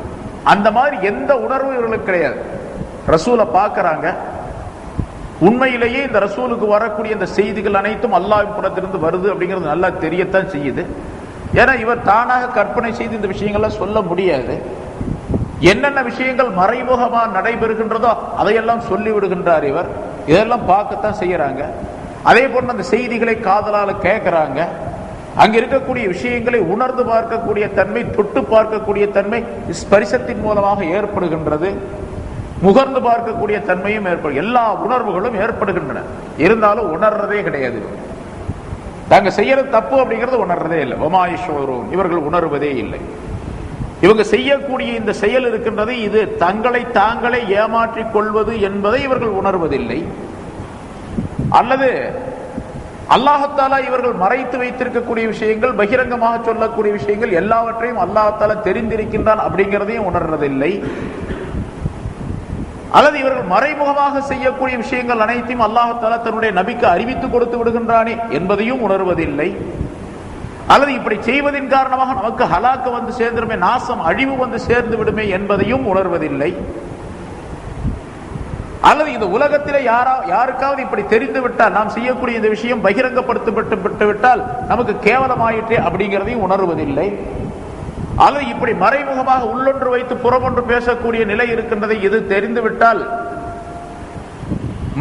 [SPEAKER 1] அந்த மாதிரி எந்த உணர்வு இவர்களுக்கு கிடையாது. ரசூலை பார்க்கறாங்க, உண்மையிலேயே இந்த ரசூலுக்கு வரக்கூடிய இந்த செய்திகள் அனைத்தும் அல்லாஹ்வின் புறத்திலிருந்து வருது அப்படிங்கிறது நல்லா தெரியத்தான் செய்யுது. ஏன்னா இவர் தானாக கற்பனை செய்து இந்த விஷயங்கள்லாம் சொல்ல முடியாது. என்னென்ன விஷயங்கள் மறைமுகமாக நடைபெறுகின்றதோ அதையெல்லாம் சொல்லிவிடுகின்றார் இவர். இதெல்லாம் பார்க்கத்தான் செய்யறாங்க. அதே போன்று அந்த செய்திகளை காதலால கேட்கிறாங்க. அங்க இருக்கக்கூடிய விஷயங்களை உணர்ந்து பார்க்கக்கூடிய தன்மை, தொட்டு பார்க்கக்கூடிய தன்மை ஸ்பரிசத்தின் மூலமாக ஏற்படுகின்றது. முகர்ந்து பார்க்கக்கூடிய தன்மையும் ஏற்படும். எல்லா உணர்வுகளும் ஏற்படுகின்றன. இருந்தாலும் உணர்றதே கிடையாது. தாங்க செய்யறது தப்பு அப்படிங்கிறது உணர்றதே இல்லை. வமாயிஷோரும், இவர்கள் உணர்வதே இல்லை. இவங்க செய்யக்கூடிய இந்த செயல் இருக்கின்றது, இது தங்களை தாங்களே ஏமாற்றிக் கொள்வது என்பதை இவர்கள் உணர்வதில்லை. அல்லது அல்லாஹ்தாலா இவர்கள் மறைத்து வைத்திருக்கக்கூடிய விஷயங்கள், பகிரங்கமாக சொல்லக்கூடிய விஷயங்கள் எல்லாவற்றையும் அல்லாஹ்தாலா தெரிந்திருக்கின்றான் அப்படிங்கிறதையும் உணர்றதில்லை. அல்லது இவர்கள் மறைமுகமாக செய்யக்கூடிய விஷயங்கள் அனைத்தையும் அல்லாஹ்தாலா தன்னுடைய நபிக்கு அறிவித்து கொடுத்து விடுகின்றானே என்பதையும் உணர்வதில்லை. அல்லது இப்படி செய்வதன் காரணமாக நமக்கு ஹலாக்கு வந்து சேர்ந்துடுமே, நாசம், அழிவு வந்து சேர்ந்து விடுமே என்பதையும் உணர்வதில்லை. அல்லது இந்த உலகத்திலே யாருக்காவது இப்படி தெரிந்து விட்டால், நாம் செய்யக்கூடிய இந்த விஷயம் பகிரங்கப்படுத்தப்பட்டு விட்டால் நமக்கு கேவலமாயிற்றே அப்படிங்கிறதையும் உணர்வதில்லை. அல்லது இப்படி மறைமுகமாக உள்ளொன்று வைத்து புறமொன்று பேசக்கூடிய நிலை இருக்கின்றதை இது தெரிந்துவிட்டால்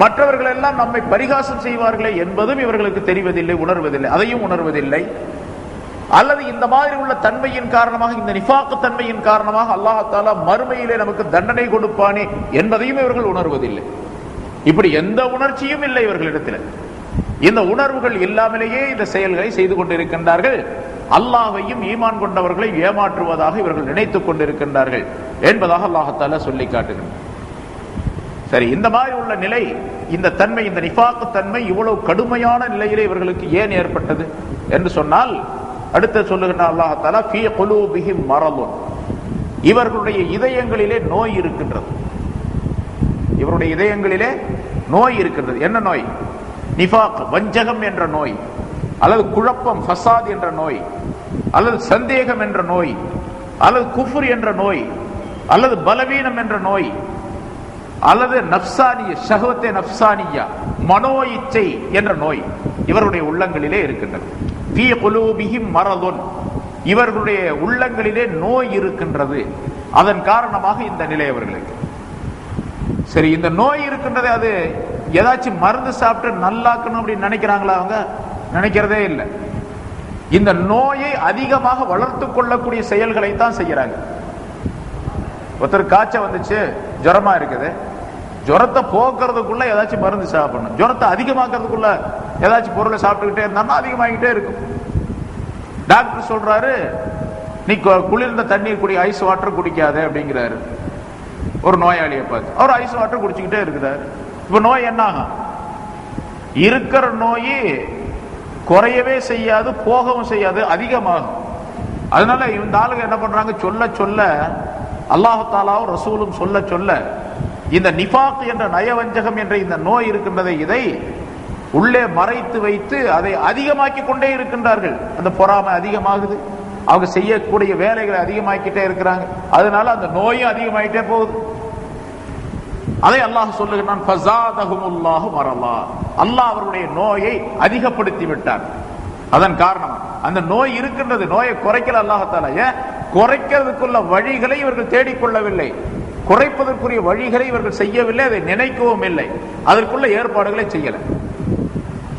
[SPEAKER 1] மற்றவர்கள் எல்லாம் நம்மை பரிகாசம் செய்வார்களே என்பதும் இவர்களுக்கு தெரிவதில்லை, உணர்வதில்லை. அதையும் உணர்வதில்லை. அல்லது இந்த மாதிரி உள்ள தன்மையின் காரணமாக, இந்த நிஃபாக்கு தன்மையின் காரணமாக அல்லாஹ் தஆலா மறுமையிலே நமக்கு தண்டனை கொடுப்பானே என்பதையும் இவர்கள் உணர்வதில்லை. இப்படி எந்த உணர்ச்சியும் இல்லை இவர்களிடத்தில். இந்த உணர்வுகள் இல்லாமலேயே இந்த செயல்களை செய்து கொண்டிருக்கின்றார்கள். அல்லாஹ்வையும் ஈமான் கொண்டவர்களை ஏமாற்றுவதாக இவர்கள் நினைத்துக் கொண்டிருக்கின்றார்கள் என்பதாக அல்லாஹ் தஆலா சொல்லி காட்டுகிறார். சரி, இந்த மாதிரி உள்ள நிலை, இந்த தன்மை, இந்த நிஃபாக்கு தன்மை இவ்வளவு கடுமையான நிலையிலே இவர்களுக்கு ஏன் ஏற்பட்டது என்று சொன்னால், அடுத்து சொல்லுகின்ற அல்லாஹ் தஆலா ஃபீ குலூபிஹிம் மரதுன், இவர்களுடைய இதயங்களிலே நோய் இருக்கின்றது. இவருடைய இதயங்களிலே நோய் இருக்கின்றது. என்ன நோய்? நிஃபாக், வஞ்சகம் என்ற நோய், அல்லது குழப்பம், ஃபசாத் என்ற நோய், அல்லது சந்தேகம் என்ற நோய், அல்லது குஃப்ர் என்ற நோய், அல்லது பலவீனம் என்ற நோய், அல்லது நப்சானிய ஷஹவத்தே நப்சானியா, மனோ இச்சை என்ற நோய் இவருடைய உள்ளங்களிலே இருக்கின்றது. ஃபீ குலூபிஹிம் மரதுன், இவர்களுடைய உள்ளங்களிலே நோய் இருக்கின்றது. அதன் காரணமாக இந்த நிலை அவர்களுக்கு. சரி, இந்த நோய் இருக்கின்றது, அது ஏதாச்சும் மருந்து சாப்பிட்டு நல்லாக்கணும் அப்படின்னு நினைக்கிறாங்களா? அவங்க நினைக்கிறதே இல்லை. இந்த நோயை அதிகமாக வளர்த்து கொள்ளக்கூடிய செயல்களை தான் செய்யறாங்க. ஒருத்தர் காய்ச்சல் வந்துச்சு, ஜுரமா இருக்குது, ஜுரத்தை போக்குறதுக்குள்ள ஏதாச்சும் மருந்து சாப்பிடணும். ஜுரத்தை அதிகமாக்குறதுக்குள்ள ஏதாச்சும் பொருளை சாப்பிட்டுக்கிட்டே இருந்தாலும் அதிகமாகிட்டே இருக்கும். டாக்டர் சொல்றாரு, நீ குளிர்ந்த தண்ணீர் குடி, ஐஸ் வாட்டர் குடிக்காத அப்படிங்கிறாரு. ஒரு நோயாளியை பார்த்து அவர் ஐஸ் வாட்டர் குடிச்சுக்கிட்டே இருக்கிறாரு. இப்ப நோய் என்ன ஆகும்? இருக்கிற நோய் குறையவே செய்யாது, போகவும் செய்யாது, அதிகமாகும். அதனால இந்த ஆளுங்க என்ன பண்றாங்க, சொல்ல சொல்ல, அல்லாஹ் தஆலாவும் ரசூலும் சொல்ல சொல்ல, இந்த நிஃபாக் என்ற நயவஞ்சகம் என்ற இந்த நோய் இருக்கின்றதை, இதை உள்ளே மறைத்து வைத்து அதை அதிகமாக்கி கொண்டே இருக்கின்றார்கள். அந்த பொறாமை அதிகமாகுது, அவங்க செய்யக்கூடிய வேலைகளை அதிகமாக்கிட்டே இருக்கிறாங்க. அதனால அந்த நோயும் அதிகமாயிட்டே போகுது. அதை அல்லாஹ் சொல்லுகிறான், ஃபஸாதஹுமுல்லாஹு மரலா, அல்லாஹ் அவருடைய நோயை அதிகப்படுத்தி விட்டார். அதன் காரணம் அந்த நோய் இருக்கின்றது. நோயை குறைக்கல அல்லாஹ் தஆலா. ஏன்? குறைக்கிறதுக்குள்ள வழிகளை இவர்கள் தேடிக்கொள்ளவில்லை, குறைப்பதற்குரிய வழிகளை இவர்கள் செய்யவில்லை, அதை நினைக்கவும் இல்லை, அதற்குள்ள ஏற்பாடுகளை செய்யல.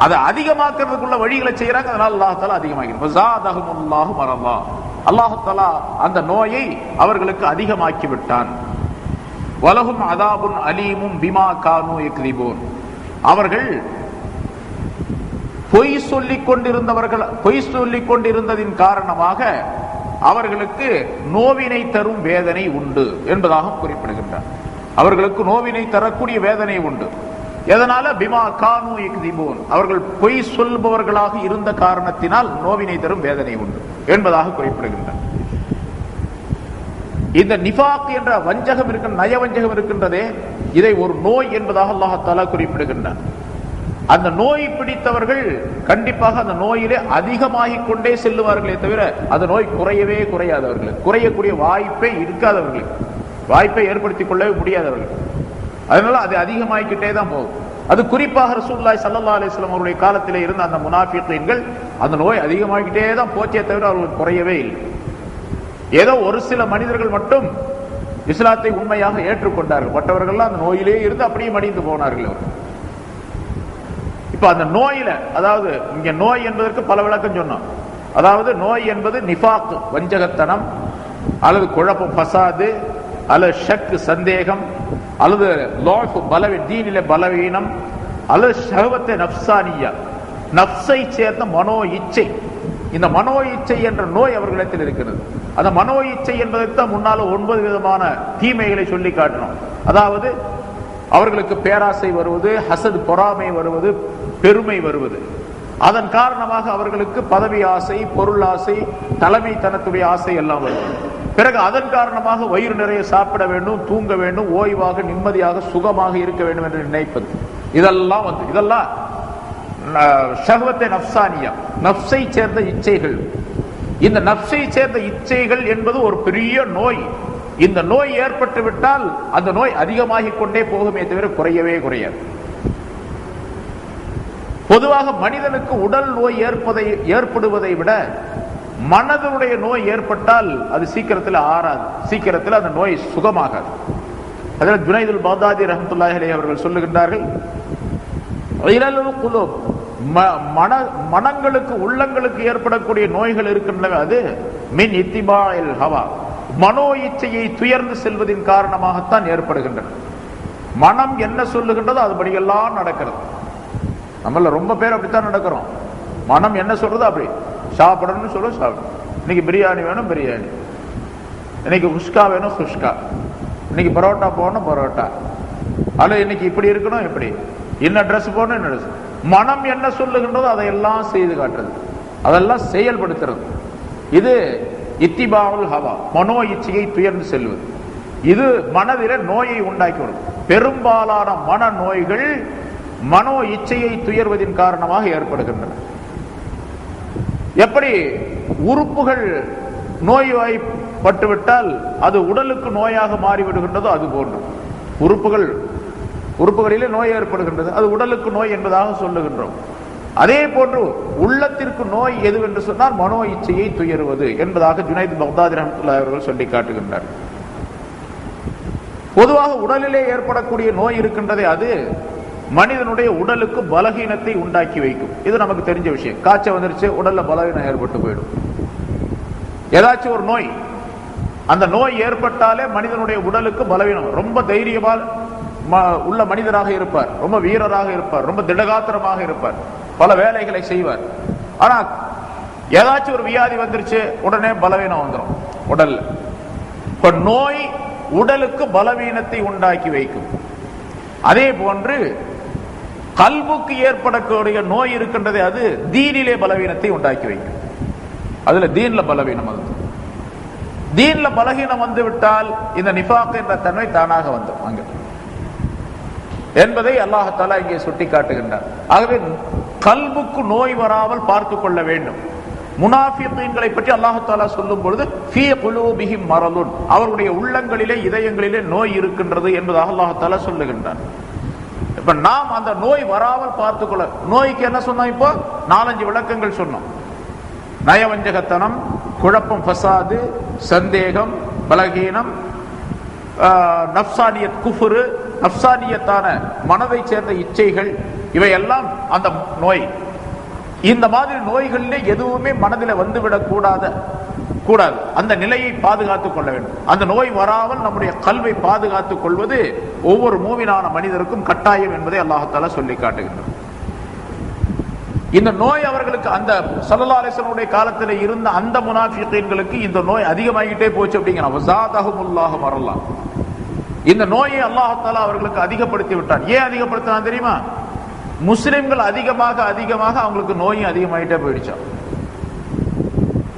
[SPEAKER 1] அதை அதிகமாக்குறதுக்குள்ள வழிகளை செய்யறாங்க. அதனால அல்லாஹ் தஆலா அதிகமாக்கிறார். ஃபஸாதஹுமுல்லாஹு மரலா, அல்லாஹ் தஆலா அந்த நோயை அவர்களுக்கு அதிகமாக்கி விட்டான். வலஹும் அதாபுன் அலீமும் பிமா கானூ யக்திபூன், அவர்கள் பொய் சொல்லிக் கொண்டிருந்ததின் காரணமாக அவர்களுக்கு நோவினை தரும் வேதனை உண்டு என்பதாக குறிப்பிடுகின்றார். அவர்களுக்கு நோவினை தரக்கூடிய வேதனை உண்டு. எதனால? பிமா கானு யக்திபூன், அவர்கள் பொய் சொல்பவர்களாக இருந்த காரணத்தினால் நோவினை தரும் வேதனை உண்டு என்பதாக குறிப்பிடுகின்றனர். இந்த நிஃபாக் என்ற வஞ்சகம் இருக்கின்ற, நயவஞ்சகம் இருக்கின்றதே, இதை ஒரு நோய் என்பதாக அல்லாஹ் தஆலா குறிப்பிடுகின்றார். அந்த நோய் பிடித்தவர்கள் கண்டிப்பாக அந்த நோயிலே அதிகமாகிக் கொண்டே செல்லுவார்களே தவிர அந்த நோய் குறையவே குறையாதவர்கள், குறையக்கூடிய வாய்ப்பே இருக்காதவர்கள், வாய்ப்பை ஏற்படுத்திக் கொள்ளவே முடியாதவர்கள். அதனால அது அதிகமாகிக்கிட்டே தான் போகும். அது குறிப்பாக ரசூலுல்லாஹி ஸல்லல்லாஹு அலைஹி வஸல்லம் அவருடைய காலத்திலே இருந்த அந்த முனாஃபிகீன்கள் அந்த நோய் அதிகமாகிக்கிட்டே தான் போச்சே தவிர அவர்கள் குறையவே இல்லை. ஏதோ ஒரு சில மனிதர்கள் மட்டும் இஸ்லாத்தை உண்மையாக ஏற்றுக்கொண்டார்கள், மற்றவர்கள் அந்த நோயிலே இருந்து அப்படியே மடிந்து போனார்கள். அவர்கள் இப்ப அந்த நோயில, அதாவது இங்க நோய் என்பதற்கு பல விளக்கம் சொன்னோம். அதாவது நோய் என்பது நிஃபாக் வஞ்சகத்தனம், அல்லது குழப்பம் ஃபசாது, அல்லது ஷக் சந்தேகம், அல்லது லாஃப் தீனில பலவீனம், அல்லது ஷஹவத்தே நஃப்சானியா நஃப்ஸை சேர்ந்த மனோ இச்சை. இந்த மனோ இச்சை என்ற நோய் அவர்களிடத்தில் இருக்கிறது. அந்த மனோ இச்சை என்பதற்கு தான் முன்னால 9 விதமான தீமைகளை சொல்லி காட்டணும். அதாவது அவர்களுக்கு பேராசை வருவது, ஹசத் பொறாமை வருவது, பெருமை வருவது. அதன் காரணமாக அவர்களுக்கு பதவி ஆசை, பொருள் ஆசை, தலைமைத்தனத்துடைய ஆசை எல்லாம் வருவது. பிறகு அதன் காரணமாக வயிறு நிறைய சாப்பிட வேண்டும், தூங்க வேண்டும், ஓய்வாக நிம்மதியாக சுகமாக இருக்க வேண்டும் என்று நினைப்பது. இதெல்லாம் இதெல்லாம் ஷஹ்வத்தே நஃப்சானியா, நஃப்ஸை சேர்ந்த இச்சைகள். இந்த நஃப்ஸை சேர்ந்த இச்சைகள் என்பது ஒரு பெரிய நோய். இந்த நோய் ஏற்பட்டு விட்டால் அந்த நோய் அதிகமாகிக் கொண்டே போகுமே தவிர குறையவே குறையாது. பொதுவாக மனிதனுக்கு உடல் நோய் ஏற்படுவதை விட மனதனுடைய நோய் ஏற்பட்டால் அது சீக்கிரத்தில் ஆறாது, சீக்கிரத்தில் அந்த நோய் சுகமாகாது. அதில் ஜுனைதுல் பக்தாதி ரஹ்மத்துல்லாஹி அலைஹி அவர்கள் சொல்லுகின்றார்கள், மனங்களுக்கு உள்ளங்களுக்கு ஏற்படக்கூடிய நோய்கள் இருக்கின்றன, அது மின் இத்திபாஇல் ஹவா, மனோ இச்சையை துயர்ந்து செல்வதின் காரணமாகத்தான் ஏற்படுகின்றன. மனம் என்ன சொல்லுகின்றதோ அதுபடியெல்லாம் நடக்கிறது. நம்மள ரொம்ப பேர் அப்படித்தான் நடக்கிறோம். மனம் என்ன சொல்றது அப்படி சாப்பிடணும்னு சொல்ல சாப்பிடும். இன்னைக்கு பிரியாணி வேணும் பிரியாணி, இன்னைக்கு குஷ்கா வேணும் குஷ்கா, இன்னைக்கு பரோட்டா போகணும் பரோட்டா, அல்ல இன்னைக்கு இப்படி இருக்கணும் இப்படி, என்ன ட்ரெஸ் போடணும் என்ன ட்ரெஸ். மனம் என்ன சொல்லுகின்றதோ அதையெல்லாம் செய்து காட்டுறது, அதெல்லாம் செயல்படுத்துறது. இது இத்திபாவுல் ஹவா, மனோ இச்சையை துயர்ந்து செல்வது. இது மனதில நோயை உண்டாக்கிவிடும். பெரும்பாலான மன நோய்கள் மனோ இச்சையை துயர்வதின் காரணமாக ஏற்படுகின்றன. எப்படி உறுப்புகள் நோய்வாய்ப்பட்டுவிட்டால் அது உடலுக்கு நோயாக மாறிவிடுகின்றதோ அது போன்று உறுப்புகளிலே நோய் ஏற்படுகின்றது, அது உடலுக்கு நோய் என்பதாக சொல்லுகின்றோம். அதே போன்று உள்ளத்திற்கு நோய் எதுவென்று சொன்னால் மனோ இச்சையை துயருவது என்பதாக ஜுனைத் பக்தாதி ரஹ்மத்துல்லாஹி அவர்கள் சொல்லி காட்டுகின்றார். பொதுவாக உடலிலே ஏற்படக்கூடிய நோய் இருக்கின்றதே, அது மனிதனுடைய உடலுக்கு பலகீனத்தை உண்டாக்கி வைக்கும். இது நமக்கு தெரிஞ்ச விஷயம். காய்ச்சல் வந்துருச்சு, உடல்ல பலவீனம் ஏற்பட்டு போயிடும். ஏதாச்சும் ஒரு நோய், அந்த நோய் ஏற்பட்டாலே மனிதனுடைய உடலுக்கு பலவீனம். ரொம்ப தைரியமாக உள்ள மனிதராக இருப்பார், ரொம்ப வீரராக இருப்பார், ரொம்ப திடகாத்திரமாக இருப்பார், பல வேலைகளை செய்வார். ஆனா ஏதாச்சும் ஒரு வியாதி வந்துருச்சு, உடனே பலவீனம் வந்துடும் உடல்ல. இப்ப நோய் உடலுக்கு பலவீனத்தை உண்டாக்கி வைக்கும். அதே போன்று கல்புக்கு ஏற்படக்கூடிய நோய் இருக்கின்றதே, அது தீனிலே பலவீனத்தை உண்டாக்கி வைக்கும். அதுல தீன்ல பலவீனம் வந்து, தீன்ல பலகீனம் வந்து விட்டால் இந்த நிஃபாக் என்ற தன்மை தானாக வந்துடும் அங்க என்பதை அல்லாஹ் தஆலா இங்கே சுட்டி காட்டுகின்றார். ஆகவே கல்புக்கு நோய் வராமல் பார்த்துக் கொள்ள வேண்டும். முனாஃபிகீன்களை பற்றி அல்லாஹ் தஆலா சொல்லும் பொழுது ஃபீ குலூபிஹிம் மரதுன், அவருடைய உள்ளங்களிலே இதயங்களிலே நோய் இருக்கின்றது என்பதாக அல்லாஹ் தஆலா சொல்லுகின்றார். இப்ப நாம் அந்த நோய் வராமல் பார்த்துக்கொள்ள, நோய்க்கு என்ன சொன்னோம்? இப்போ 4-5 விளக்கங்கள் சொன்னோம். நயவஞ்சகத்தனம், குழப்பம், ஃபசாது, சந்தேகம், பலகீனம், நஃப்சானியத் குஃப்ரு, நஃப்சானியத்தான மனதை சேர்ந்த இச்சைகள், இவையெல்லாம் அந்த நோய். இந்த மாதிரி நோய்களிலே எதுவுமே மனதில் வந்துவிடக் கூடாது. அந்த நிலையை பாதுகாத்துக் கொள்ள வேண்டும். அந்த நோய் வராமல் நம்முடைய கல்வை பாதுகாத்துக் கொள்வது ஒவ்வொரு மூமினான மனிதருக்கும் கட்டாயம் என்பதை அல்லாஹ் தஆலா சொல்லி காட்டுகின்றார். இந்த நோய் அவர்களுக்கு அந்த ஸல்லல்லாஹு அலைஹி வஸல்லம் காலத்தில் இருந்த அந்த முனாஃபிகீன்களுக்கு இந்த நோய் அதிகமாகிட்டே போச்சு அப்படிங்கிறான். வஸாதஹுமுல்லாஹு மரல்லா, இந்த நோயை அல்லாஹ் தஆலா அவர்களுக்கு அதிகப்படுத்தி விட்டான். ஏன் அதிகப்படுத்தினான் தெரியுமா? முஸ்லிம்கள் அதிகமாக அதிகமாக அவங்களுக்கு நோயும் அதிகமாயிட்டே போயிடுச்சா.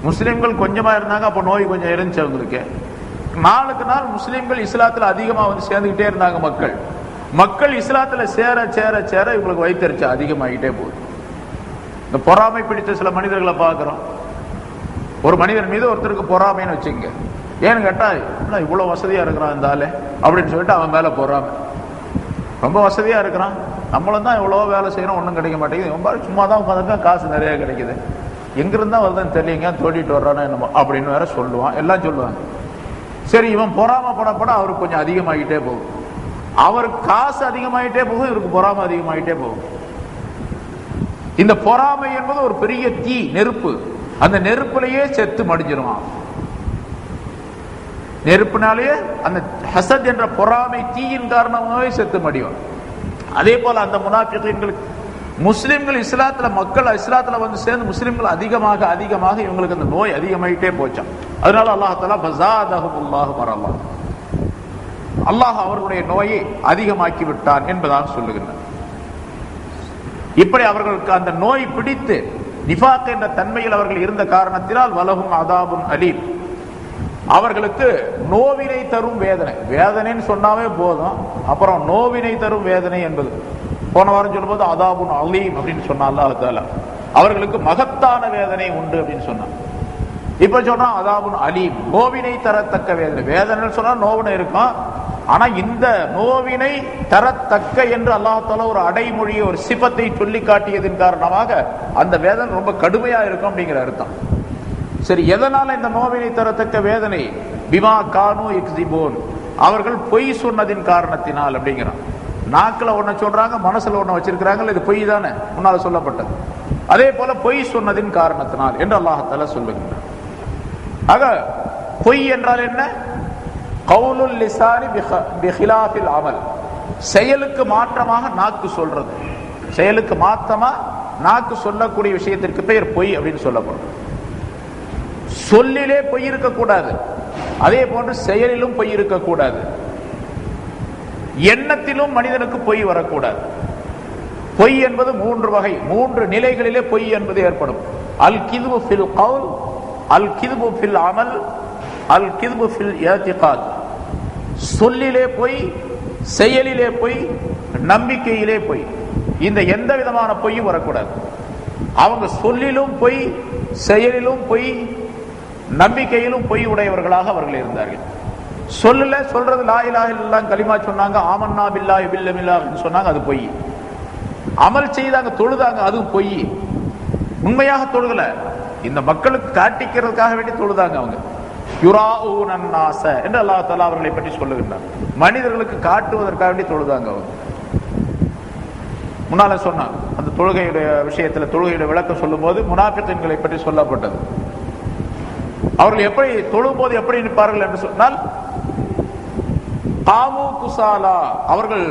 [SPEAKER 1] முஸ்லிம்கள் கொஞ்சமா இருந்தாங்க, அப்ப நோய் கொஞ்சம் இருந்துச்சு அவங்களுக்கு. நாளுக்கு நாள் முஸ்லிம்கள் இஸ்லாத்துல அதிகமா வந்து சேர்ந்துகிட்டே இருந்தாங்க. மக்கள் இஸ்லாத்துல சேர சேர சேர இவங்களுக்கு வைத்தறிச்சா அதிகமாகிட்டே போகுது. இந்த பொறாமை பிடித்த சில மனிதர்களை பார்க்கிறோம். ஒரு மனிதன் மீது ஒருத்தருக்கு பொறாமைன்னு வச்சுங்க. ஏன்னு கேட்டா, இவ்வளவு வசதியா இருக்கிறான் இந்த ஆளு அப்படின்னு சொல்லிட்டு அவன் மேல பொறாமை. ரொம்ப வசதியா இருக்கிறான், நம்மளும் தான் எவ்வளவோ வேலை செய்யறோம், ஒன்றும் கிடைக்க மாட்டேங்குது, ரொம்ப சும்மா தான் உட்காந்துருக்கா, காசு நிறைய கிடைக்குது, எங்கிருந்தா வருதுன்னு தெரியலங்க, தோண்டிட்டு வர்றானோ என்னமோ அப்படின்னு வேற சொல்லுவான், எல்லாம் சொல்லுவாங்க. சரி, இவன் பொறாமப்படப்பட அவருக்கு கொஞ்சம் அதிகமாகிட்டே போகும். அவருக்கு காசு அதிகமாயிட்டே போகும், இவருக்கு பொறாமை அதிகமாயிட்டே போகும். இந்த பொறாமை என்பது ஒரு பெரிய தீ, நெருப்பு. அந்த நெருப்புலயே செத்து மடிஞ்சிருவான். நெருப்புனாலேயே அந்த ஹசத் என்ற பொறாமை தீயின் காரணமாகவே செத்து மடிவான். அதே போல அந்த முனாஃபிகீன்களுக்கு முஸ்லிம்கள் மக்கள் இஸ்லாத்துல வந்து சேர்ந்து முஸ்லிம்கள் அதிகமாக அதிகமாக இவங்களுக்கு அந்த நோய் அதிகமாயிட்டே போச்சான். அதனால அல்லாஹ் தஆலா ஃபஸாதஹுமுல்லாஹு மரலா, அல்லாஹ் அவர்களுடைய நோயை அதிகமாக்கி விட்டான் என்பதாக சொல்லுகின்றார். இப்படி அவர்களுக்கு அந்த நோய் பிடித்து நிஃபாக் என்ற தன்மையில் அவர்கள் இருந்த காரணத்தினால் வலஹும் அதாபுன் அலீம், அவர்களுக்கு நோவினை தரும் வேதனை. வேதனைன்னு சொன்னாவே போதும், அப்புறம் நோவினை தரும் வேதனை என்பது போன வாரம் சொல்லும்போது அதாபுன் அலீம் அப்படின்னு சொன்னா அல்லாஹ் தஆலா அவர்களுக்கு மகத்தான வேதனை உண்டு அப்படின்னு சொன்னான். இப்ப சொன்னா அதாபுன் அலீம், நோவினை தரத்தக்க வேதனை. வேதனை சொன்னா நோவினை இருக்கும், ஆனா இந்த நோவினை தரத்தக்க என்று அல்லாஹ் தஆலா ஒரு அடைமொழியை, ஒரு சிபத்தை சொல்லி காட்டியதன் காரணமாக அந்த வேதனை ரொம்ப கடுமையா இருக்கும் அப்படிங்கிற அர்த்தம். சரி, எதனால இந்த நோவினை தரத்தக்க வேதனை? பிமா கானு யக்ஸிபூன், அவர்கள் பொய் சொன்னதின் காரணத்தினால் அப்படிங்கிறான். நாக்குல ஒன்ன சொல்றாங்க, மனசுல ஒன்ன வச்சிருக்கிறாங்க, இது பொய் தானே முன்னால சொல்லப்பட்டது. அதே போல பொய் சொன்னதின் காரணத்தினால் என்று அல்லாஹ் தஆலா சொல்லுகின்றான். ஆக பொய் என்றால் என்ன? கவுலுல் லிசானி பிகிலாஃபில் அமல், செயலுக்கு மாற்றமாக நாக்கு சொல்றது. செயலுக்கு மாற்றமா நாக்கு சொல்லக்கூடிய விஷயத்திற்கு பெயர் பொய் அப்படின்னு சொல்லப்படும். சொல்லிலே பொய் இருக்கக்கூடாது, அதே போன்று செயலிலும் பொய் இருக்கக்கூடாது, எண்ணத்திலும் மனிதனுக்கு பொய் வரக்கூடாது. பொய் என்பது 3 வகை, 3 நிலைகளிலே பொய் என்பது ஏற்படும். அல் கிதுபு ஃபில் கவுல், அல் கிதுபு ஃபில் அமல், அல் கிதுபு ஃபில் இஅ்திகாத். சொல்லிலே பொய், செயலிலே பொய், நம்பிக்கையிலே பொய். இந்த எந்த விதமான பொய்யும் வரக்கூடாது. அவங்க சொல்லிலும் பொய், செயலிலும் பொய், நம்பிக்கையிலும் பொய் உடையவர்களாக அவர்கள் இருந்தார்கள். சொல்றது லா இலாஹ இல்லல்லாஹ் கலிமா சொன்னாங்க, ஆமன்னா பில்லாஹி பில்லமில்லாஹ் சொன்னாங்க, அது பொய். அமல் செய்தாங்க, தொழுதாங்க, அதுவும் பொய். உண்மையாக தொழுகல, இந்த மக்களுக்கு காட்டிக்கிறதுக்காக வேண்டி தொழுதாங்க. அவங்க யுராஊன அன்னாஸ என்று அல்லாஹ் தஆலா அவர்களை பற்றி சொல்லுகின்றார். மனிதர்களுக்கு காட்டுவதற்காக வேண்டி தொழுதாங்க அவங்க. முன்னால சொன்னாங்க அந்த தொழுகையுடைய விஷயத்துல, தொழுகையுடைய விளக்கம் சொல்லும் போது முனாஃபிகீன்களை பற்றி சொல்லப்பட்டது. அவர்கள் எப்படி தொழும் போது எப்படி நிற்பார்கள் என்று சொன்னால், காமு குசாலா, அவர்கள்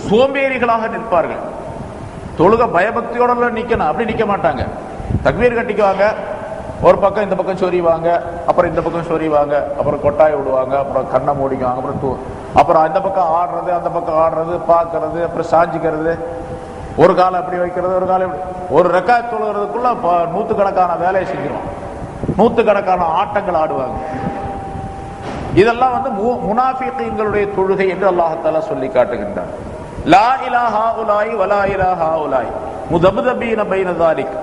[SPEAKER 1] சோம்பேறிகளாக நிற்பார்கள். தொழுக பயபக்தியோட நிக்கணும், அப்படி நிக்க மாட்டாங்க. தக்பீர் கட்டிக்குவாங்க, ஒரு பக்கம் இந்த பக்கம் சொறிவாங்க, அப்புறம் இந்த பக்கம் சொறிவாங்க, அப்புறம் கொட்டாய் விடுவாங்க, அப்புறம் கண்ணை மூடிக்குவாங்க, அப்புறம் இந்த பக்கம் ஆடுறது, அந்த பக்கம் ஆடுறது, பார்க்கறது, அப்புறம் சாஞ்சிக்கிறது, ஒரு காலை அப்படி வைக்கிறது, ஒரு காலை ஒரு ரக்காத் தொழுகிறதுக்குள்ள 100கணக்கான வேலையை செஞ்சிருவாங்க, 100கணக்கான ஆட்டங்கள் ஆடுவாங்க. இதெல்லாம் வந்து முனாஃபிகீன்களுடைய தொழுகை என்று அல்லாஹ் தஆலா சொல்லி காட்டுகின்றார். லா இலாஹா உலாய் வலா இலாஹா உலாய் முதப்தபீன பைன தாலிக்,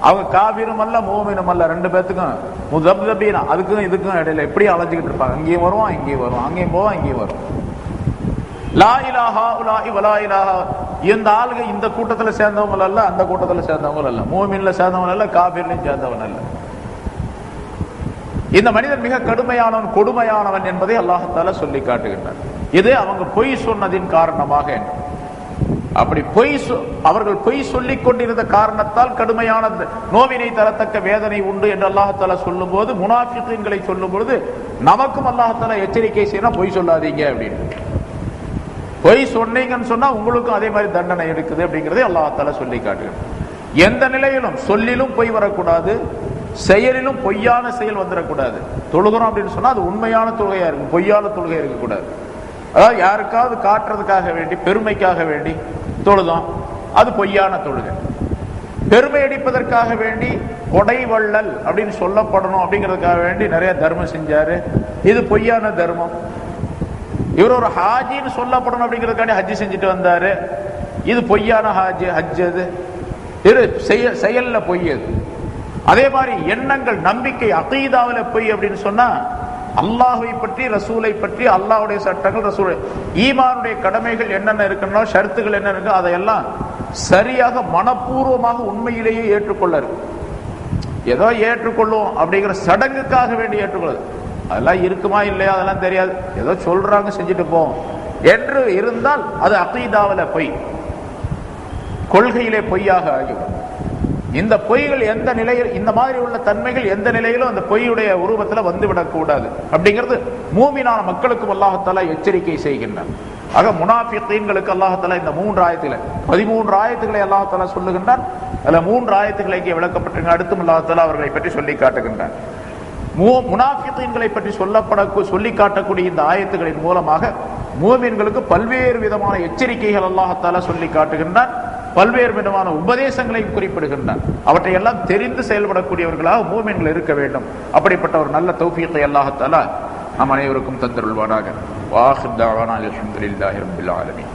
[SPEAKER 1] அவங்க காபிரும் அல்ல மூமினும் அல்ல, 2 பேத்துக்கும் முதப்தபீன, அதுக்கும் இதுக்கும் இடையில எப்படி அலைஞ்சிக்கிட்டு இருப்பாங்க. இங்கேயும் வருவான், இங்கேயும் வருவான், அங்கேயும் போவான், இங்கேயும் வரும். லா இலாஹா உலாய் வலா இலாஹா, இந்த ஆளுங்க இந்த கூட்டத்துல சேர்ந்தவங்க அல்ல, அந்த கூட்டத்துல சேர்ந்தவங்க அல்ல, மூமின்ல சேர்ந்தவங்க அல்ல, காபிர்லையும் சேர்ந்தவன் அல்ல. இந்த மனிதன் மிக கடுமையானவன், கொடுமையானவன் என்பதை அல்லாஹ் தஆலா சொல்லி காட்டுகின்றார். இது அவங்க பொய் சொன்னதின் காரணமாக. அப்படி அவர்கள் பொய் சொல்லிக் கொண்டிருந்த காரணத்தால் கடுமையான நோவினை தரத்தக்க வேதனை உண்டு என்று அல்லாஹ் தஆலா சொல்லும் போது, முனாஃபிகீன்களை சொல்லும் பொழுது நமக்கும் அல்லாஹ் தஆலா எச்சரிக்கை செய்யணும், பொய் சொல்லாதீங்க அப்படின்னு. பொய் சொன்னீங்கன்னு சொன்னா உங்களுக்கும் அதே மாதிரி தண்டனை இருக்குது அப்படிங்கறதை அல்லாஹ் தஆலா சொல்லி காட்டுகிறார். எந்த நிலையிலும் சொல்லிலும் பொய் வரக்கூடாது, செயலிலும் பொய்யான செயல் வந்துடக்கூடாது. தொழுகிறோம் அப்படின்னு சொன்னா அது உண்மையான தொழுகையா இருக்கும், பொய்யான தொழுகை இருக்கக்கூடாது. அதாவது யாருக்காவது காட்டுறதுக்காக வேண்டி, பெருமைக்காக வேண்டி தொழுதோம், அது பொய்யான தொழுகை. பெருமை அடிப்பதற்காக வேண்டி கொடை வள்ளல் அப்படின்னு சொல்லப்படணும் அப்படிங்கிறதுக்காக வேண்டி நிறைய தர்மம் செஞ்சாரு, இது பொய்யான தர்மம். இவர் ஒரு ஹாஜின்னு சொல்லப்படணும் அப்படிங்கிறதுக்காண்டி ஹஜ்ஜி செஞ்சுட்டு வந்தாரு, இது பொய்யான ஹஜ். அது இது செயல்ல பொய். அது அதே மாதிரி எண்ணங்கள், நம்பிக்கை, அகீதாவில பொய் அப்படின்னு சொன்னா அல்லாஹை பற்றி, ரசூலை பற்றி, அல்லாஹ்வுடைய சட்டங்கள், ரசூல் ஈமானுடைய கடமைகள் என்னென்ன இருக்கணும், ஷர்த்துகள் என்ன இருக்கு, அதையெல்லாம் சரியாக மனப்பூர்வமாக உண்மையிலேயே ஏற்றுக்கொள்ளாரு. ஏதோ ஏற்றுக்கொள்ளும் அப்படிங்கிற சடங்குக்காக வேண்டி ஏற்றுக்கொள்ளுது, அதெல்லாம் இருக்குமா இல்லையா அதெல்லாம் தெரியாது, ஏதோ சொல்றாங்க செஞ்சுட்டு போவோம் என்று இருந்தால் அது அகீதாவில பொய், கொள்கையிலே பொய்யாக ஆகிவிடும். இந்த பொய்கள் எந்த நிலையில், இந்த மாதிரி உள்ள தன்மைகள் எந்த நிலையிலும் அந்த பொய்யுடைய உருவத்தில் வந்துவிடக் கூடாது அப்படிங்கிறது மூமினான மக்களுக்கும் அல்லாஹ் தஆலா எச்சரிக்கை செய்கின்றார். ஆக முனாஃபிகீன்களுக்கு அல்லாஹ் தஆலா இந்த 3 ஆயத்துகளை 13 ஆயத்துக்களை அல்லாஹ் தஆலா சொல்லுகின்றார். அதுல 3 ஆயத்துக்களை இங்கே விளக்கப்பட்டிருக்க, அடுத்தும் அல்லாஹ் தஆலா அவர்களை பற்றி சொல்லி காட்டுகின்றார். முனாஃபிகீன்களை பற்றி சொல்லி காட்டக்கூடிய இந்த ஆயத்துகளின் மூலமாக மூமின்களுக்கு பல்வேறு விதமான எச்சரிக்கைகள் அல்லாஹ் தஆலா சொல்லி காட்டுகின்றார், பல்வேறு விதமான உபதேசங்களையும் குறிப்பிடுகின்றார். அவற்றை எல்லாம் தெரிந்து செயல்படக்கூடியவர்களாக மூமின்கள் இருக்க வேண்டும். அப்படிப்பட்ட ஒரு நல்ல தௌஃபீகை அல்லாஹ் தஆலா நம் அனைவருக்கும் தந்தருள்வானாக. வாஹிர் தஅவானா அல்ஹம்துலில்லாஹி ரப்பில் ஆலமீன்.